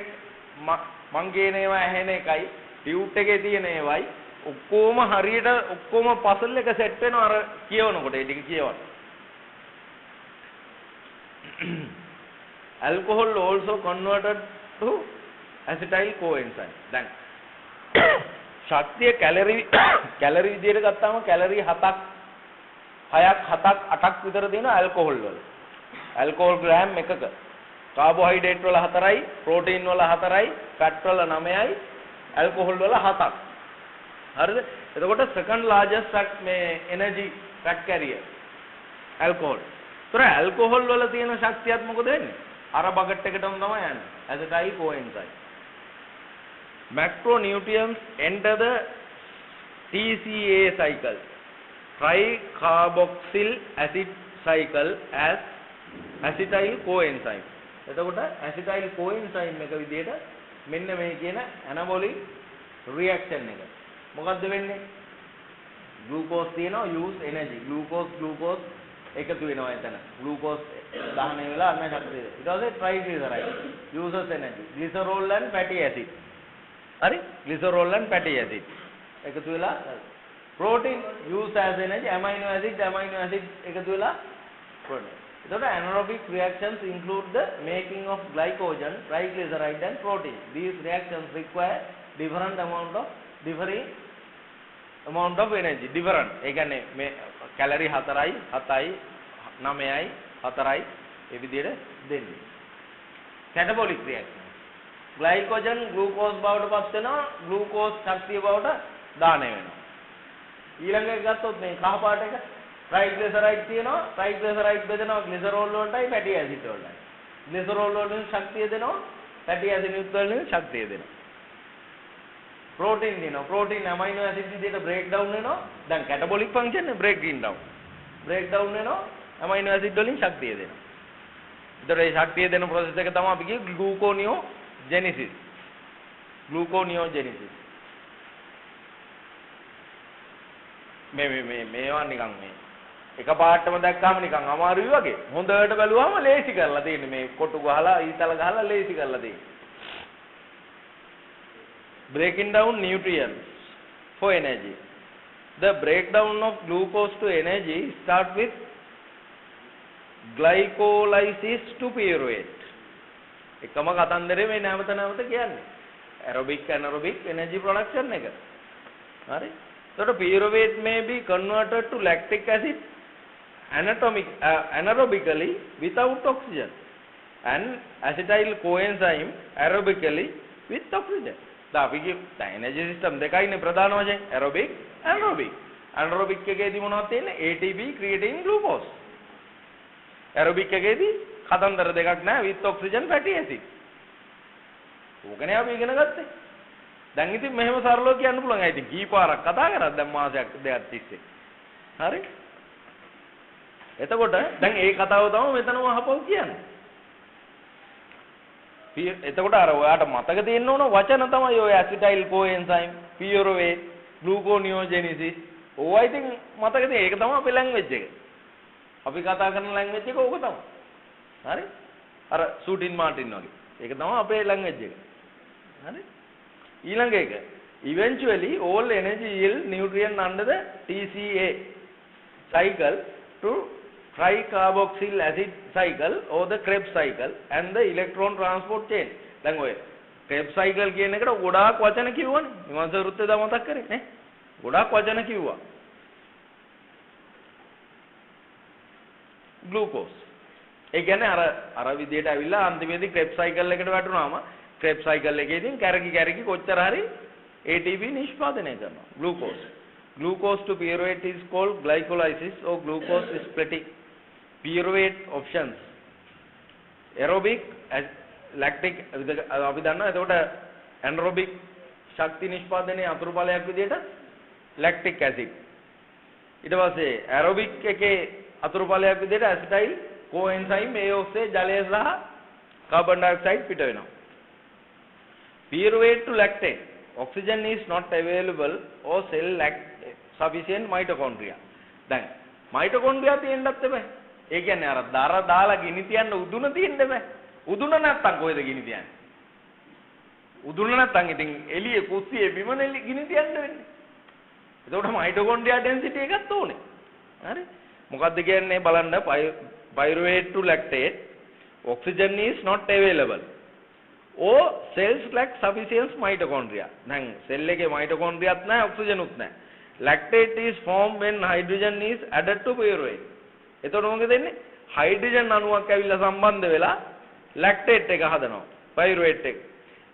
මං කියන ඒවා ඇහෙන එකයි ටියුට් එකේ තියෙන ඒවයි ඔක්කොම හරියට ඔක්කොම පසල් එක සෙට් වෙනවා අර කියවනකොට ඒ ටික කියවන්න. alcohol also converted to acetyl coenzyme. දැන් ශක්තිය කැලරි විදියට ගත්තාම කැලරි 7ක් 8ක් විතර තියෙනවා ඇල්කොහොල් වල. ඇල්කොහොල් ග්‍රෑම් එකක. කාබෝහයිඩ්‍රේට් වල 4යි, ප්‍රෝටීන් වල 4යි, ෆැට් වල 9යි, ඇල්කොහොල් වල 7ක්. හරිද? එතකොට second largest fat මේ energy fat carrier ඇල්කොහොල්. ඒතර ඇල්කොහොල් වල තියෙන ශක්තියත් මොකද වෙන්නේ? අර බකට් එකටම තමයි යන්නේ. acetyl coenzyme. Macronutrients enter the TCA cycle, tricarboxyl acid cycle as acetyl coenzyme. එතකොට acetyl coenzyme එක විදිහට මෙන්න මේ කියන anabolic reaction එක. මොකද්ද වෙන්නේ? glucose තියෙනවා use energy. glucose එකතු වෙනවා එතන. glucose දහනය වෙලා අන්න ශක්තිය. ඊට පස්සේ triglyceride uses energy. glycerol and fatty acid. හරි? glycerol and fatty acid එකතු වෙලා protein use as energy. amino acid එකතු වෙලා protein. එතකොට anaerobic reactions include the making of glycogen, triglyceride and protein. These reactions require different amount of energy. different ඒ කියන්නේ මේ calorie 4යි 7යි 9යි 4යි ඒ විදිහට දෙන්නේ. catabolic reaction. glycogen glucose බවට පත් වෙනවා, glucose ශක්තිය බවට දාණය වෙනවා. ඊළඟ එක ගත්තොත් මේ කහ පාට එක triglyceride තියෙනවා, triglyceride බෙදෙනවා glycerol වලටයි fatty acid වලටයි. glycerol වලින් ශක්තිය දෙනවා, fatty acid වලින් ශක්තිය දෙනවා. protein දෙනවා, protein amino acid විදිහට break down වෙනවා. දැන් catabolic function නේ breaking down. break down වෙනවා, amino acid වලින් ශක්තිය දෙනවා. ඒතර ඒ ශක්තිය දෙන process එක තමයි අපි කියේ gluconeogenesis. මේවා නිකන් මේ එකපාරටම දැක්කම නිකන් අමාරුයි වගේ. හොඳට බැලුවාම ලේසි කරලා තියෙන්නේ මේ කොටු ගහලා ඊතල ගහලා ලේසි කරලා තියෙන්නේ. Breaking down nutrients for energy. The breakdown of glucose to energy start with glycolysis to pyruvate. එකම කතන්දරේ මේ නැවත නැවත කියන්නේ. aerobic anaerobic energy production එක. හරි. So pyruvate may be converted to lactic acid anaerobically without oxygen and acetyl coenzyme aerobically with oxygen. දැන් අපි කියමු energy system දෙකයිනේ ප්‍රධාන වශයෙන් aerobic anaerobic. anaerobic එකේදී මොනවද තියෙන්නේ? ATP creatine glucose. aerobic එකේදී කතන්දර දෙකක් නැහැ with oxygen fatty acid. ඕකනේ අපි ඉගෙන ගත්තේ. දැන් ඉතින් මෙහෙම සරලව කියන්න පුළුවන්. ඒ ඉතින් කී පාරක් කතා කරාද දැන් මාසයක් දෙකක් තිස්සේ. හරි? එතකොට දැන් ඒ කතාව තමයි මෙතනම අහපව් කියන්නේ. එතකොට අර ඔයාට මතක තියෙන්න ඕන වචන තමයි ඔය ඇසිටයිල් කොඑන්සයිම්, පියුරවේට්, ග්ලූකෝනියෝජෙනිසිස්. ඕවා ඉතින් මතක තියෙන. ඒක තමයි අපේ ලැන්ග්වේජ් එක. අපි කතා කරන ලැන්ග්වේජ් එක ඕක තමයි. හරි? අර සූටින් මාටින් වගේ. ඒක තමයි අපේ ලැන්ග්වේජ් එක. හරි? ඊළඟ එක eventually all energy yield nutrient under the TCA cycle to tricarboxyl acid cycle or the Krebs cycle and the electron transport chain. දැන් ඔය Krebs cycle කියන එකට ගොඩාක් වචන කිව්වනේ. විමර්ශ වෘත්තය දා මතක් කරේ නේ. ගොඩාක් වචන කිව්වා. glucose. ඒ කියන්නේ අර විදියට ඇවිල්ලා අන්තිමේදී Krebs cycle එකට වැටුනාම Krebs cycle එකේදී කැරකි කොච්චර හරි ATP නිෂ්පාදනය කරනවා. Glucose to pyruvate is called glycolysis or glucose splitting. Pyruvate options. Aerobic, lactic අපි දන්නවා. එතකොට anaerobic ශක්ති නිෂ්පාදනයේ අතුරු ඵලයක් විදියට lactic acid. ඊට පස්සේ aerobic එකේ අතුරු ඵලයක් විදියට acetyl coenzyme ඒ ඔස්සේ ජලය සහ carbon dioxide පිට වෙනවා. Pyruvate to lactate. Oxygen is not available or cell lack sufficient mitochondria. දැන් mitochondria තියෙන්නත් බෑ. ඒ කියන්නේ අර දර දාලා ගිනි තියන්න උදුන තියෙන්න බෑ. උදුන නැත්තම් කොහෙද ගිනි තියන්නේ? උදුන නැත්තම් ඉතින් එළියේ කුස්සියේ බිමනේ ගිනි තියන්න වෙන්නේ. එතකොට mitochondria density එකක් ඕනේ. හරි? මොකද්ද කියන්නේ බලන්න pyruvate to lactate. Oxygen is not available. or cells lack sufficient mitochondria. දැන් cell එකේ mitochondriaත් නැහැ oxygen උත් නැහැ. lactate is formed when hydrogen is added to pyruvate. එතකොට මොකද වෙන්නේ? hydrogen අණුවක් ඇවිල්ලා සම්බන්ධ වෙලා lactate එක හදනවා. pyruvate එක.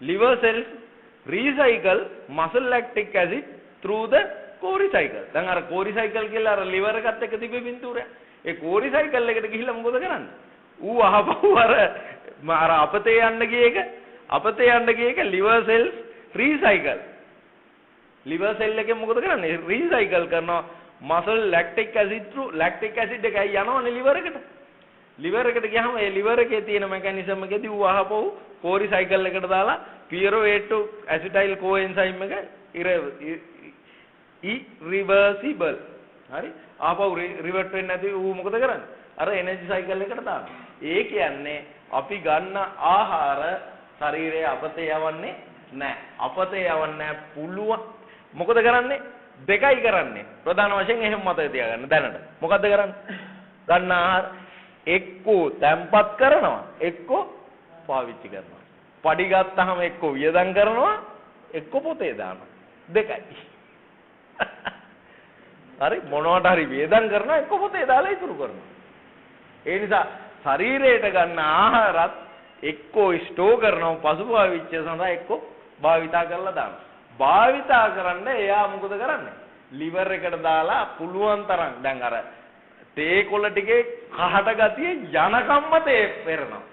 liver cells recycle muscle lactic acid through the Cori cycle. දැන් අර Cori cycle කියලා අර liver එකත් එක්ක තිබෙ පින්තූරය. ඒ Cori cycle එකට ගිහිල්ලා මොකද කරන්නේ? ඌ අහපහු අර අපතේ යන්න ගිය එක liver cells recycle. liver cell එකෙන් මොකද කරන්නේ? recycle කරනවා muscle lactic acid through lactic acid එකයි යනවනේ liver එකට. liver එකට ගියාම ඒ liver එකේ තියෙන mechanism එකේදී ඌ අහපහු Cori cycle එකට දාලා pyruvate to acetyl coenzyme එක irreversible. හරි? ආපහු revert වෙන්නේ නැති ඌ මොකද කරන්නේ? අර energy cycle එකට දානවා. ඒ කියන්නේ අපි ගන්න ආහාර ශරීරයේ අපතේ යවන්නේ නැහැ. අපතේ යවන්නේ නැහැ පුළුවන්. මොකද කරන්නේ? දෙකයි කරන්නේ. ප්‍රධාන වශයෙන් එහෙම මතක තියාගන්න දැනට. මොකද්ද කරන්නේ? ගන්න ආහාර එක්කෝ තැම්පත් කරනවා, එක්කෝ පාවිච්චි කරනවා. පඩි ගත්තාම එක්කෝ වියදම් කරනවා, එක්කෝ පොතේ දානවා. දෙකයි. හරි මොනවට හරි වියදම් කරනවා, එක්කෝ පොතේ දාලා ඉතුරු කරනවා. ඒ නිසා ශරීරයට ගන්න ආහාරත් එක්කෝ ස්ටෝර් කරනවා පසුභාවිච්චය සඳහා, එක්කෝ භාවිතා කරලා දානවා. භාවිතා කරන්න එයා මොකද කරන්නේ? liver එකට දාලා පුළුවන් තරම් දැන් අර තේ කොළ ටිකේ කහට ගතිය යනකම්ම තේ පෙරනවා.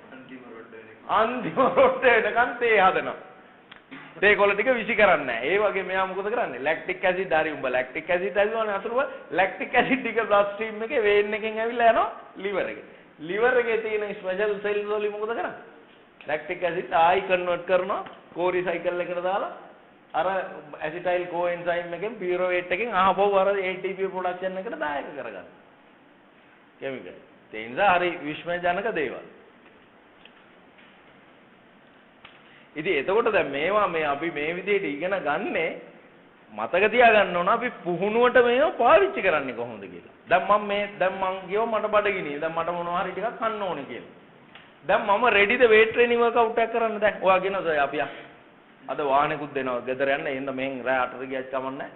අන්තිම රොට්ට වෙනකන් තේ හදනවා. තේ කොළ ටික විසි කරන්නේ නැහැ. ඒ වගේ මෙයා මොකද කරන්නේ? lactic acid හරි උඹ lactic acid හරිවනේ අතුරුව lactic acid ටික blood stream එකේ vein එකෙන් ඇවිල්ලා යනවා liver එකට. liver එකේ තියෙන special cells වලින් මොකද කරන්නේ? lactic acid ආයි convert කරනවා Cori cycle එකට දාලා අර acetyl coenzyme එකෙන් pyruvate එකෙන් ආපහු අර ATP production එකට දායක කරගන්නවා. කෙමිකල්. ඒ නිසා හරි විශ්මයජනක දේවල්. ඉතින් එතකොට දැන් මේවා මේ අපි මේ විදිහට ඉගෙන ගන්නේ මතක තියාගන්න ඕන අපි පුහුණුවට මේවා පාවිච්චි කරන්නේ කොහොමද කියලා. දැන් මම ගියෝ මට බඩගිනි. දැන් මට මොනවා හරි ටිකක් කන්න ඕනේ කියලා. දැන් මම රෙඩිද වේට් ට්‍රේනින් වර්කවුට් එකක් කරන්න දැන්. ඔයා කියනවා අපි අද වාහනේකුත් දෙනවා. ගෙදර යන්න එහෙනම් මෙහෙන් රෑ 8ට ගියත් කමන්නේ.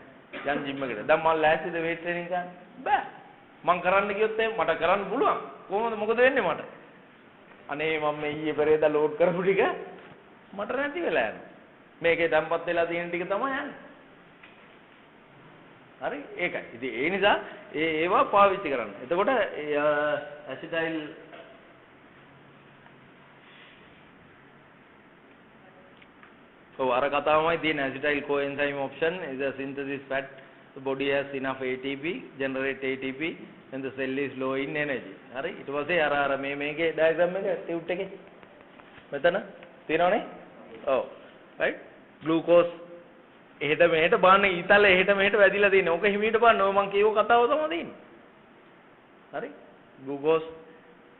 යන් ජිම් එකට. දැන් මම ලෑස්තිද වේට් ට්‍රේනින් කරන්න? බෑ. මම කරන්න ගියොත් මට කරන්න පුළුවන්. කොහොමද මොකද වෙන්නේ මට? අනේ මම මේ ඊයේ පෙරේදා ලෝඩ් කරපු ටික මට නැති වෙලා යනවා. මේකේ තැම්පත් වෙලා තියෙන ටික තමයි යන්නේ. හරි ඒකයි. ඉතින් ඒ නිසා ඒවා පාවිච්චි කරන්න. එතකොට ඇසිටයිල් අර කතාවමයි තියෙන ඇසිටයිල් coenzyme option is a synthesis fat. The body has enough ATP, generate ATP and the cell is low in energy. හරි ඊට පස්සේ අර මේකේ diagram එක ටියුට් එකේ මෙතන තියෙනවනේ. ඔව්. right glucose එහෙට මෙහෙට බාන්න ඊතල එහෙට මෙහෙට වැදිලා තියෙන. ඕක හිමීට බාන්න. ඔය මං කියව කතාව තමයි තියෙන්නේ. හරි glucose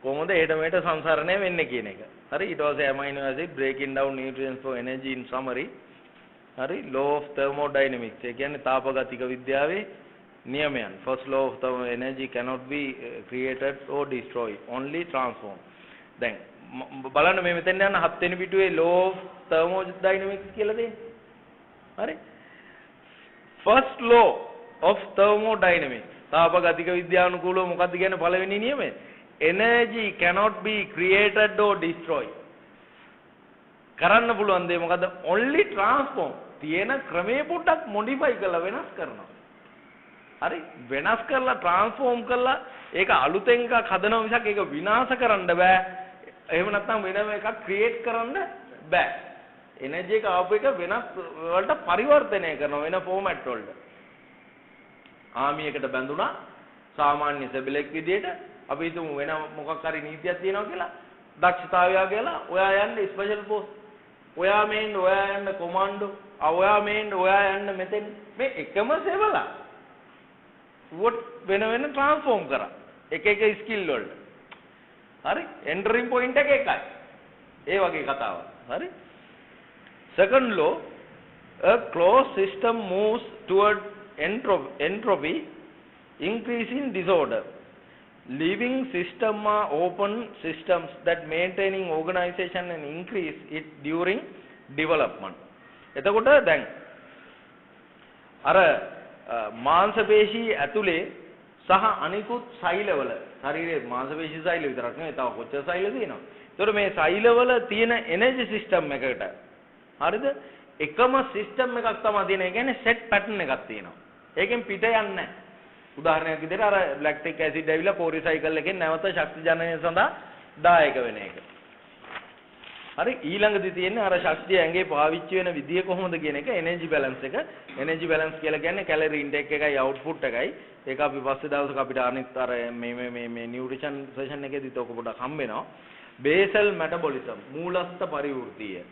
කොහොමද එහෙට මෙහෙට සංසරණය වෙන්නේ කියන එක. හරි ඊට පස්සේ amino acid breaking down nutrients for energy in summary. හරි law of thermodynamics. ඒ කියන්නේ තාපගතික විද්‍යාවේ නියමයන්. first law of thermodynamics energy cannot be created or destroyed, only transformed. දැන් බලන්න මේ මෙතෙන් යන 7 වෙනි පිටුවේ law of thermodynamics කියලා තියෙන්නේ. හරි first law of thermodynamics තාපගතික විද්‍යානුකූලව මොකක්ද කියන්නේ පළවෙනි නියමය? energy cannot be created or destroyed. කරන්න පුළුවන් දේ මොකද්ද? only transform. තියෙන ක්‍රමයේ පොඩ්ඩක් modify කරලා වෙනස් කරනවා. හරි වෙනස් කරලා transform කරලා ඒක අලුතෙන් එකක් හදනවා මිසක් ඒක විනාශ කරන්න බෑ. එහෙම නැත්නම් වෙනම එකක් create කරන්න බෑ. එනර්ජි එක ආපු එක වෙනස් වලට පරිවර්තනය කරනවා වෙන ෆෝමැට් වලට. ආමි එකට බැඳුනා සාමාන්‍ය සෙබලෙක් විදියට අපි හිතමු වෙන මොකක් හරි නීතියක් තියෙනවා කියලා දක්ෂතාවය කියලා ඔයා යන්න ස්පෙෂල් පෝස්ට් ඔයා මේන්න ඔයා යන්න කොමාන්ඩෝ ඔයා මේන්න ඔයා යන්න මෙතෙන් මේ එකම සෙබලා වොට් වෙන ට්‍රාන්ස්ෆෝම් කරා එක එක ස්කිල් වලට. හරි එන්ටරින් පොයින්ට් එක එකයි. ඒ වගේ කතාවක්. හරි second law, a closed system moves toward entropy, increasing disorder. Living system are open systems that maintaining organization and increase it during development. එතකොට දැන් අර මාංශ පේශී ඇතුලේ සහ අනිකුත් සෛලවල ශරීරයේ මාංශ පේශී සෛල විතරක් නෙවෙයි තව කොච්චර සෛල තියෙනවද? ඒතකොට මේ සෛලවල තියෙන එනර්ජි සිස්ටම් එකකට හරිද? එකම සිස්ටම් එකක් තමයි තියෙන. ඒ කියන්නේ සෙට් පැටර්න් එකක් තියෙනවා. ඒකෙන් පිට යන්නේ නැහැ. උදාහරණයක් විදිහට අර ලැක්ටික් ඇසිඩ් ඇවිල්ලා පෝරි සයිකල් එකෙන් නැවත ශක්ති ජනනය සඳහා දායක වෙන එක. හරි ඊළඟදී තියෙන්නේ අර ශක්තිය ඇඟේ පාවිච්චි වෙන විදිය කොහොමද කියන එක එනර්ජි බැලන්ස් එක. එනර්ජි බැලන්ස් කියලා කියන්නේ කැලරි ඉන්ටේක් එකයි අවුට්පුට් එකයි. ඒක අපි පස්සේ දවසක අපිට අනිත් අර මේ නියුට්‍රිෂන් සෙෂන් එකේදීත් ඔක පොඩක් හම්බ වෙනවා. බේසල් මෙටබොලිසම් මූලස්ථ පරිවෘත්තිය.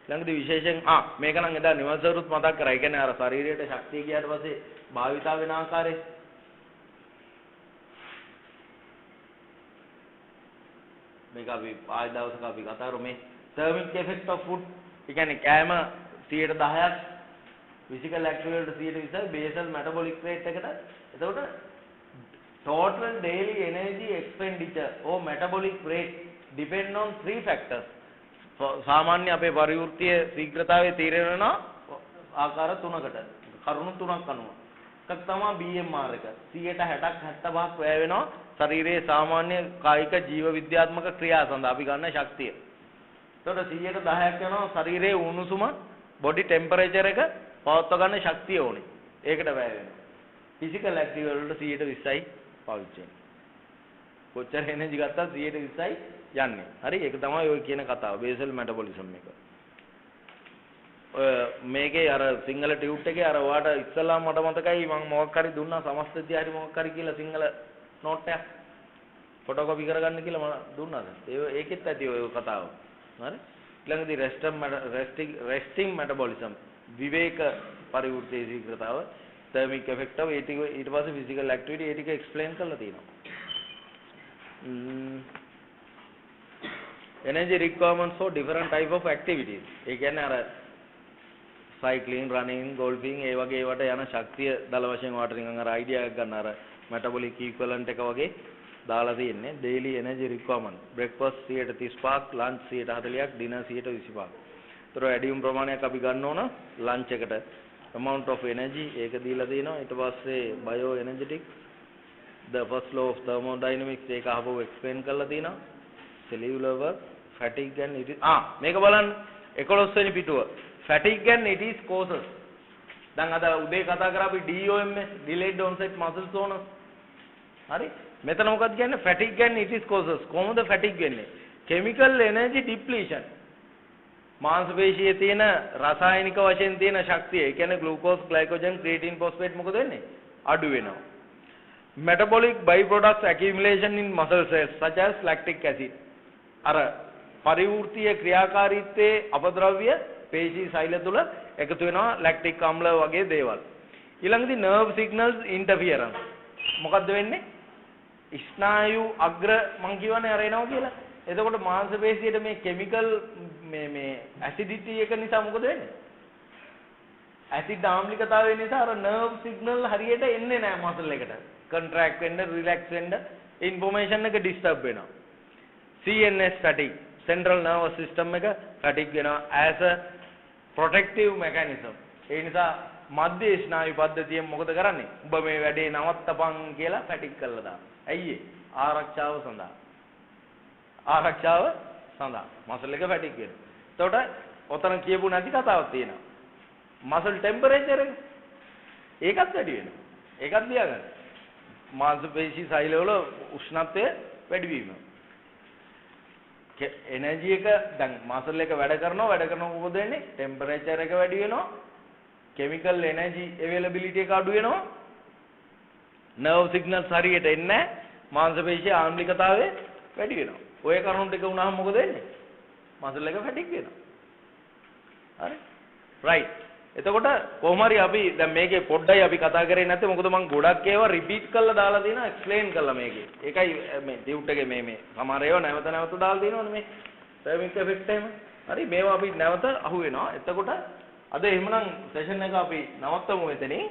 ළඟදී විශේෂයෙන් මේක නම් එදා නිවසරුත් මතක් කරා. ඒ කියන්නේ අර ශරීරයට ශක්තිය ගියාට පස්සේ භාවිතා වෙන ආකාරය. මේක අපි ආය දවසක අපි කතා කරමු මේ thermic effect of food. ඒ කියන්නේ කෑම 10%ක් physical activity වලට 20% basal metabolic rate එකට. එතකොට total daily energy expenditure or metabolic rate depend on 3 factors. සාමාන්‍ය අපේ පරිවෘත්තීය ශීඝ්‍රතාවයේ තීරණය වෙන ආකාර 3කට. කරුණු 3ක් අනුව. එකක් තමයි BMR එක. 60ක් 75ක් වැය වෙනවා ශරීරයේ සාමාන්‍ය කායික ජීව විද්‍යාත්මක ක්‍රියා සඳහා අපි ගන්න ශක්තිය. එතකොට 10ක් යනවා ශරීරයේ උණුසුම බොඩි ටෙම්පරේචර් එක පවත්වා ගන්න ශක්තිය ඕනේ. ඒකට වැය වෙනවා. ෆිසිකල් ඇක්ටිවිටි වලට 120යි පාවිච්චි වෙන්නේ. කොච්චර එනර්ජි ගත්තත් 120යි යන්නේ. හරි ඒක තමයි ඔය කියන කතාව බේසල් මෙටබොලිසම් එක. මේකේ අර සිංහල ටියුට් එකේ අර ඔයාට ඉස්සලා මට මතකයි මම මොකක් හරි දුන්නා සමස්තදී හරි මොකක් හරි කියලා සිංහල නෝට් එකක් ෆොටෝකොපි කරගන්න කියලා මම දුන්නාද? ඒකෙත් ඇති ඔය කතාව. හරි ඊළඟදී resting metabolism විවේක පරිවෘත්තීය ශීඝ්‍රතාව thermic effect of ඊට පස්සේ physical activity ඒ ටික explain කරලා තියෙනවා. Energy requirements for different type of activities. ඒ කියන්නේ අර cycling, running, golfing ඒ වගේ ඒවට යන ශක්තිය දල වශයෙන් වාට නිකන් අර idea එකක් ගන්න අර metabolic equivalent එක වගේ දාලා තියෙන්නේ. daily energy requirement. breakfast 135ක්, lunch 140ක්, dinner 125ක්. ඒතර වැඩිම ප්‍රමාණයක් අපි ගන්න ඕන lunch එකට. amount of energy ඒක දීලා තියෙනවා. ඊට පස්සේ bioenergetics, the first law of thermodynamics ඒක අහපුව explain කරලා තියෙනවා. cellular work, fatigue and it is මේක බලන්න 11 වෙනි පිටුව. fatigue and it is causes. දැන් අද උදේ කතා කරා අපි DOMS, delayed onset muscle soreness. හරි? මෙතන මොකක්ද කියන්නේ? fatigue and it is causes. කොහොමද fatigue වෙන්නේ? chemical energy depletion. මාංශ පේශියේ තියෙන රසායනික වශයෙන් තියෙන ශක්තිය, ඒ කියන්නේ glucose, glycogen, creatine, phosphate මොකද වෙන්නේ? අඩු වෙනවා. metabolic byproducts accumulation in muscle cells such as lactic acid. අර පරිවෘත්තීය ක්‍රියාකාරීත්වයේ අපද්‍රව්‍ය පේශී සෛල තුල එකතු වෙනවා ලැක්ටික් අම්ල වගේ දේවල්. ඊළඟදී nerve signals interference. මොකද්ද වෙන්නේ? ස්නායු අග්‍ර මං කියවනේ අර එනවා කියලා. එතකොට මාංශ පේශියට මේ කිමිකල් මේ ඇසිඩිටි එක නිසා මොකද වෙන්නේ? ඇසිඩ් ආම්ලිකතාවය නිසා අර nerve signal හරියට එන්නේ නැහැ මසල් එකට. contract වෙන්න, relax වෙන්න, information එක disturb වෙනවා. CNS fatigue, central nervous system එක fatigue වෙනවා as a protective mechanism. ඒ නිසා මධ්‍ය ස්නායු පද්ධතියෙන් මොකද කරන්නේ? ඔබ මේ වැඩේ නවත්තපන් කියලා fatigue කරලා දානවා. ඇයි ඒ? ආරක්ෂාව සඳහා. ආරක්ෂාව සඳහා මසල් එක fatigue වෙනවා. එතකොට ඔතන කියපු නැති කතාවක් තියෙනවා. muscle temperature එක ඒකත් වැඩි වෙනවා. ඒකත් ලියාගන්න. මාංශ පේශී සෛලවල උෂ්ණත්වය වැඩි වීම. එනර්ජි එක දැන් මසල් එක වැඩ කරනකොට මොකද වෙන්නේ? ටෙම්පරේචර් එක වැඩි වෙනවා. කෙමිකල් එනර්ජි අවైలබිලිටි එක අඩු වෙනවා. නර්ව් සිග්නල්ස් හරියට එන්නේ නැහැ. මාංශ පේශී ආම්ලිකතාවය වැඩි වෙනවා. ඔය කරුණු ටික වුණාම මොකද වෙන්නේ? මසල් එක ෆැටික් වෙනවා. හරි? රයිට්. එතකොට කොහොම හරි අපි දැන් මේකේ පොඩ්ඩයි අපි කතා කරේ නැත්නම් මොකද මම ගොඩක් ඒවා රිපීට් කරලා දාලා තියෙනවා එක්ස්ප්ලেইন කරලා මේකේ. ඒකයි මේ ටියුට් එකේ මේ සමහර ඒවා නැවත දාලා තියෙනවනේ මේ තර්මික් ඉෆෙක්ට් එහෙම. හරි මේවා අපි නැවත අහු වෙනවා. එතකොට අද එහෙමනම් සෙෂන් එක අපි නවත්තමු එතනින්.